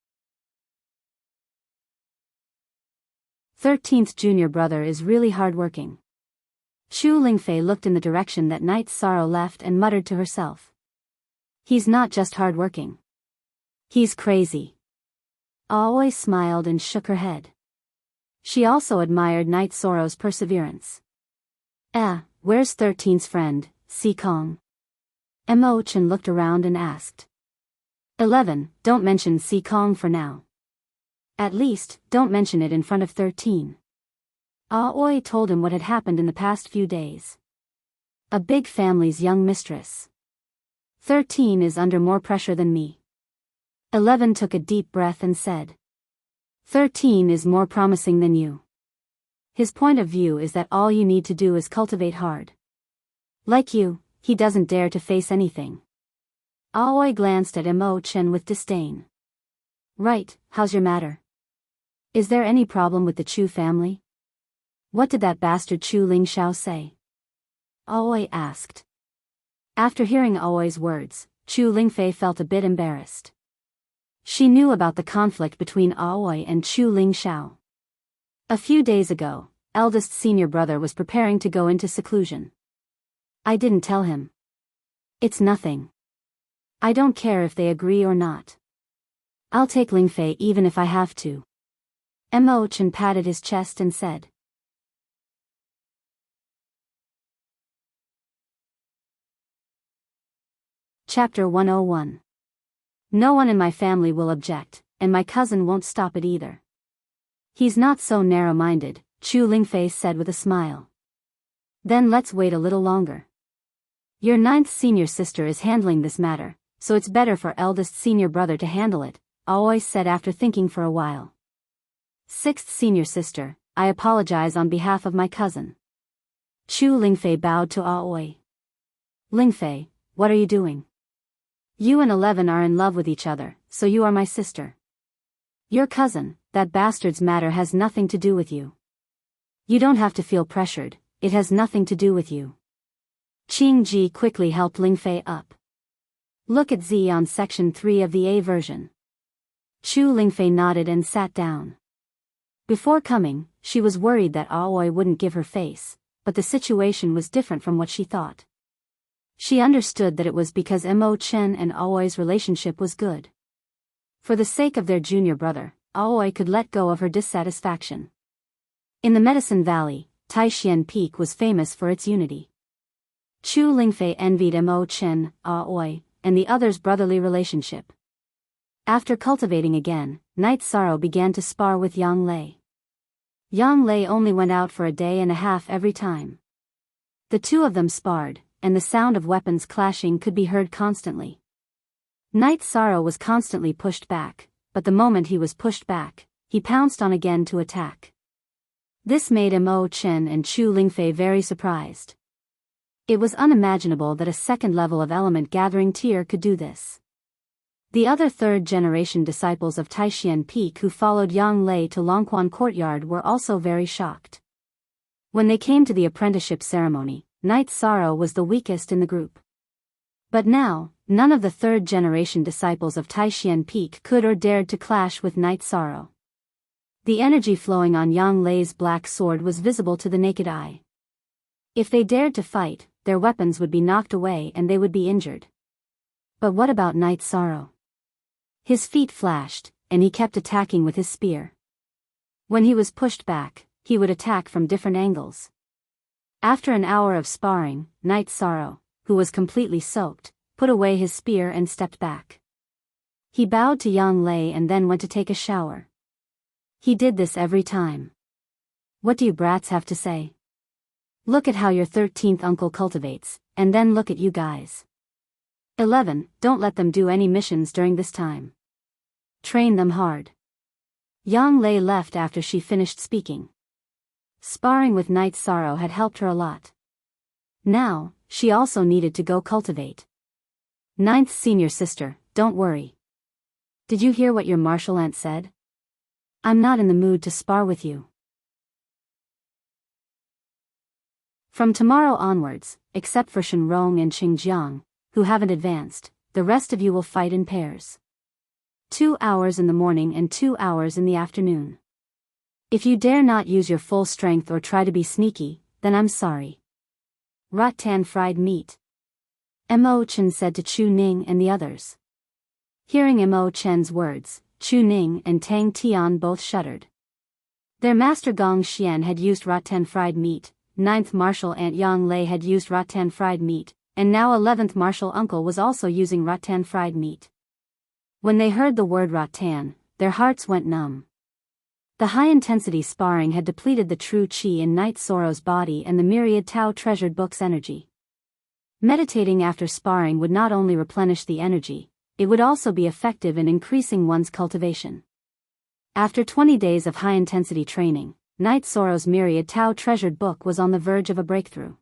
13th junior brother is really hardworking. Chu Lingfei looked in the direction that Night Sorrow left and muttered to herself. He's not just hardworking. He's crazy. Aoi smiled and shook her head. She also admired Night Sorrow's perseverance. Where's 13's friend, Si Kong? Mo Chen looked around and asked. 11, don't mention Si Kong for now. At least, don't mention it in front of 13. Aoi told him what had happened in the past few days. A big family's young mistress. 13 is under more pressure than me. 11 took a deep breath and said. 13 is more promising than you. His point of view is that all you need to do is cultivate hard. Like you, he doesn't dare to face anything. Aoi glanced at Mo Chen with disdain. Right, how's your matter? Is there any problem with the Chu family? What did that bastard Chu Lingxiao say? Aoi asked. After hearing Aoi's words, Chu Lingfei felt a bit embarrassed. She knew about the conflict between Aoi and Chu Lingxiao. A few days ago, eldest senior brother was preparing to go into seclusion. I didn't tell him. It's nothing. I don't care if they agree or not. I'll take Lingfei even if I have to. Mo Chen patted his chest and said. Chapter 101. No one in my family will object, and my cousin won't stop it either. He's not so narrow-minded, Chu Lingfei said with a smile. Then let's wait a little longer. Your 9th senior sister is handling this matter, so it's better for eldest senior brother to handle it, Aoi said after thinking for a while. 6th senior sister, I apologize on behalf of my cousin. Chu Lingfei bowed to Aoi. Lingfei, what are you doing? You and 11 are in love with each other, so you are my sister. Your cousin, that bastard's matter has nothing to do with you. You don't have to feel pressured, it has nothing to do with you. Qing Ji quickly helped Lingfei up. Look at Z on section 3 of the A version. Chu Lingfei nodded and sat down. Before coming, she was worried that Aoi wouldn't give her face, but the situation was different from what she thought. She understood that it was because Mo Chen and Aoi's relationship was good. For the sake of their junior brother, Aoi could let go of her dissatisfaction. In the Medicine Valley, Taishan Peak was famous for its unity. Chu Lingfei envied Mo Chen, Aoi, and the others' brotherly relationship. After cultivating again, Night Sorrow began to spar with Yang Lei. Yang Lei only went out for a day and a half every time. The two of them sparred, and the sound of weapons clashing could be heard constantly. Night Sorrow was constantly pushed back, but the moment he was pushed back, he pounced on again to attack. This made Mo Chen and Chu Lingfei very surprised. It was unimaginable that a second level of element gathering tier could do this. The other third-generation disciples of Taishan Peak who followed Yang Lei to Longquan Courtyard were also very shocked. When they came to the apprenticeship ceremony, Night Sorrow was the weakest in the group. But now, none of the third-generation disciples of Taishan Peak could or dared to clash with Night Sorrow. The energy flowing on Yang Lei's black sword was visible to the naked eye. If they dared to fight, their weapons would be knocked away and they would be injured. But what about Night Sorrow? His feet flashed, and he kept attacking with his spear. When he was pushed back, he would attack from different angles. After an hour of sparring, Night Sorrow, who was completely soaked, put away his spear and stepped back. He bowed to Yang Lei and then went to take a shower. He did this every time. What do you brats have to say? Look at how your 13th uncle cultivates, and then look at you guys. 11. Don't let them do any missions during this time. Train them hard. Yang Lei left after she finished speaking. Sparring with Night Sorrow had helped her a lot. Now, she also needed to go cultivate. 9th senior sister, don't worry. Did you hear what your martial aunt said? I'm not in the mood to spar with you. From tomorrow onwards, except for Shenrong and Xingjiang, who haven't advanced, the rest of you will fight in pairs. 2 hours in the morning and 2 hours in the afternoon. If you dare not use your full strength or try to be sneaky, then I'm sorry. Rattan fried meat. Mo Chen said to Chu Ning and the others. Hearing Mo Chen's words, Chu Ning and Tang Tian both shuddered. Their master Gong Xian had used rattan fried meat, 9th martial aunt Yang Lei had used rattan fried meat, and now 11th martial uncle was also using rattan fried meat. When they heard the word rattan, their hearts went numb. The high-intensity sparring had depleted the true qi in Night Sorrow's body and the myriad Tao treasured book's energy. Meditating after sparring would not only replenish the energy, it would also be effective in increasing one's cultivation. After 20 days of high-intensity training, Night Sorrow's myriad Tao treasured book was on the verge of a breakthrough.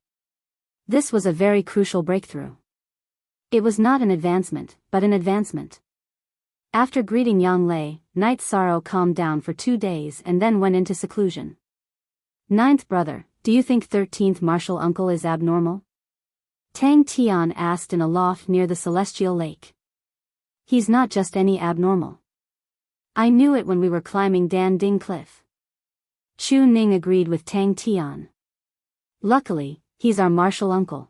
This was a very crucial breakthrough. It was not an advancement, but an advancement. After greeting Yang Lei, Night Sorrow calmed down for 2 days and then went into seclusion. 9th brother, do you think 13th martial uncle is abnormal? Tang Tian asked in a loft near the celestial lake. He's not just any abnormal. I knew it when we were climbing Dan Ding Cliff. Chu Ning agreed with Tang Tian. Luckily, he's our martial uncle.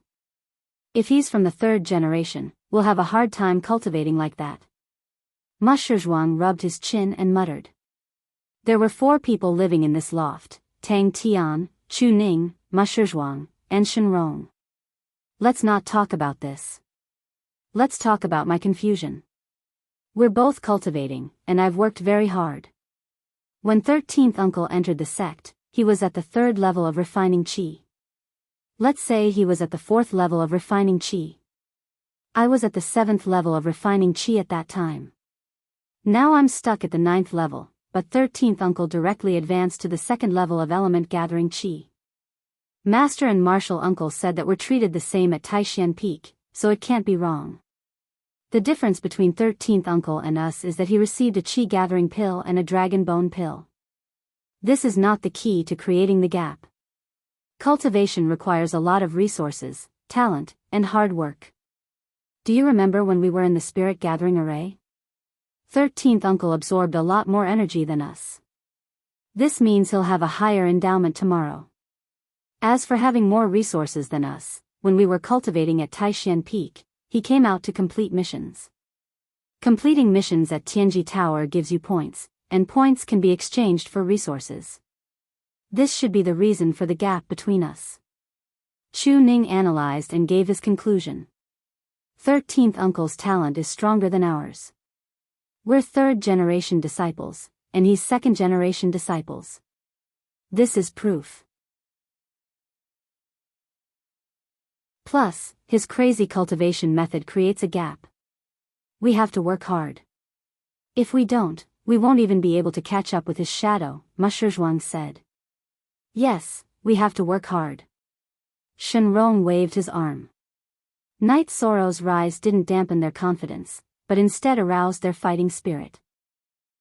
If he's from the 3rd generation, we'll have a hard time cultivating like that. Ma Shizhuang rubbed his chin and muttered. There were 4 people living in this loft, Tang Tian, Chu Ning, Ma Shizhuang, and Shenrong. Let's not talk about this. Let's talk about my confusion. We're both cultivating, and I've worked very hard. When 13th uncle entered the sect, he was at the 3rd level of refining qi. Let's say he was at the 4th level of refining qi. I was at the 7th level of refining qi at that time. Now I'm stuck at the 9th level, but 13th uncle directly advanced to the 2nd level of element gathering qi. Master and martial uncle said that we're treated the same at Taishan Peak, so it can't be wrong. The difference between 13th uncle and us is that he received a qi gathering pill and a dragon bone pill. This is not the key to creating the gap. Cultivation requires a lot of resources, talent, and hard work. Do you remember when we were in the spirit gathering array? 13th uncle absorbed a lot more energy than us. This means he'll have a higher endowment tomorrow. As for having more resources than us, when we were cultivating at Taishan Peak, he came out to complete missions. Completing missions at Tianji Tower gives you points, and points can be exchanged for resources. This should be the reason for the gap between us. Chu Ning analyzed and gave his conclusion. 13th uncle's talent is stronger than ours. We're 3rd generation disciples, and he's 2nd generation disciples. This is proof. Plus, his crazy cultivation method creates a gap. We have to work hard. If we don't, we won't even be able to catch up with his shadow, Ma Shizhuang said. Yes, we have to work hard. Shenrong waved his arm. Night Sorrow's rise didn't dampen their confidence, but instead aroused their fighting spirit.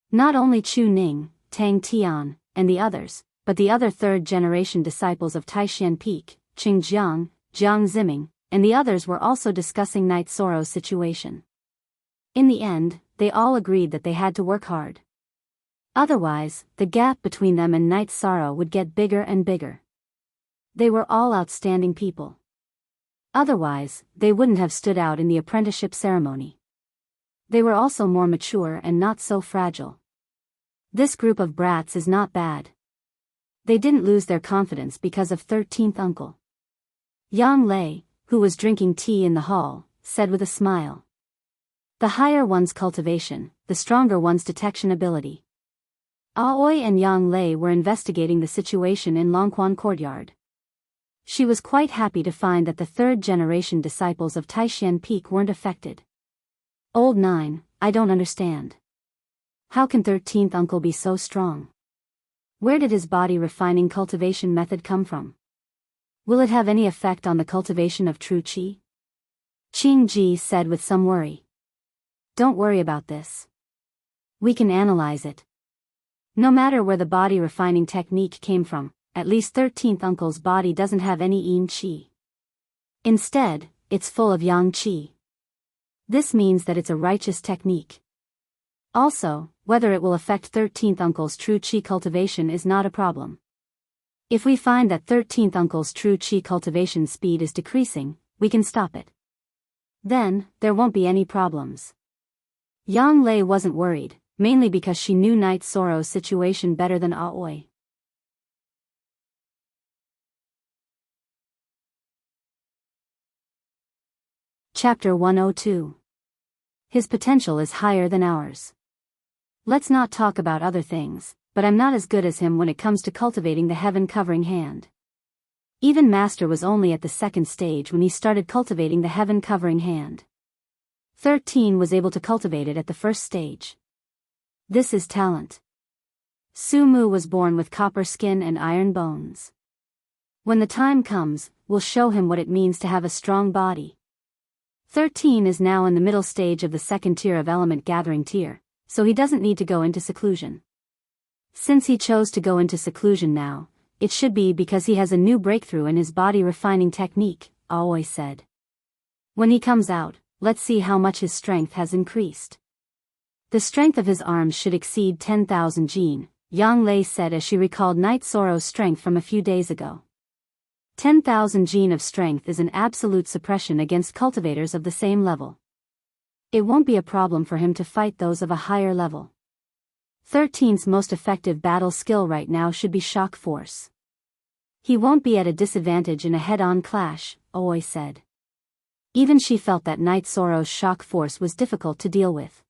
Not only Chu Ning, Tang Tian, and the others, but the other third-generation disciples of Taishan Peak, Qing Jiang, Jiang Ziming, and the others were also discussing Night Sorrow's situation. In the end, they all agreed that they had to work hard. Otherwise, the gap between them and Night Sorrow would get bigger and bigger. They were all outstanding people. Otherwise, they wouldn't have stood out in the apprenticeship ceremony. They were also more mature and not so fragile. This group of brats is not bad. They didn't lose their confidence because of 13th uncle. Yang Lei, who was drinking tea in the hall, said with a smile. The higher one's cultivation, the stronger one's detection ability. Aoi and Yang Lei were investigating the situation in Longquan Courtyard. She was quite happy to find that the third-generation disciples of Taishan Peak weren't affected. Old Nine, I don't understand. How can 13th uncle be so strong? Where did his body refining cultivation method come from? Will it have any effect on the cultivation of true qi? Qing Ji said with some worry. Don't worry about this. We can analyze it. No matter where the body refining technique came from, at least 13th uncle's body doesn't have any yin qi. Instead, it's full of yang qi. This means that it's a righteous technique. Also, whether it will affect 13th uncle's true qi cultivation is not a problem. If we find that 13th uncle's true qi cultivation speed is decreasing, we can stop it. Then, there won't be any problems. Yang Lei wasn't worried, mainly because she knew Night Sorrow's situation better than Aoi. Chapter 102. His potential is higher than ours. Let's not talk about other things, but I'm not as good as him when it comes to cultivating the heaven-covering hand. Even Master was only at the second stage when he started cultivating the heaven-covering hand. 13 was able to cultivate it at the first stage. This is talent. Su Mu was born with copper skin and iron bones. When the time comes, we'll show him what it means to have a strong body. 13 is now in the middle stage of the second tier of element gathering tier, so he doesn't need to go into seclusion. Since he chose to go into seclusion now, it should be because he has a new breakthrough in his body refining technique, Aoi said. When he comes out, let's see how much his strength has increased. The strength of his arms should exceed 10,000 jin, Yang Lei said as she recalled Night Sorrow's strength from a few days ago. 10,000 jin of strength is an absolute suppression against cultivators of the same level. It won't be a problem for him to fight those of a higher level. 13's most effective battle skill right now should be shock force. He won't be at a disadvantage in a head-on clash, Aoi said. Even she felt that Night Sorrow's shock force was difficult to deal with.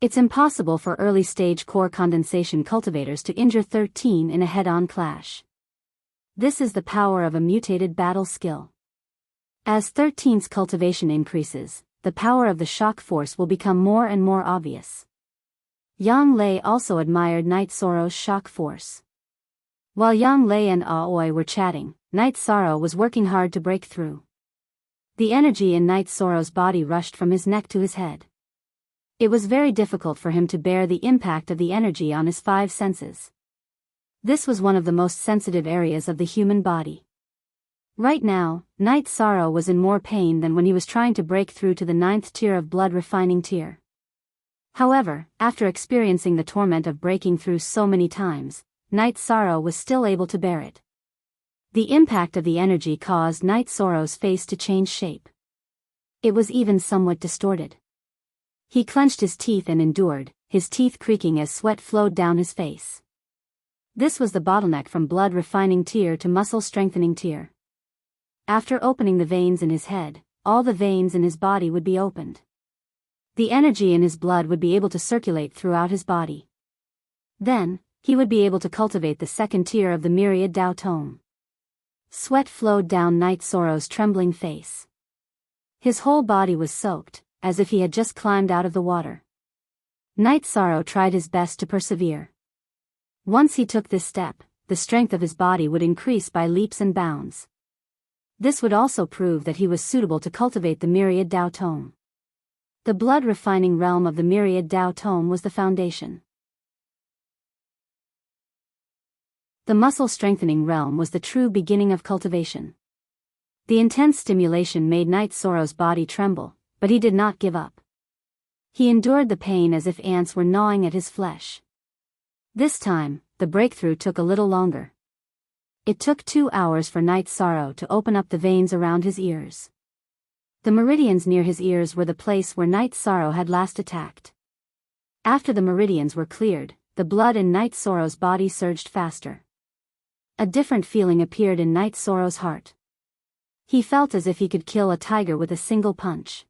It's impossible for early-stage core condensation cultivators to injure 13 in a head-on clash. This is the power of a mutated battle skill. As 13's cultivation increases, the power of the shock force will become more and more obvious. Yang Lei also admired Night Sorrow's shock force. While Yang Lei and Aoi were chatting, Night Sorrow was working hard to break through. The energy in Night Sorrow's body rushed from his neck to his head. It was very difficult for him to bear the impact of the energy on his 5 senses. This was one of the most sensitive areas of the human body. Right now, Night Sorrow was in more pain than when he was trying to break through to the 9th tier of blood refining tier. However, after experiencing the torment of breaking through so many times, Night Sorrow was still able to bear it. The impact of the energy caused Night Sorrow's face to change shape. It was even somewhat distorted. He clenched his teeth and endured, his teeth creaking as sweat flowed down his face. This was the bottleneck from blood refining tier to muscle strengthening tier. After opening the veins in his head, all the veins in his body would be opened. The energy in his blood would be able to circulate throughout his body. Then, he would be able to cultivate the second tier of the myriad Dao Tome. Sweat flowed down Night Sorrow's trembling face. His whole body was soaked, as if he had just climbed out of the water. Night Sorrow tried his best to persevere. Once he took this step, the strength of his body would increase by leaps and bounds. This would also prove that he was suitable to cultivate the myriad Tao tome. The blood-refining realm of the myriad Tao tome was the foundation. The muscle-strengthening realm was the true beginning of cultivation. The intense stimulation made Knight Soro's body tremble, but he did not give up. He endured the pain as if ants were gnawing at his flesh. This time, the breakthrough took a little longer. It took 2 hours for Knight Soro to open up the veins around his ears. The meridians near his ears were the place where Knight Soro had last attacked. After the meridians were cleared, the blood in Knight Soro's body surged faster. A different feeling appeared in Knight Soro's heart. He felt as if he could kill a tiger with a single punch.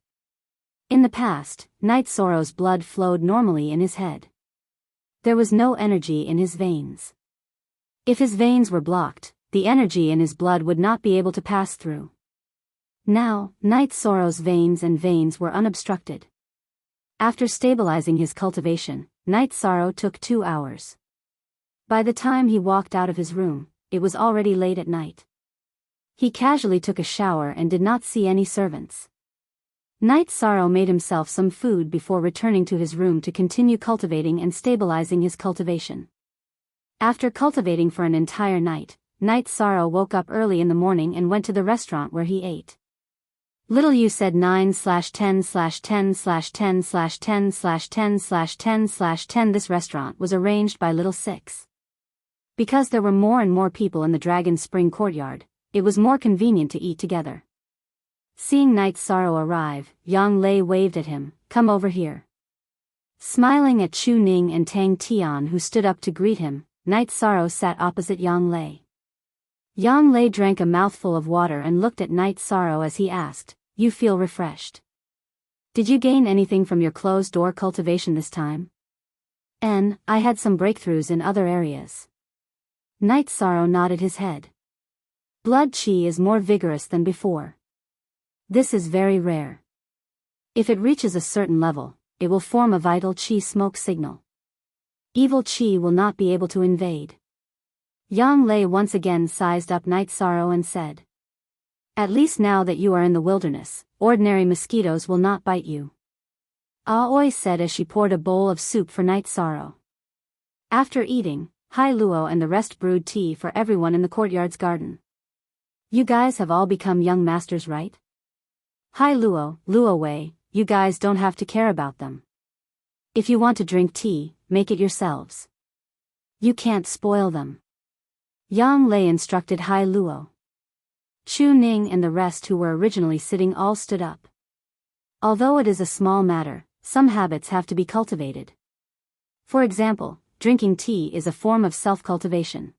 In the past, Knight Soro's blood flowed normally in his head. There was no energy in his veins. If his veins were blocked, the energy in his blood would not be able to pass through. Now, Knight Soro's veins were unobstructed. After stabilizing his cultivation, Knight Soro took 2 hours. By the time he walked out of his room, it was already late at night. He casually took a shower and did not see any servants. Knight Soro made himself some food before returning to his room to continue cultivating and stabilizing his cultivation. After cultivating for an entire night, Knight Soro woke up early in the morning and went to the restaurant where he ate. Little U said 9/10/10/10/10/10/10/10/10. This restaurant was arranged by Little Six. Because there were more and more people in the Dragon Spring courtyard, it was more convenient to eat together. Seeing Knight Soro arrive, Yang Lei waved at him, "Come over here." Smiling at Chu Ning and Tang Tian who stood up to greet him, Knight Soro sat opposite Yang Lei. Yang Lei drank a mouthful of water and looked at Knight Soro as he asked, "You feel refreshed? Did you gain anything from your closed-door cultivation this time?" "I had some breakthroughs in other areas." Knight Soro nodded his head. Blood chi is more vigorous than before. This is very rare. If it reaches a certain level, it will form a vital chi smoke signal. Evil chi will not be able to invade. Yang Lei once again sized up Knight Soro and said, "At least now that you are in the wilderness, ordinary mosquitoes will not bite you." Aoi said as she poured a bowl of soup for Knight Soro. After eating, Hai Luo and the rest brewed tea for everyone in the courtyard's garden. "You guys have all become young masters, right? Hai Luo, Luo Wei, you guys don't have to care about them. If you want to drink tea, make it yourselves. You can't spoil them." Yang Lei instructed Hai Luo. Chu Ning and the rest who were originally sitting all stood up. Although it is a small matter, some habits have to be cultivated. For example, drinking tea is a form of self-cultivation.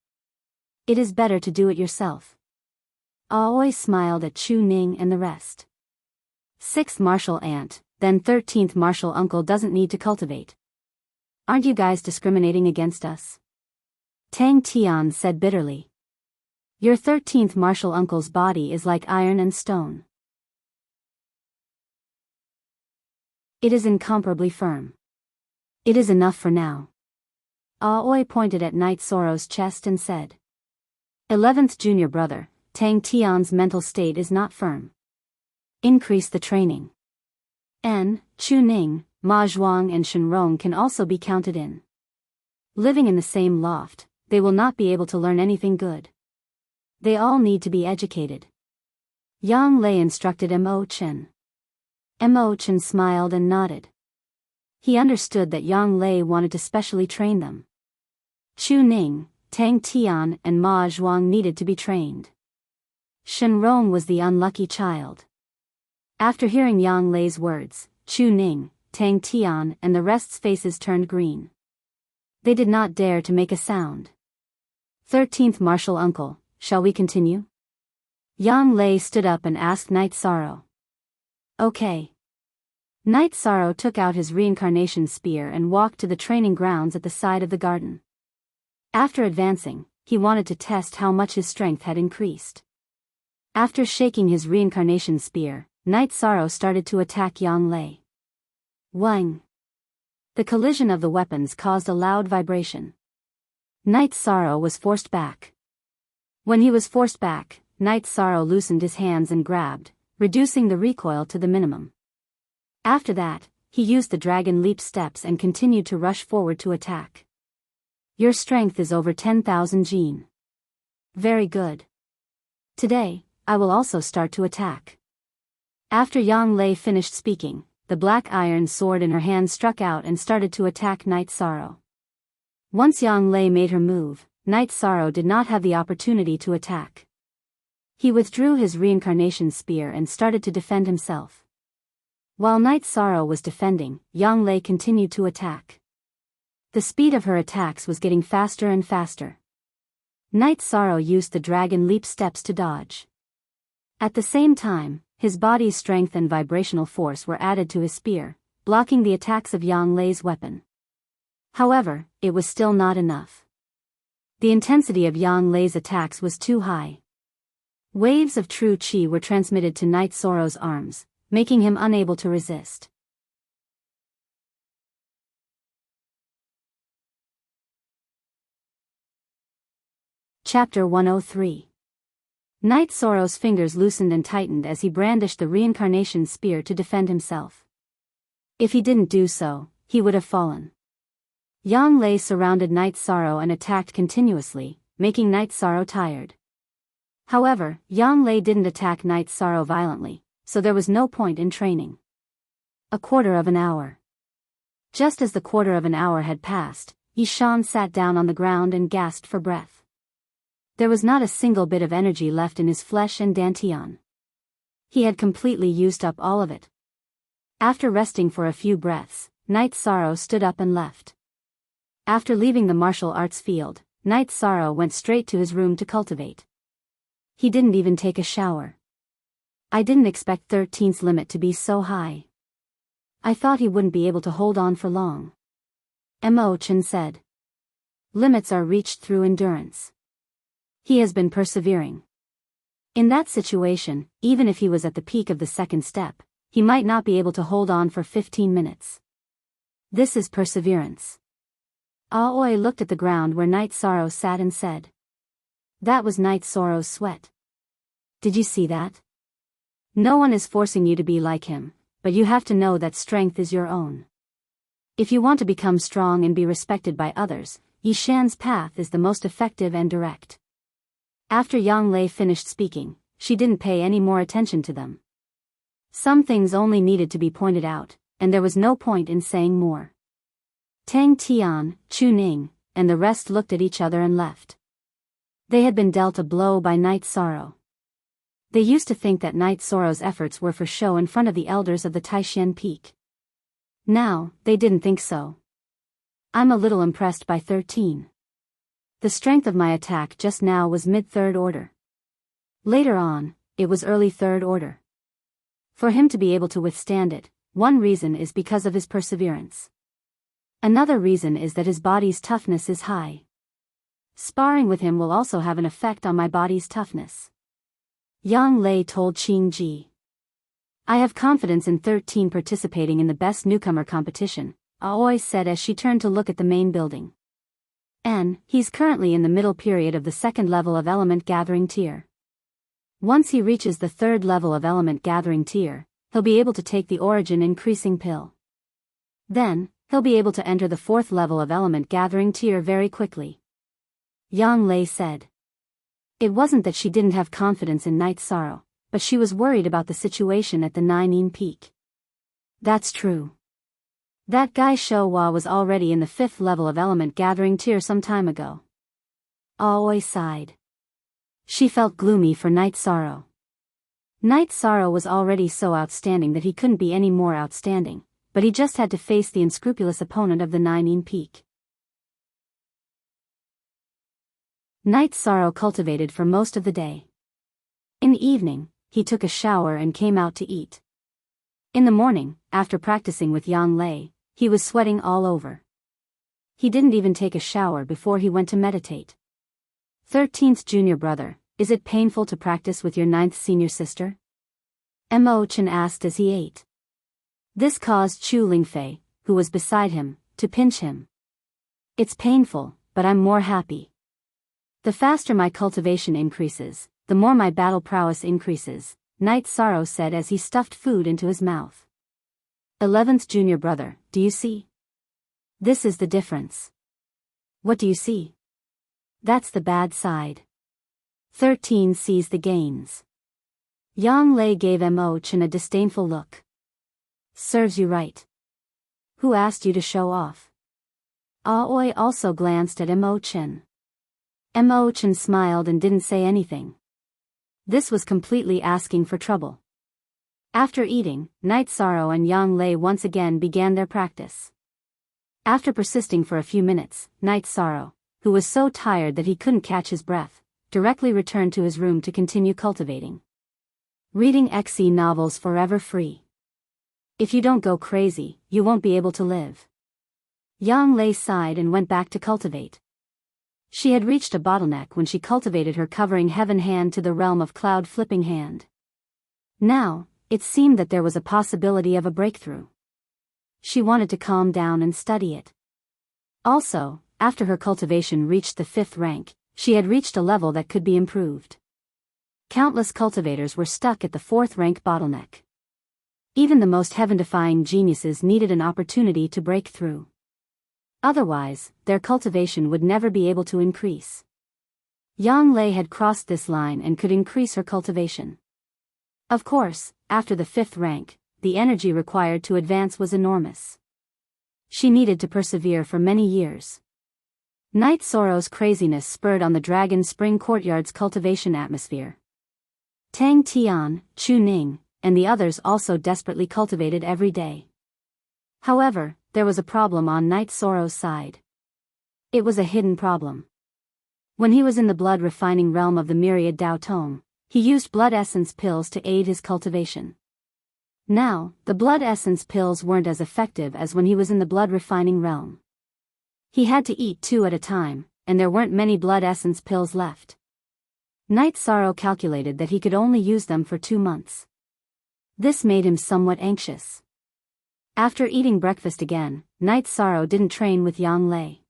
It is better to do it yourself. Aoi smiled at Chu Ning and the rest. 6th martial aunt, then 13th martial uncle doesn't need to cultivate. Aren't you guys discriminating against us? Tang Tian said bitterly. Your 13th martial uncle's body is like iron and stone. It is incomparably firm. It is enough for now. Aoi pointed at Knight Soro's chest and said. 11th junior brother, Tang Tian's mental state is not firm. Increase the training. Chu Ning, Ma Zhuang and Shenrong can also be counted in. Living in the same loft, they will not be able to learn anything good. They all need to be educated. Yang Lei instructed Mo Chen. Mo Chen smiled and nodded. He understood that Yang Lei wanted to specially train them. Chu Ning, Tang Tian and Ma Zhuang needed to be trained. Shenrong was the unlucky child. After hearing Yang Lei's words, Chu Ning, Tang Tian and the rest's faces turned green. They did not dare to make a sound. 13th martial uncle, shall we continue? Yang Lei stood up and asked Knight Soro. Okay. Knight Soro took out his reincarnation spear and walked to the training grounds at the side of the garden. After advancing, he wanted to test how much his strength had increased. After shaking his reincarnation spear, Knight Soro started to attack Yang Lei. Wang! The collision of the weapons caused a loud vibration. Knight's Sorrow was forced back. When he was forced back, Knight's Sorrow loosened his hands and grabbed, reducing the recoil to the minimum. After that, he used the Dragon Leap steps and continued to rush forward to attack. Your strength is over 10,000 Jin. Very good. Today, I will also start to attack. After Yang Lei finished speaking, the black iron sword in her hand struck out and started to attack Knight's Sorrow. Once Yang Lei made her move, Knight's Sorrow did not have the opportunity to attack. He withdrew his reincarnation spear and started to defend himself. While Knight's Sorrow was defending, Yang Lei continued to attack. The speed of her attacks was getting faster and faster. Knight's Sorrow used the Dragon Leap steps to dodge. At the same time, his body's strength and vibrational force were added to his spear, blocking the attacks of Yang Lei's weapon. However, it was still not enough. The intensity of Yang Lei's attacks was too high. Waves of true qi were transmitted to Knight's Sorrow's arms, making him unable to resist. Chapter 103. Knight's Sorrow's fingers loosened and tightened as he brandished the reincarnation spear to defend himself. If he didn't do so, he would have fallen. Yang Lei surrounded Knight's Sorrow and attacked continuously, making Knight's Sorrow tired. However, Yang Lei didn't attack Knight's Sorrow violently, so there was no point in training. A quarter of an hour. Just as the quarter of an hour had passed, Yishan sat down on the ground and gasped for breath. There was not a single bit of energy left in his flesh and dantian. He had completely used up all of it. After resting for a few breaths, Knight's Sorrow stood up and left. After leaving the martial arts field, Knight's Sorrow went straight to his room to cultivate. He didn't even take a shower. I didn't expect 13's limit to be so high. I thought he wouldn't be able to hold on for long. Mo Chen said. Limits are reached through endurance. He has been persevering. In that situation, even if he was at the peak of the second step, he might not be able to hold on for 15 minutes. This is perseverance. Aoi looked at the ground where Knight's Sorrow sat and said. That was Knight's Sorrow's sweat. Did you see that? No one is forcing you to be like him, but you have to know that strength is your own. If you want to become strong and be respected by others, Yishan's path is the most effective and direct. After Yang Lei finished speaking, she didn't pay any more attention to them. Some things only needed to be pointed out, and there was no point in saying more. Tang Tian, Chu Ning, and the rest looked at each other and left. They had been dealt a blow by Knight's Sorrow. They used to think that Knight's Sorrow's efforts were for show in front of the elders of the Taishan Peak. Now, they didn't think so. I'm a little impressed by 13. The strength of my attack just now was mid-third order. Later on, it was early third order. For him to be able to withstand it, one reason is because of his perseverance. Another reason is that his body's toughness is high. Sparring with him will also have an effect on my body's toughness. Yang Lei told Qing Ji. I have confidence in 13 participating in the best newcomer competition, Aoi said as she turned to look at the main building. He's currently in the middle period of the second level of element gathering tier. Once he reaches the third level of element gathering tier, he'll be able to take the origin increasing pill. Then, he'll be able to enter the fourth level of element gathering tier very quickly. Yang Lei said. It wasn't that she didn't have confidence in Knight's Sorrow, but she was worried about the situation at the Nine Peak. That's true. That guy Shouhua was already in the fifth level of element gathering tier some time ago. Aoi sighed. She felt gloomy for Knight's Sorrow. Knight's Sorrow was already so outstanding that he couldn't be any more outstanding, but he just had to face the unscrupulous opponent of the Nine Peak. Knight's Sorrow cultivated for most of the day. In the evening, he took a shower and came out to eat. In the morning, after practicing with Yang Lei, he was sweating all over. He didn't even take a shower before he went to meditate. 13th junior brother, is it painful to practice with your 9th senior sister? Mo Chen asked as he ate. This caused Chu Lingfei, who was beside him, to pinch him. It's painful, but I'm more happy. The faster my cultivation increases, the more my battle prowess increases, Night Sorrow said as he stuffed food into his mouth. 11th junior brother, do you see? This is the difference. What do you see? That's the bad side. 13 sees the gains. Yang Lei gave Mo Chen a disdainful look. Serves you right. Who asked you to show off? Aoi also glanced at Mo Chen. Mo Chen smiled and didn't say anything. This was completely asking for trouble. After eating, Night Sorrow and Yang Lei once again began their practice. After persisting for a few minutes, Night Sorrow, who was so tired that he couldn't catch his breath, directly returned to his room to continue cultivating. Reading XE novels forever free. If you don't go crazy, you won't be able to live. Yang Lei sighed and went back to cultivate. She had reached a bottleneck when she cultivated her covering heaven hand to the realm of cloud flipping hand. Now, it seemed that there was a possibility of a breakthrough. She wanted to calm down and study it. Also, after her cultivation reached the 5th rank, she had reached a level that could be improved. Countless cultivators were stuck at the 4th rank bottleneck. Even the most heaven-defying geniuses needed an opportunity to break through. Otherwise, their cultivation would never be able to increase. Yang Lei had crossed this line and could increase her cultivation. Of course, after the 5th rank, the energy required to advance was enormous. She needed to persevere for many years. Night Sorrow's craziness spurred on the Dragon Spring Courtyard's cultivation atmosphere. Tang Tian, Chu Ning, and the others also desperately cultivated every day. However, there was a problem on Night Sorrow's side. It was a hidden problem. When he was in the blood refining realm of the Myriad Dao Tome, he used blood essence pills to aid his cultivation. Now, the blood essence pills weren't as effective as when he was in the blood refining realm. He had to eat 2 at a time, and there weren't many blood essence pills left. Night Sorrow calculated that he could only use them for 2 months. This made him somewhat anxious. After eating breakfast again, Night Sorrow didn't train with Yang Lei.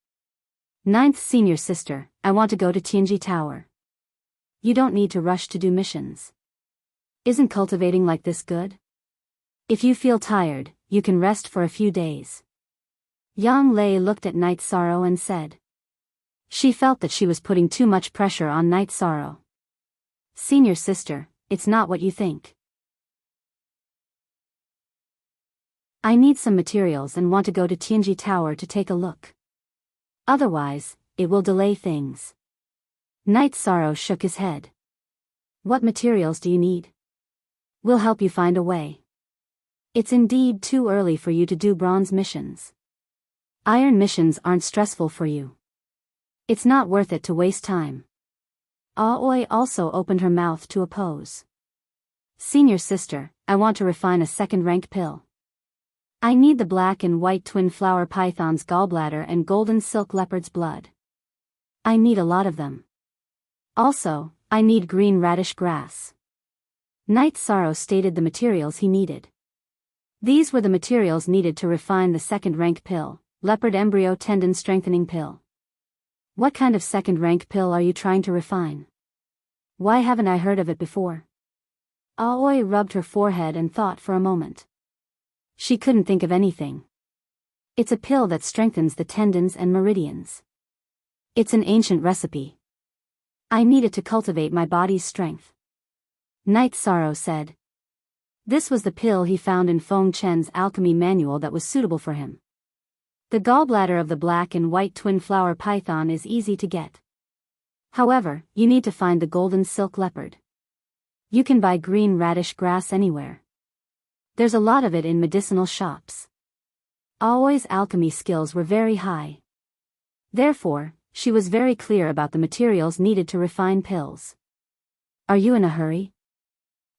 9th senior sister, I want to go to Tianji Tower. You don't need to rush to do missions. Isn't cultivating like this good? If you feel tired, you can rest for a few days. Yang Lei looked at Night Sorrow and said. She felt that she was putting too much pressure on Night Sorrow. Senior sister, it's not what you think. I need some materials and want to go to Tianji Tower to take a look. Otherwise, it will delay things. Night Sorrow shook his head. What materials do you need? We'll help you find a way. It's indeed too early for you to do bronze missions. Iron missions aren't stressful for you. It's not worth it to waste time. Aoi also opened her mouth to oppose. Senior sister, I want to refine a 2nd rank pill. I need the black and white twin flower python's gallbladder and golden silk leopard's blood. I need a lot of them. Also, I need green radish grass. Night Sorrow stated the materials he needed. These were the materials needed to refine the 2nd rank pill, leopard embryo tendon strengthening pill. What kind of 2nd rank pill are you trying to refine? Why haven't I heard of it before? Aoi rubbed her forehead and thought for a moment. She couldn't think of anything. It's a pill that strengthens the tendons and meridians. It's an ancient recipe. I need it to cultivate my body's strength. Night Sorrow said. This was the pill he found in Feng Chen's alchemy manual that was suitable for him. The gallbladder of the black and white twin flower python is easy to get. However, you need to find the golden silk leopard. You can buy green radish grass anywhere. There's a lot of it in medicinal shops. Aoi's alchemy skills were very high. Therefore, she was very clear about the materials needed to refine pills. Are you in a hurry?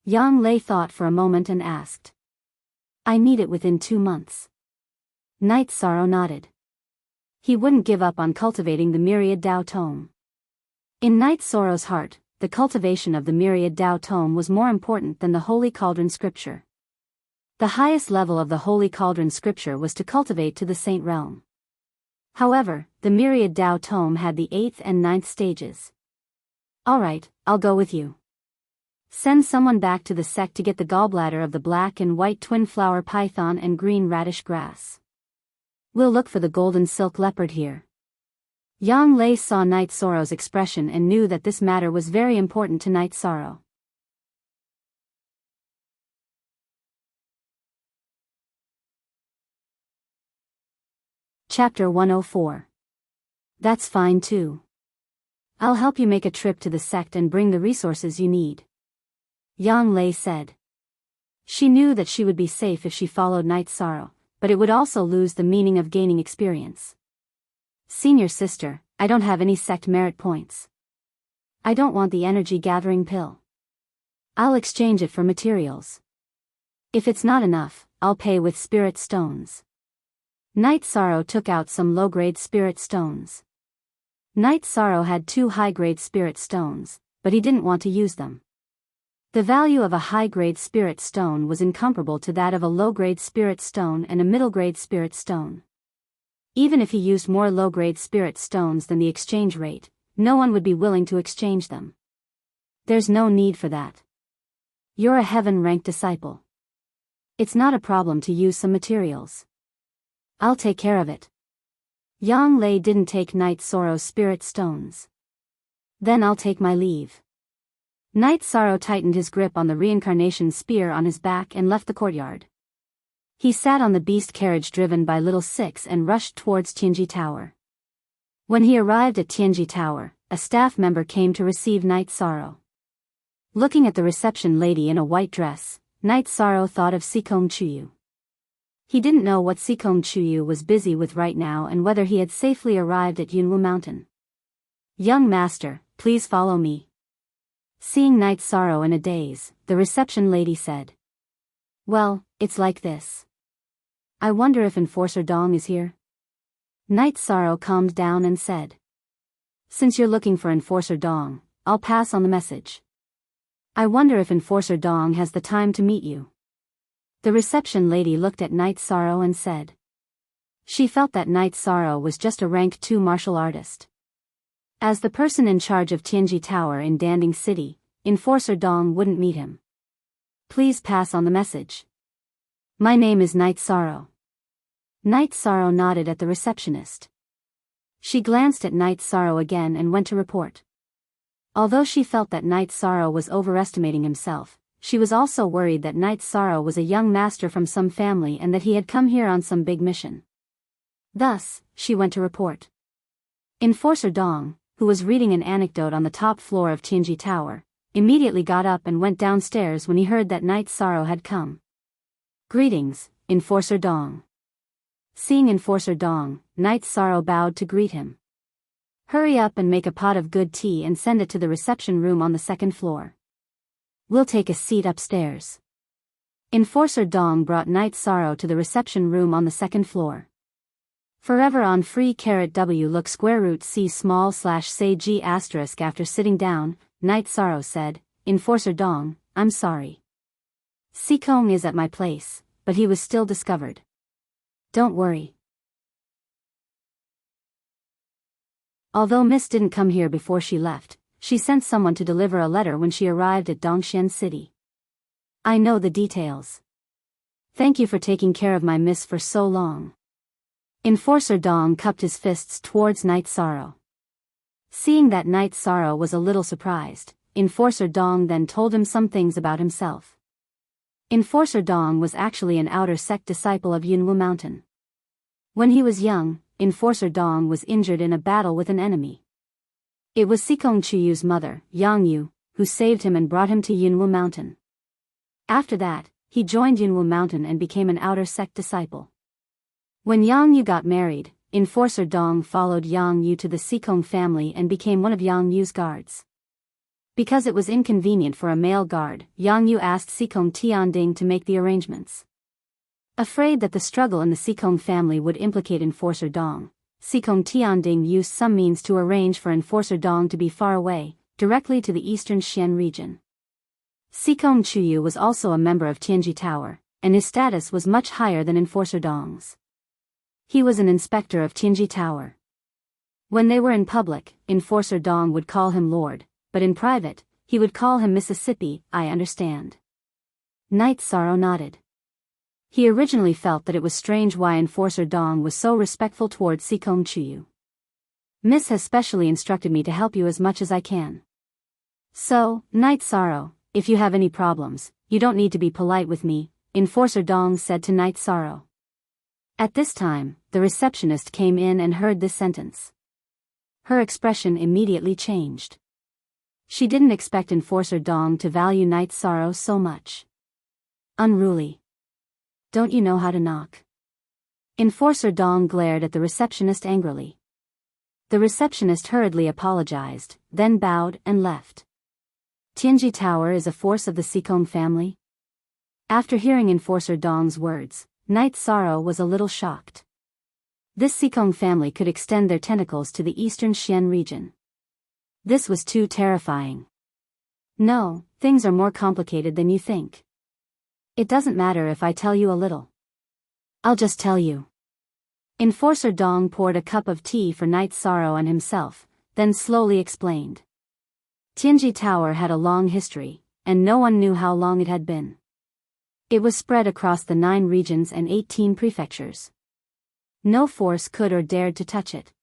Yang Lei thought for a moment and asked. I need it within 2 months. Night Sorrow nodded. He wouldn't give up on cultivating the Myriad Dao Tome. In Night Sorrow's heart, the cultivation of the Myriad Dao Tome was more important than the Holy Cauldron Scripture. The highest level of the Holy Cauldron Scripture was to cultivate to the Saint Realm. However, the Myriad Tao Tome had the 8th and 9th stages. Alright, I'll go with you. Send someone back to the sect to get the gallbladder of the black and white twin flower python and green radish grass. We'll look for the golden silk leopard here. Yang Lei saw Night Sorrow's expression and knew that this matter was very important to Night Sorrow. Chapter 104. That's fine too. I'll help you make a trip to the sect and bring the resources you need. Yang Lei said. She knew that she would be safe if she followed Night Sorrow, but it would also lose the meaning of gaining experience. Senior sister, I don't have any sect merit points. I don't want the energy gathering pill. I'll exchange it for materials. If it's not enough, I'll pay with spirit stones. Night Sorrow took out some low-grade spirit stones. Night Sorrow had 2 high-grade spirit stones, but he didn't want to use them. The value of a high-grade spirit stone was incomparable to that of a low-grade spirit stone and a middle-grade spirit stone. Even if he used more low-grade spirit stones than the exchange rate, no one would be willing to exchange them. There's no need for that. You're a heaven-ranked disciple. It's not a problem to use some materials. I'll take care of it. Yang Lei didn't take Night Sorrow's spirit stones. Then I'll take my leave. Night Sorrow tightened his grip on the reincarnation spear on his back and left the courtyard. He sat on the beast carriage driven by Little Six and rushed towards Tianji Tower. When he arrived at Tianji Tower, a staff member came to receive Night Sorrow. Looking at the reception lady in a white dress, Night Sorrow thought of Sikong Chuyu. He didn't know what Sikong Chuyu was busy with right now and whether he had safely arrived at Yunwu Mountain. Young master, please follow me. Seeing Night Sorrow in a daze, the reception lady said. Well, it's like this. I wonder if Enforcer Dong is here? Night Sorrow calmed down and said. Since you're looking for Enforcer Dong, I'll pass on the message. I wonder if Enforcer Dong has the time to meet you. The reception lady looked at Night Sorrow and said. She felt that Night Sorrow was just a rank 2 martial artist. As the person in charge of Tianji Tower in Danding City, Enforcer Dong wouldn't meet him. Please pass on the message. My name is Night Sorrow. Night Sorrow nodded at the receptionist. She glanced at Night Sorrow again and went to report. Although she felt that Night Sorrow was overestimating himself, she was also worried that Night Sorrow was a young master from some family and that he had come here on some big mission. Thus, she went to report. Enforcer Dong, who was reading an anecdote on the top floor of Tianji Tower, immediately got up and went downstairs when he heard that Night Sorrow had come. Greetings, Enforcer Dong. Seeing Enforcer Dong, Night Sorrow bowed to greet him. Hurry up and make a pot of good tea and send it to the reception room on the 2nd floor. We'll take a seat upstairs. Enforcer Dong brought Night Sorrow to the reception room on the 2nd floor. Forever on free _w look square root c small / say g * after sitting down, Night Sorrow said, Enforcer Dong, I'm sorry. Sikong is at my place, but he was still discovered. Don't worry. Although Miss didn't come here before she left, she sent someone to deliver a letter when she arrived at Dongxian City. I know the details. Thank you for taking care of my miss for so long. Enforcer Dong cupped his fists towards Night Sorrow. Seeing that Night Sorrow was a little surprised, Enforcer Dong then told him some things about himself. Enforcer Dong was actually an outer sect disciple of Yunwu Mountain. When he was young, Enforcer Dong was injured in a battle with an enemy. It was Sikong Chuyu's mother, Yang Yu, who saved him and brought him to Yunwu Mountain. After that, he joined Yunwu Mountain and became an outer sect disciple. When Yang Yu got married, Enforcer Dong followed Yang Yu to the Sikong family and became one of Yang Yu's guards. Because it was inconvenient for a male guard, Yang Yu asked Sikong Tianding to make the arrangements. Afraid that the struggle in the Sikong family would implicate Enforcer Dong, Sikong Tianding used some means to arrange for Enforcer Dong to be far away, directly to the eastern Xian region. Sikong Chuyu was also a member of Tianji Tower, and his status was much higher than Enforcer Dong's. He was an inspector of Tianji Tower. When they were in public, Enforcer Dong would call him Lord, but in private, he would call him Mississippi. I understand. Knight Sorrow nodded. He originally felt that it was strange why Enforcer Dong was so respectful towards Sikong Chuyu. Miss has specially instructed me to help you as much as I can. So, Knight Sorrow, if you have any problems, you don't need to be polite with me, Enforcer Dong said to Knight Sorrow. At this time, the receptionist came in and heard this sentence. Her expression immediately changed. She didn't expect Enforcer Dong to value Knight Sorrow so much. Unruly. Don't you know how to knock? Enforcer Dong glared at the receptionist angrily. The receptionist hurriedly apologized, then bowed and left. Tianji Tower is a force of the Sikong family? After hearing Enforcer Dong's words, Knight Sorrow was a little shocked. This Sikong family could extend their tentacles to the eastern Xian region. This was too terrifying. No, things are more complicated than you think. It doesn't matter if I tell you a little. I'll just tell you. Enforcer Dong poured a cup of tea for Knight Sorrow and himself, then slowly explained. Tianji Tower had a long history, and no one knew how long it had been. It was spread across the 9 regions and 18 prefectures. No force could or dared to touch it.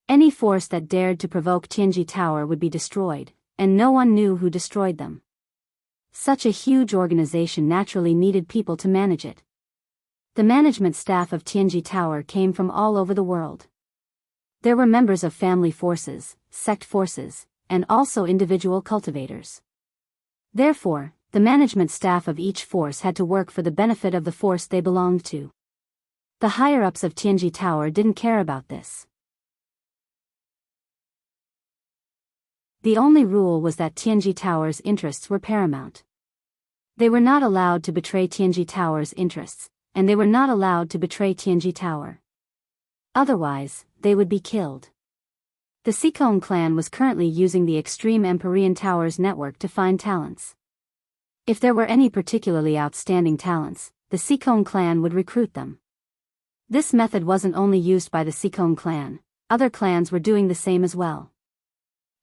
Any force that dared to provoke Tianji Tower would be destroyed, and no one knew who destroyed them. Such a huge organization naturally needed people to manage it. The management staff of Tianji Tower came from all over the world. There were members of family forces, sect forces, and also individual cultivators. Therefore, the management staff of each force had to work for the benefit of the force they belonged to. The higher-ups of Tianji Tower didn't care about this. The only rule was that Tianji Tower's interests were paramount. They were not allowed to betray Tianji Tower's interests, and they were not allowed to betray Tianji Tower. Otherwise, they would be killed. The Sikong clan was currently using the Extreme Empyrean Towers network to find talents. If there were any particularly outstanding talents, the Sikong clan would recruit them. This method wasn't only used by the Sikong clan, other clans were doing the same as well.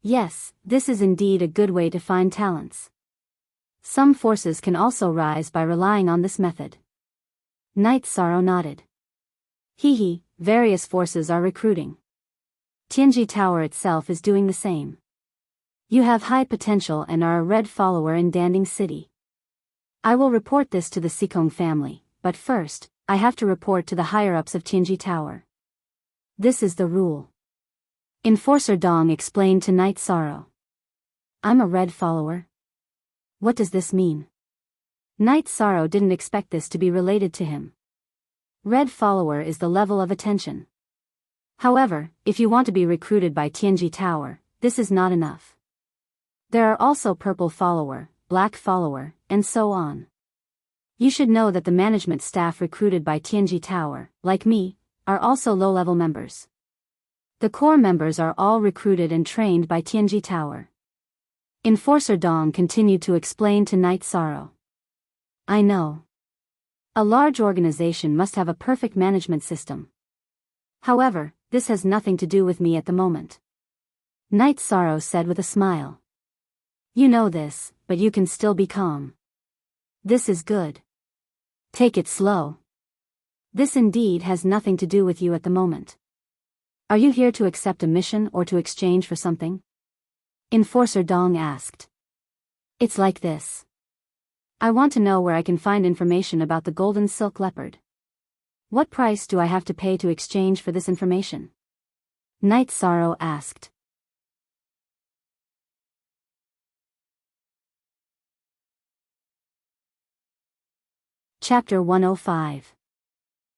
Yes, this is indeed a good way to find talents. Some forces can also rise by relying on this method. Knight Sorrow nodded. Various forces are recruiting. Tianji Tower itself is doing the same. You have high potential and are a red follower in Danding City. I will report this to the Sikong family, but first, I have to report to the higher-ups of Tianji Tower. This is the rule. Enforcer Dong explained to Knight Sorrow. I'm a red follower. What does this mean? Knight Sorrow didn't expect this to be related to him. Red follower is the level of attention. However, if you want to be recruited by Tianji Tower, this is not enough. There are also purple follower, black follower, and so on. You should know that the management staff recruited by Tianji Tower, like me, are also low-level members. The core members are all recruited and trained by Tianji Tower. Enforcer Dong continued to explain to Knight Sorrow. I know. A large organization must have a perfect management system. However, this has nothing to do with me at the moment. Knight Sorrow said with a smile. You know this, but you can still be calm. This is good. Take it slow. This indeed has nothing to do with you at the moment. Are you here to accept a mission or to exchange for something? Enforcer Dong asked. It's like this. I want to know where I can find information about the golden silk leopard. What price do I have to pay to exchange for this information? Knight Sorrow asked. Chapter 105.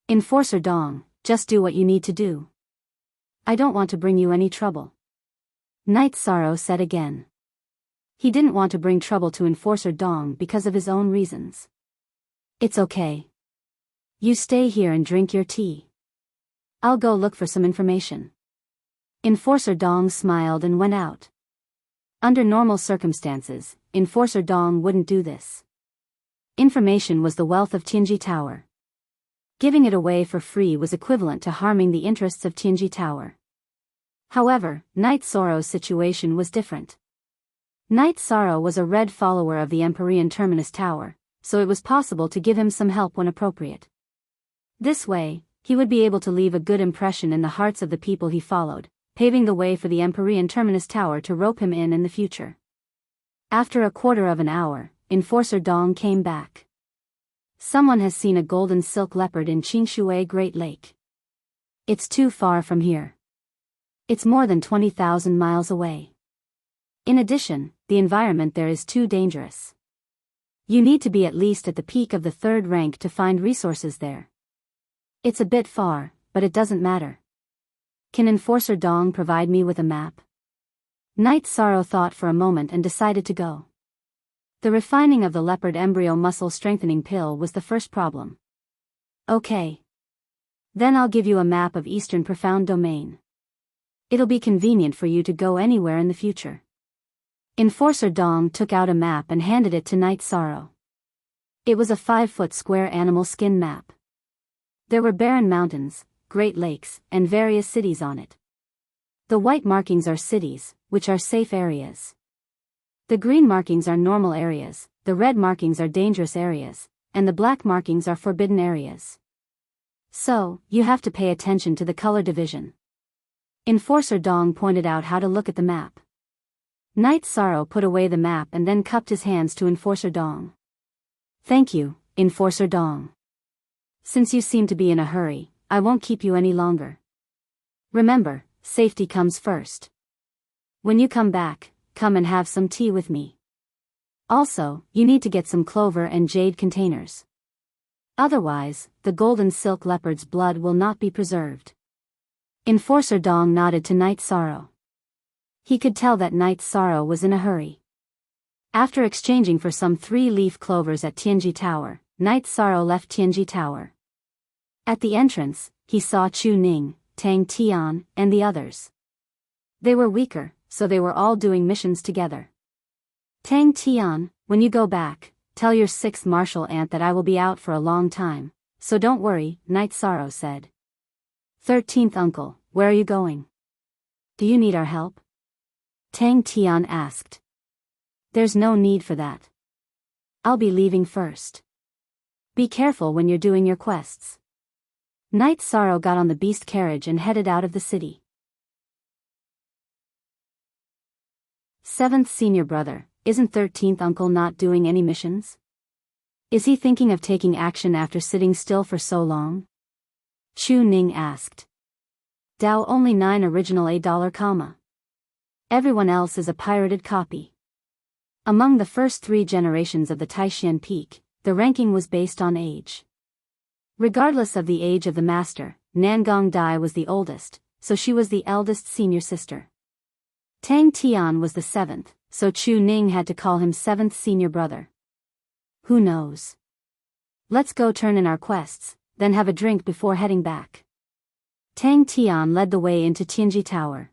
Enforcer Dong, just do what you need to do. I don't want to bring you any trouble. Knight Sorrow said again. He didn't want to bring trouble to Enforcer Dong because of his own reasons. It's okay. You stay here and drink your tea. I'll go look for some information. Enforcer Dong smiled and went out. Under normal circumstances, Enforcer Dong wouldn't do this. Information was the wealth of Tianji Tower. Giving it away for free was equivalent to harming the interests of Tianji Tower. However, Knight Sorrow's situation was different. Knight Sorrow was a red follower of the Empyrean Terminus Tower, so it was possible to give him some help when appropriate. This way, he would be able to leave a good impression in the hearts of the people he followed, paving the way for the Empyrean Terminus Tower to rope him in the future. After a quarter of an hour, Enforcer Dong came back. Someone has seen a golden silk leopard in Qingshui Great Lake. It's too far from here. It's more than 20,000 miles away. In addition, the environment there is too dangerous. You need to be at least at the peak of the 3rd rank to find resources there. It's a bit far, but it doesn't matter. Can Enforcer Dong provide me with a map? Knight Sorrow thought for a moment and decided to go. The refining of the leopard embryo muscle strengthening pill was the first problem. Okay. Then I'll give you a map of Eastern Profound Domain. It'll be convenient for you to go anywhere in the future. Enforcer Dong took out a map and handed it to Knight Sorrow. It was a 5-foot square animal skin map. There were barren mountains, great lakes, and various cities on it. The white markings are cities, which are safe areas. The green markings are normal areas, the red markings are dangerous areas, and the black markings are forbidden areas. So, you have to pay attention to the color division. Enforcer Dong pointed out how to look at the map. Knight Sorrow put away the map and then cupped his hands to Enforcer Dong. Thank you, Enforcer Dong. Since you seem to be in a hurry, I won't keep you any longer. Remember, safety comes first. When you come back, come and have some tea with me. Also, you need to get some clover and jade containers. Otherwise, the golden silk leopard's blood will not be preserved. Enforcer Dong nodded to Knight Sorrow. He could tell that Knight Sorrow was in a hurry. After exchanging for some 3-leaf clovers at Tianji Tower, Knight Sorrow left Tianji Tower. At the entrance, he saw Chu Ning, Tang Tian, and the others. They were weaker, so they were all doing missions together. Tang Tian, when you go back, tell your 6th martial aunt that I will be out for a long time, so don't worry, Knight Sorrow said. 13th uncle, where are you going? Do you need our help? Tang Tian asked. There's no need for that. I'll be leaving first. Be careful when you're doing your quests. Knight Sorrow got on the beast carriage and headed out of the city. 7th senior brother, isn't 13th uncle not doing any missions? Is he thinking of taking action after sitting still for so long? Chu Ning asked. Dao only 9 original $. Everyone else is a pirated copy. Among the first 3 generations of the Taishan Peak, the ranking was based on age. Regardless of the age of the master, Nangong Dai was the oldest, so she was the eldest senior sister. Tang Tian was the 7th, so Chu Ning had to call him 7th senior brother. Who knows? Let's go turn in our quests, then have a drink before heading back. Tang Tian led the way into Tianji Tower.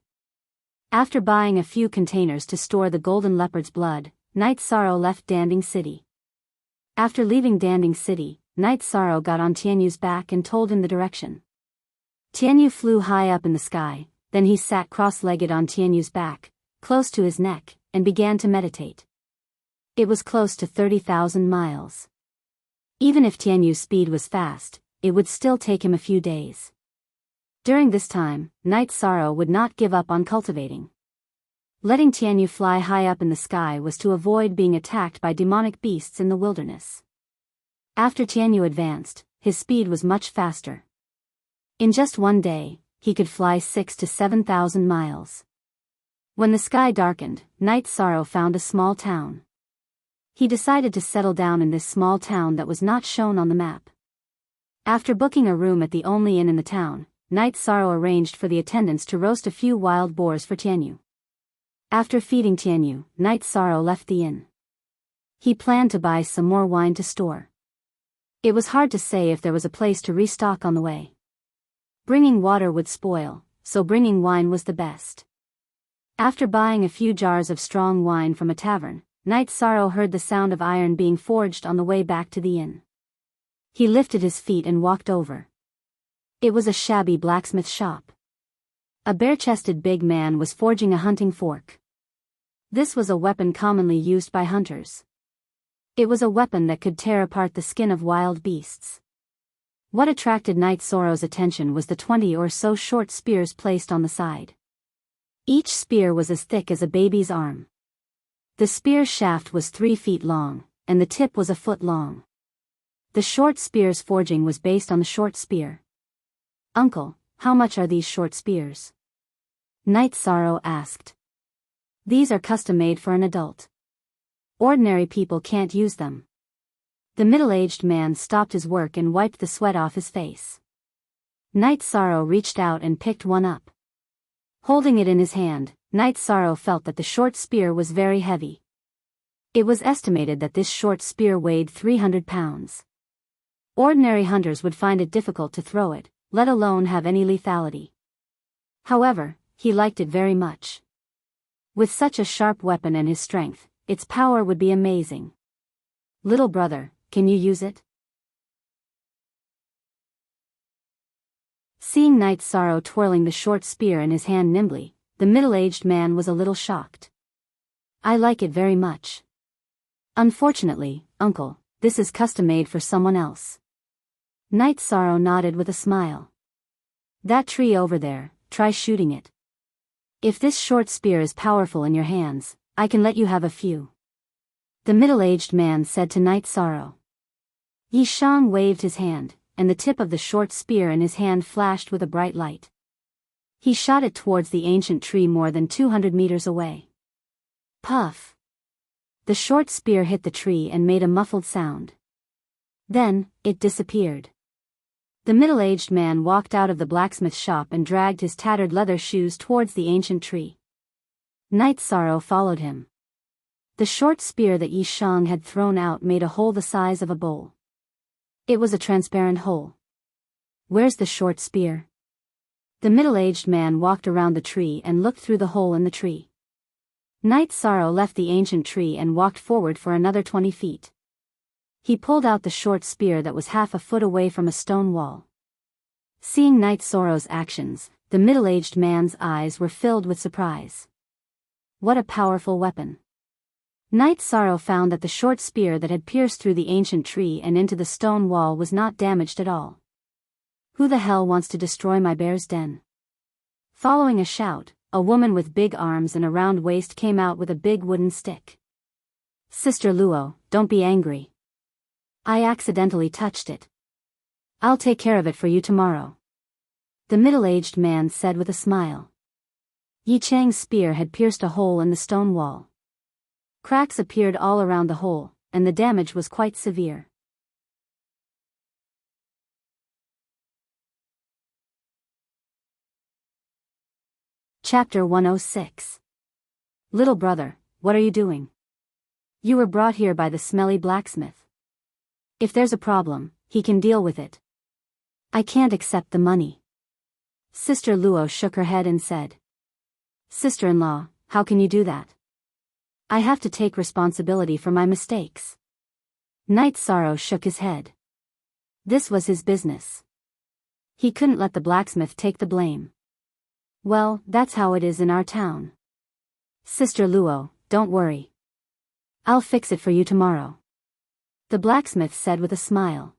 After buying a few containers to store the golden leopard's blood, Knight Sorrow left Danding City. After leaving Danding City, Knight Sorrow got on Tianyu's back and told him the direction. Tianyu flew high up in the sky, then he sat cross-legged on Tianyu's back, close to his neck, and began to meditate. It was close to 30,000 miles. Even if Tianyu's speed was fast, it would still take him a few days. During this time, Knight Sorrow would not give up on cultivating. Letting Tianyu fly high up in the sky was to avoid being attacked by demonic beasts in the wilderness. After Tianyu advanced, his speed was much faster. In just one day, he could fly 6,000 to 7,000 miles. When the sky darkened, Knight Sorrow found a small town. He decided to settle down in this small town that was not shown on the map. After booking a room at the only inn in the town, Knight Sorrow arranged for the attendants to roast a few wild boars for Tianyu. After feeding Tianyu, Knight Sorrow left the inn. He planned to buy some more wine to store. It was hard to say if there was a place to restock on the way. Bringing water would spoil, so bringing wine was the best. After buying a few jars of strong wine from a tavern, Knight Sorrow heard the sound of iron being forged on the way back to the inn. He lifted his feet and walked over. It was a shabby blacksmith shop. A bare-chested big man was forging a hunting fork. This was a weapon commonly used by hunters. It was a weapon that could tear apart the skin of wild beasts. What attracted Knight Sorrow's attention was the 20 or so short spears placed on the side. Each spear was as thick as a baby's arm. The spear's shaft was 3 feet long, and the tip was a foot long. The short spear's forging was based on the short spear. "Uncle, how much are these short spears?" Knight Sorrow asked. "These are custom-made for an adult. Ordinary people can't use them." The middle-aged man stopped his work and wiped the sweat off his face. Knight Sorrow reached out and picked one up. Holding it in his hand, Knight Sorrow felt that the short spear was very heavy. It was estimated that this short spear weighed 300 pounds. Ordinary hunters would find it difficult to throw it, let alone have any lethality. However, he liked it very much. With such a sharp weapon and his strength, its power would be amazing. "Little brother, can you use it?" Seeing Knight Sorrow twirling the short spear in his hand nimbly, the middle-aged man was a little shocked. "I like it very much. Unfortunately, uncle, this is custom-made for someone else." Knight Sorrow nodded with a smile. "That tree over there, try shooting it. If this short spear is powerful in your hands, I can let you have a few." The middle-aged man said to Knight Sorrow. Yi Shang waved his hand, and the tip of the short spear in his hand flashed with a bright light. He shot it towards the ancient tree more than 200 meters away. Puff! The short spear hit the tree and made a muffled sound. Then, it disappeared. The middle-aged man walked out of the blacksmith shop and dragged his tattered leather shoes towards the ancient tree. Knight Sorrow followed him. The short spear that Yi Shang had thrown out made a hole the size of a bowl. It was a transparent hole. "Where's the short spear?" The middle-aged man walked around the tree and looked through the hole in the tree. Knight Sorrow left the ancient tree and walked forward for another 20 feet. He pulled out the short spear that was half a foot away from a stone wall. Seeing Knight Sorrow's actions, the middle-aged man's eyes were filled with surprise. What a powerful weapon! Knight Sorrow found that the short spear that had pierced through the ancient tree and into the stone wall was not damaged at all. "Who the hell wants to destroy my bear's den?" Following a shout, a woman with big arms and a round waist came out with a big wooden stick. "Sister Luo, don't be angry. I accidentally touched it. I'll take care of it for you tomorrow," the middle-aged man said with a smile. Yi Chang's spear had pierced a hole in the stone wall. Cracks appeared all around the hole, and the damage was quite severe. Chapter 106. "Little brother, what are you doing? You were brought here by the smelly blacksmith. If there's a problem, he can deal with it. I can't accept the money." Sister Luo shook her head and said. "Sister-in-law, how can you do that? I have to take responsibility for my mistakes." Knight Sorrow shook his head. This was his business. He couldn't let the blacksmith take the blame. "Well, that's how it is in our town. Sister Luo, don't worry. I'll fix it for you tomorrow," the blacksmith said with a smile.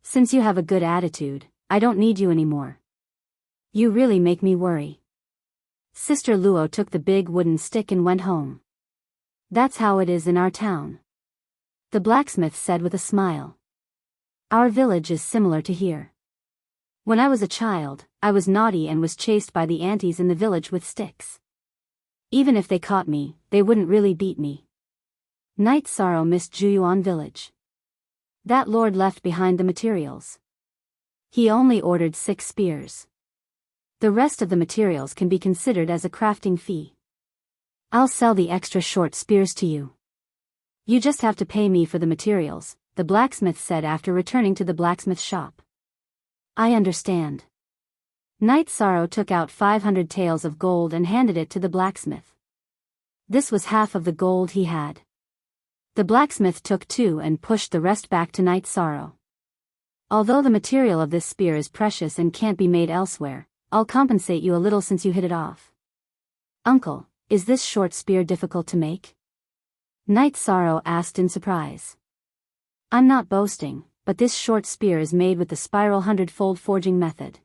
"Since you have a good attitude, I don't need you anymore. You really make me worry." Sister Luo took the big wooden stick and went home. "That's how it is in our town," the blacksmith said with a smile. "Our village is similar to here. When I was a child, I was naughty and was chased by the aunties in the village with sticks. Even if they caught me, they wouldn't really beat me." Knight Sorrow missed Juyuan village. That lord left behind the materials. He only ordered 6 spears. The rest of the materials can be considered as a crafting fee. "I'll sell the extra short spears to you. You just have to pay me for the materials," the blacksmith said after returning to the blacksmith shop. "I understand." Knight Sorrow took out 500 taels of gold and handed it to the blacksmith. This was half of the gold he had. The blacksmith took 2 and pushed the rest back to Knight Sorrow. Although the material of this spear is precious and can't be made elsewhere, I'll compensate you a little since you hit it off. Uncle, is this short spear difficult to make? Knight Sorrow asked in surprise. I'm not boasting, but this short spear is made with the spiral 100-fold forging method.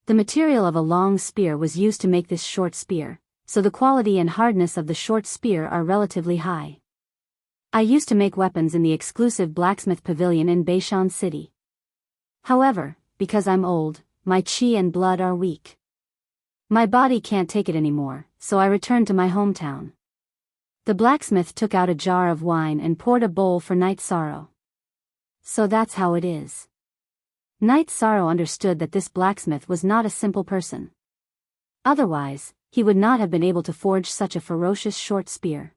The material of a long spear was used to make this short spear, so the quality and hardness of the short spear are relatively high. I used to make weapons in the exclusive blacksmith pavilion in Beishan City. However, because I'm old, my chi and blood are weak. My body can't take it anymore, so I returned to my hometown. The blacksmith took out a jar of wine and poured a bowl for Knight Sorrow. So that's how it is. Knight Sorrow understood that this blacksmith was not a simple person. Otherwise, he would not have been able to forge such a ferocious short spear.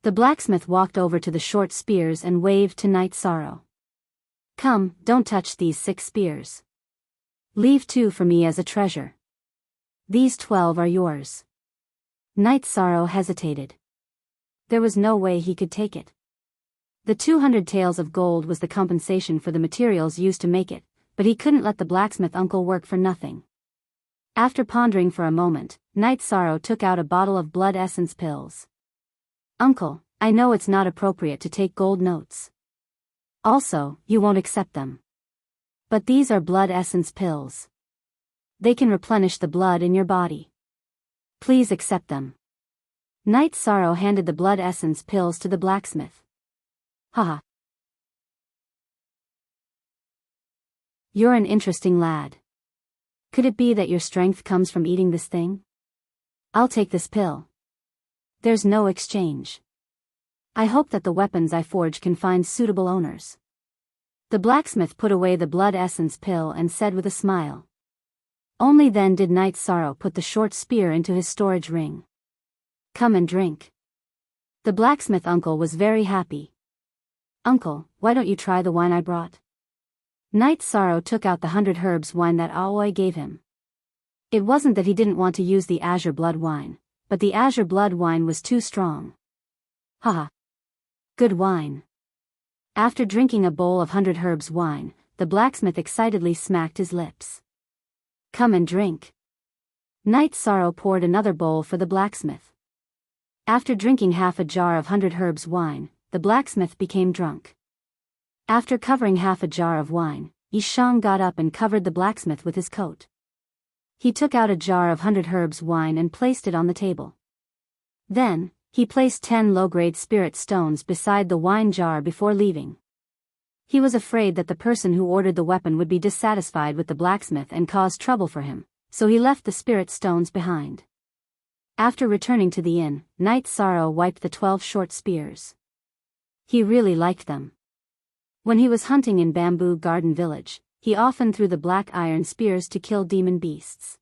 The blacksmith walked over to the short spears and waved to Knight Sorrow. Come, don't touch these 6 spears. Leave 2 for me as a treasure. These 12 are yours. Knight Sorrow hesitated. There was no way he could take it. The 200 taels of gold was the compensation for the materials used to make it, but he couldn't let the blacksmith uncle work for nothing. After pondering for a moment, Knight Sorrow took out a bottle of blood essence pills. Uncle, I know it's not appropriate to take gold notes. Also, you won't accept them. But these are blood essence pills. They can replenish the blood in your body. Please accept them. Knight Sorrow handed the blood essence pills to the blacksmith. Haha. You're an interesting lad. Could it be that your strength comes from eating this thing? I'll take this pill. There's no exchange. I hope that the weapons I forge can find suitable owners. The blacksmith put away the blood essence pill and said with a smile. Only then did Knight Sorrow put the short spear into his storage ring. Come and drink. The blacksmith uncle was very happy. Uncle, why don't you try the wine I brought? Knight Sorrow took out the 100 herbs wine that Aoi gave him. It wasn't that he didn't want to use the azure blood wine, but the azure blood wine was too strong. Haha. Good wine. After drinking a bowl of 100 herbs wine, the blacksmith excitedly smacked his lips. Come and drink. Knight Sorrow poured another bowl for the blacksmith. After drinking half a jar of 100 herbs wine, the blacksmith became drunk. After covering half a jar of wine, Yishang got up and covered the blacksmith with his coat. He took out a jar of 100 herbs wine and placed it on the table. Then, he placed 10 low-grade spirit stones beside the wine jar before leaving. He was afraid that the person who ordered the weapon would be dissatisfied with the blacksmith and cause trouble for him, so he left the spirit stones behind. After returning to the inn, Knight Sorrow wiped the 12 short spears. He really liked them. When he was hunting in Bamboo Garden Village, he often threw the black iron spears to kill demon beasts.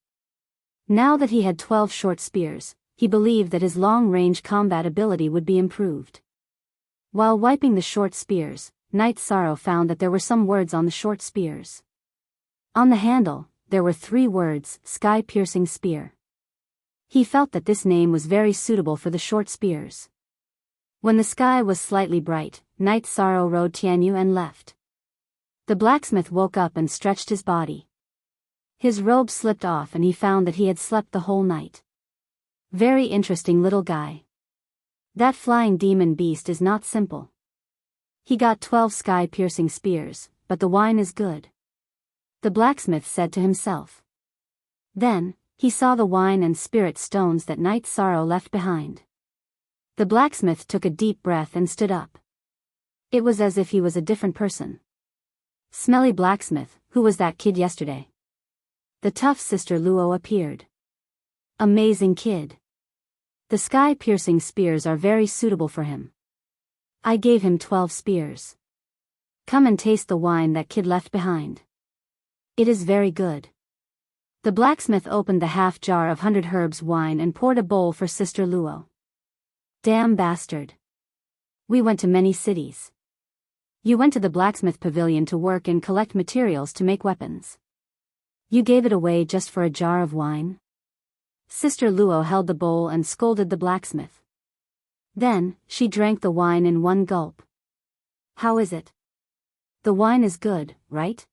Now that he had 12 short spears, he believed that his long-range combat ability would be improved. While wiping the short spears, Knight Sorrow found that there were some words on the short spears. On the handle, there were 3 words, Sky-Piercing Spear. He felt that this name was very suitable for the short spears. When the sky was slightly bright, Knight Sorrow rode Tianyu and left. The blacksmith woke up and stretched his body. His robe slipped off and he found that he had slept the whole night. Very interesting little guy. That flying demon beast is not simple. He got 12 sky-piercing spears, but the wine is good. The blacksmith said to himself. Then, he saw the wine and spirit stones that Knight Sorrow left behind. The blacksmith took a deep breath and stood up. It was as if he was a different person. Smelly blacksmith, who was that kid yesterday? The tough Sister Luo appeared. Amazing kid. The sky-piercing spears are very suitable for him. I gave him 12 spears. Come and taste the wine that kid left behind. It is very good. The blacksmith opened the half jar of 100 herbs wine and poured a bowl for Sister Luo. Damn bastard. We went to many cities. You went to the blacksmith pavilion to work and collect materials to make weapons. You gave it away just for a jar of wine? Sister Luo held the bowl and scolded the blacksmith. Then, she drank the wine in one gulp. How is it? The wine is good, right?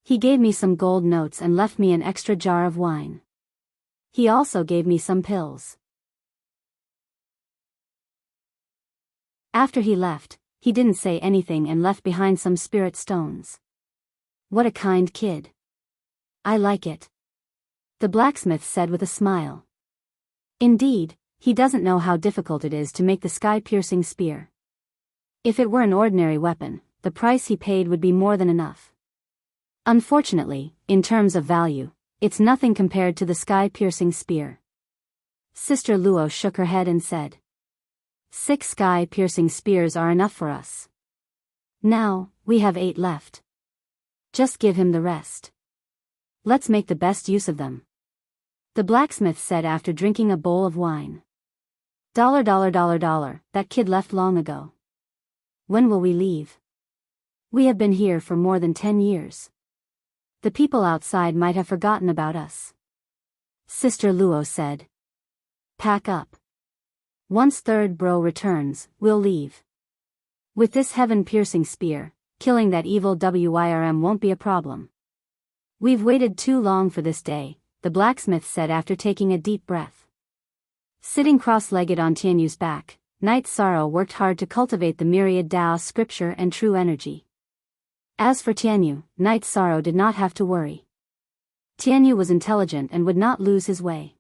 He gave me some gold notes and left me an extra jar of wine. He also gave me some pills. After he left, he didn't say anything and left behind some spirit stones. What a kind kid. I like it. The blacksmith said with a smile. Indeed, he doesn't know how difficult it is to make the sky-piercing spear. If it were an ordinary weapon, the price he paid would be more than enough. Unfortunately, in terms of value, it's nothing compared to the sky-piercing spear. Sister Luo shook her head and said, 6 sky-piercing spears are enough for us. Now, we have 8 left. Just give him the rest. Let's make the best use of them. The blacksmith said after drinking a bowl of wine. $, that kid left long ago. When will we leave? We have been here for more than 10 years. The people outside might have forgotten about us. Sister Luo said. Pack up. Once third bro returns, we'll leave. With this heaven-piercing spear, killing that evil WIRM won't be a problem. We've waited too long for this day, the blacksmith said after taking a deep breath. Sitting cross-legged on Tianyu's back, Knight Sorrow worked hard to cultivate the myriad Tao scripture and true energy. As for Tianyu, Knight Sorrow did not have to worry. Tianyu was intelligent and would not lose his way.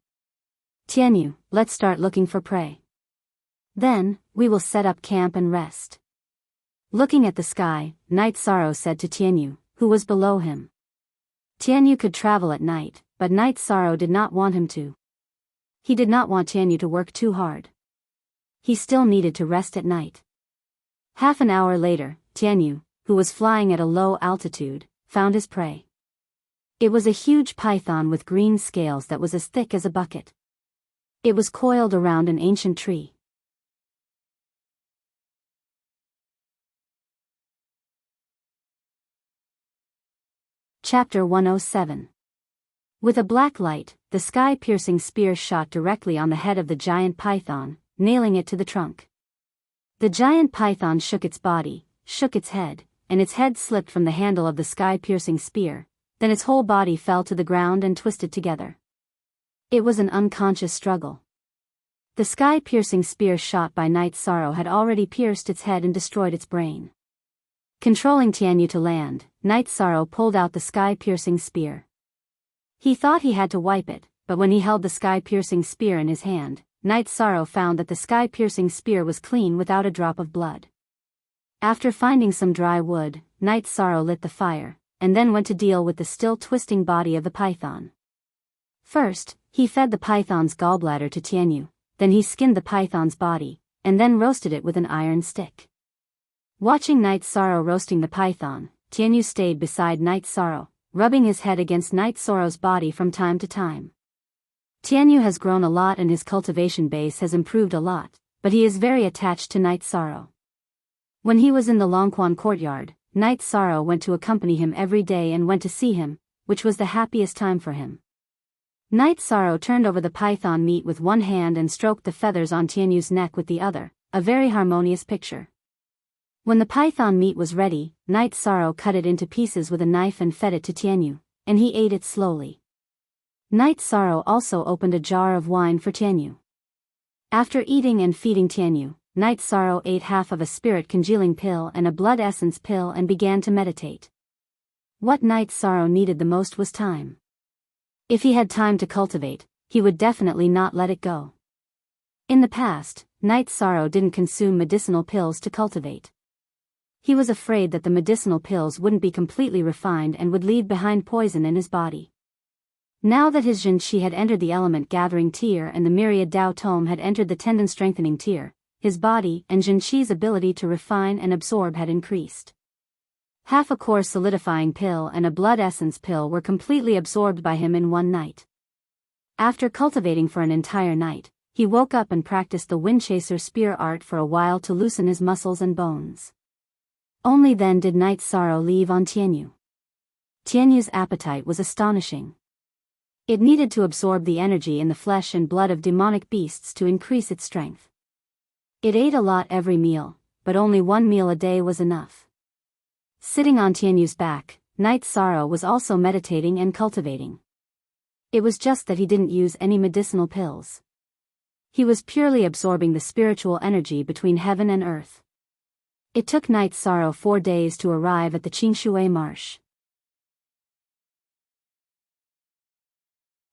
Tianyu, let's start looking for prey. Then, we will set up camp and rest. Looking at the sky, Knight Sorrow said to Tianyu, who was below him. Tianyu could travel at night, but Knight Sorrow did not want him to. He did not want Tianyu to work too hard. He still needed to rest at night. Half an hour later, Tianyu, who was flying at a low altitude, found his prey. It was a huge python with green scales that was as thick as a bucket. It was coiled around an ancient tree. Chapter 107. With a black light, the sky-piercing spear shot directly on the head of the giant python, nailing it to the trunk. The giant python shook its body, shook its head, and its head slipped from the handle of the sky-piercing spear, then its whole body fell to the ground and twisted together. It was an unconscious struggle. The sky-piercing spear shot by Knight Sorrow had already pierced its head and destroyed its brain. Controlling Tianyu to land, Knight Sorrow pulled out the sky-piercing spear. He thought he had to wipe it, but when he held the sky-piercing spear in his hand, Knight Sorrow found that the sky-piercing spear was clean without a drop of blood. After finding some dry wood, Knight Sorrow lit the fire, and then went to deal with the still twisting body of the python. First, he fed the python's gallbladder to Tianyu, then he skinned the python's body, and then roasted it with an iron stick. Watching Knight Sorrow roasting the python, Tianyu stayed beside Knight Sorrow, rubbing his head against Knight Sorrow's body from time to time. Tianyu has grown a lot and his cultivation base has improved a lot, but he is very attached to Knight Sorrow. When he was in the Longquan courtyard, Knight Sorrow went to accompany him every day and went to see him, which was the happiest time for him. Knight Sorrow turned over the python meat with one hand and stroked the feathers on Tianyu's neck with the other, a very harmonious picture. When the python meat was ready, Knight Sorrow cut it into pieces with a knife and fed it to Tianyu, and he ate it slowly. Knight Sorrow also opened a jar of wine for Tianyu. After eating and feeding Tianyu, Knight Sorrow ate half of a spirit congealing pill and a blood essence pill and began to meditate. What Knight Sorrow needed the most was time. If he had time to cultivate, he would definitely not let it go. In the past, Knight Sorrow didn't consume medicinal pills to cultivate. He was afraid that the medicinal pills wouldn't be completely refined and would leave behind poison in his body. Now that his Jin Qi had entered the element gathering tier and the myriad Dao tome had entered the tendon strengthening tier, his body and Jin Qi's ability to refine and absorb had increased. Half a core solidifying pill and a blood essence pill were completely absorbed by him in one night. After cultivating for an entire night, he woke up and practiced the Windchaser spear art for a while to loosen his muscles and bones. Only then did Knight Sorrow leave on Tianyu. Tianyu's appetite was astonishing. It needed to absorb the energy in the flesh and blood of demonic beasts to increase its strength. It ate a lot every meal, but only one meal a day was enough. Sitting on Tianyu's back, Night Sorrow was also meditating and cultivating. It was just that he didn't use any medicinal pills. He was purely absorbing the spiritual energy between heaven and earth. It took Night Sorrow 4 days to arrive at the Qingshui Marsh.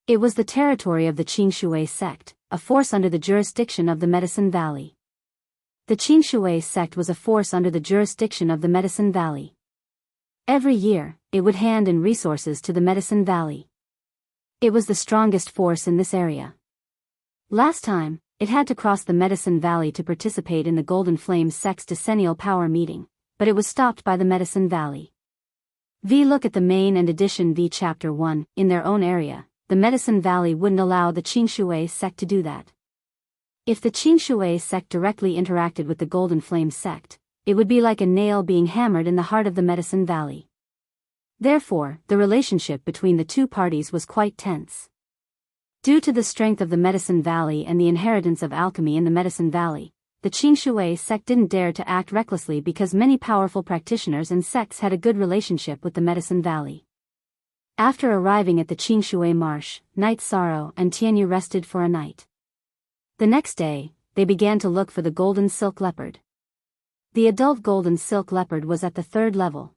It was the territory of the Qingshui sect, a force under the jurisdiction of the Medicine Valley. The Qingshui sect was a force under the jurisdiction of the Medicine Valley. Every year, it would hand in resources to the Medicine Valley. It was the strongest force in this area. Last time, it had to cross the Medicine Valley to participate in the Golden Flame sect's decennial power meeting, but it was stopped by the Medicine Valley. Look at the main and edition V Chapter 1, in their own area, the Medicine Valley wouldn't allow the Qingshui sect to do that. If the Qingshui sect directly interacted with the Golden Flame sect, it would be like a nail being hammered in the heart of the Medicine Valley. Therefore, the relationship between the two parties was quite tense. Due to the strength of the Medicine Valley and the inheritance of alchemy in the Medicine Valley, the Qingshui sect didn't dare to act recklessly because many powerful practitioners and sects had a good relationship with the Medicine Valley. After arriving at the Qingshui Marsh, Night Sorrow and Tianyu rested for a night. The next day, they began to look for the golden silk leopard. The adult golden silk leopard was at the 3rd level.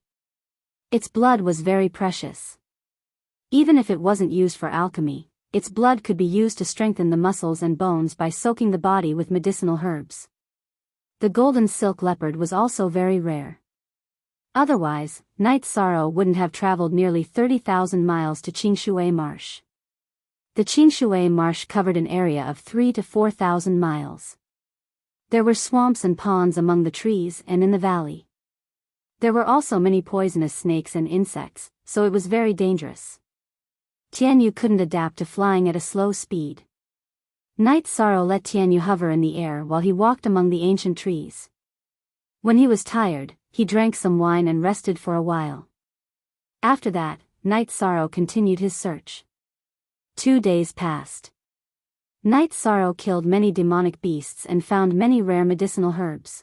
Its blood was very precious. Even if it wasn't used for alchemy, its blood could be used to strengthen the muscles and bones by soaking the body with medicinal herbs. The golden silk leopard was also very rare. Otherwise, Night Sorrow wouldn't have traveled nearly 30,000 miles to Qingshui Marsh. The Qingshui Marsh covered an area of 3,000 to 4,000 miles. There were swamps and ponds among the trees and in the valley. There were also many poisonous snakes and insects, so it was very dangerous. Tianyu couldn't adapt to flying at a slow speed. Night Sorrow let Tianyu hover in the air while he walked among the ancient trees. When he was tired, he drank some wine and rested for a while. After that, Night Sorrow continued his search. 2 days passed. Night Sorrow killed many demonic beasts and found many rare medicinal herbs.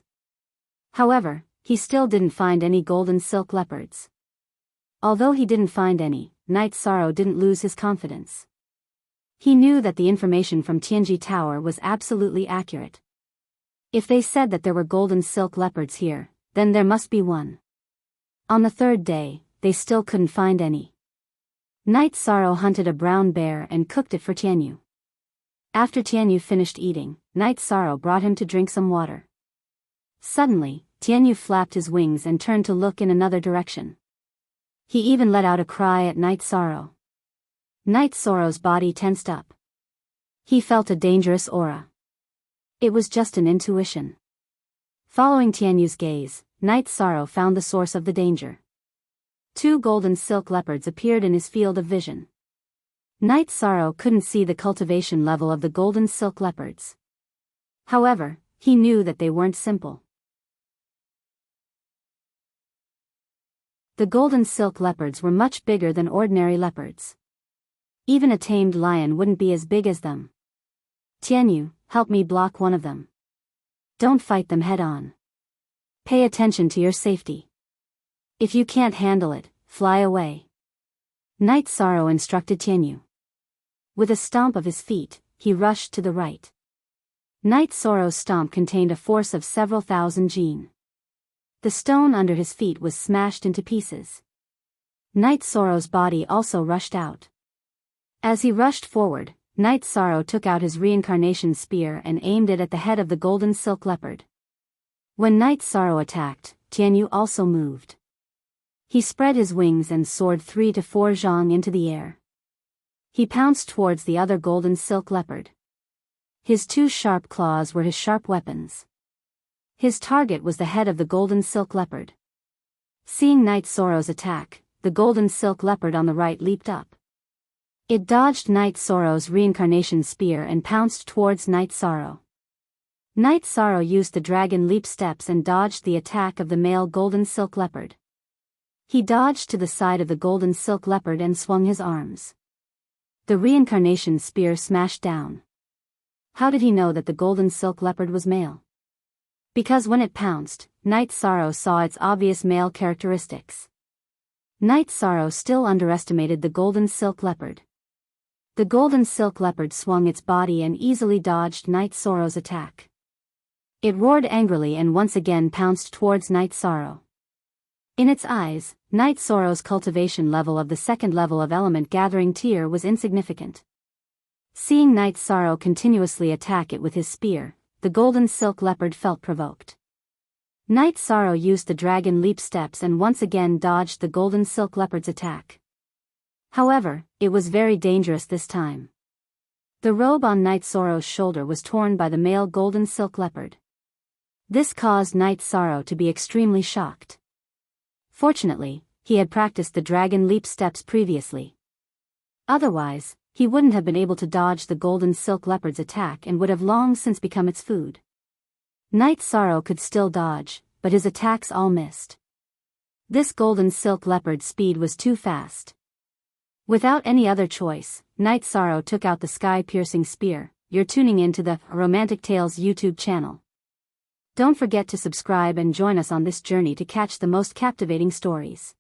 However, he still didn't find any golden silk leopards. Although he didn't find any, Night Sorrow didn't lose his confidence. He knew that the information from Tianji Tower was absolutely accurate. If they said that there were golden silk leopards here, then there must be one. On the 3rd day, they still couldn't find any. Night Sorrow hunted a brown bear and cooked it for Tianyu. After Tianyu finished eating, Night Sorrow brought him to drink some water. Suddenly, Tianyu flapped his wings and turned to look in another direction. He even let out a cry at Night Sorrow. Night Sorrow's body tensed up. He felt a dangerous aura. It was just an intuition. Following Tianyu's gaze, Night Sorrow found the source of the danger. 2 golden silk leopards appeared in his field of vision. Night Sorrow couldn't see the cultivation level of the golden silk leopards. However, he knew that they weren't simple. The golden silk leopards were much bigger than ordinary leopards. Even a tamed lion wouldn't be as big as them. Tianyu, help me block one of them. Don't fight them head-on. Pay attention to your safety. If you can't handle it, fly away. Night Sorrow instructed Tianyu. With a stomp of his feet, he rushed to the right. Night Sorrow's stomp contained a force of several thousand jin. The stone under his feet was smashed into pieces. Night Sorrow's body also rushed out. As he rushed forward, Night Sorrow took out his reincarnation spear and aimed it at the head of the golden silk leopard. When Night Sorrow attacked, Tianyu also moved. He spread his wings and soared 3 to 4 zhang into the air. He pounced towards the other golden silk leopard. His 2 sharp claws were his sharp weapons. His target was the head of the golden silk leopard. Seeing Night Sorrow's attack, the golden silk leopard on the right leaped up. It dodged Night Sorrow's reincarnation spear and pounced towards Night Sorrow. Night Sorrow used the dragon leap steps and dodged the attack of the male golden silk leopard. He dodged to the side of the golden silk leopard and swung his arms. The reincarnation spear smashed down. How did he know that the golden silk leopard was male? Because when it pounced, Night Sorrow saw its obvious male characteristics. Night Sorrow still underestimated the golden silk leopard. The golden silk leopard swung its body and easily dodged Night Sorrow's attack. It roared angrily and once again pounced towards Night Sorrow. In its eyes, Night Sorrow's cultivation level of the second level of element gathering tier was insignificant. Seeing Night Sorrow continuously attack it with his spear, the golden silk leopard felt provoked. Night Sorrow used the dragon leap steps and once again dodged the golden silk leopard's attack. However, it was very dangerous this time. The robe on Night Sorrow's shoulder was torn by the male golden silk leopard. This caused Night Sorrow to be extremely shocked. Fortunately, he had practiced the dragon leap steps previously. Otherwise, he wouldn't have been able to dodge the golden silk leopard's attack and would have long since become its food. Night Sorrow could still dodge, but his attacks all missed. This golden silk leopard's speed was too fast. Without any other choice, Night Sorrow took out the sky-piercing spear. You're tuning into the Romantic Tales YouTube channel. Don't forget to subscribe and join us on this journey to catch the most captivating stories.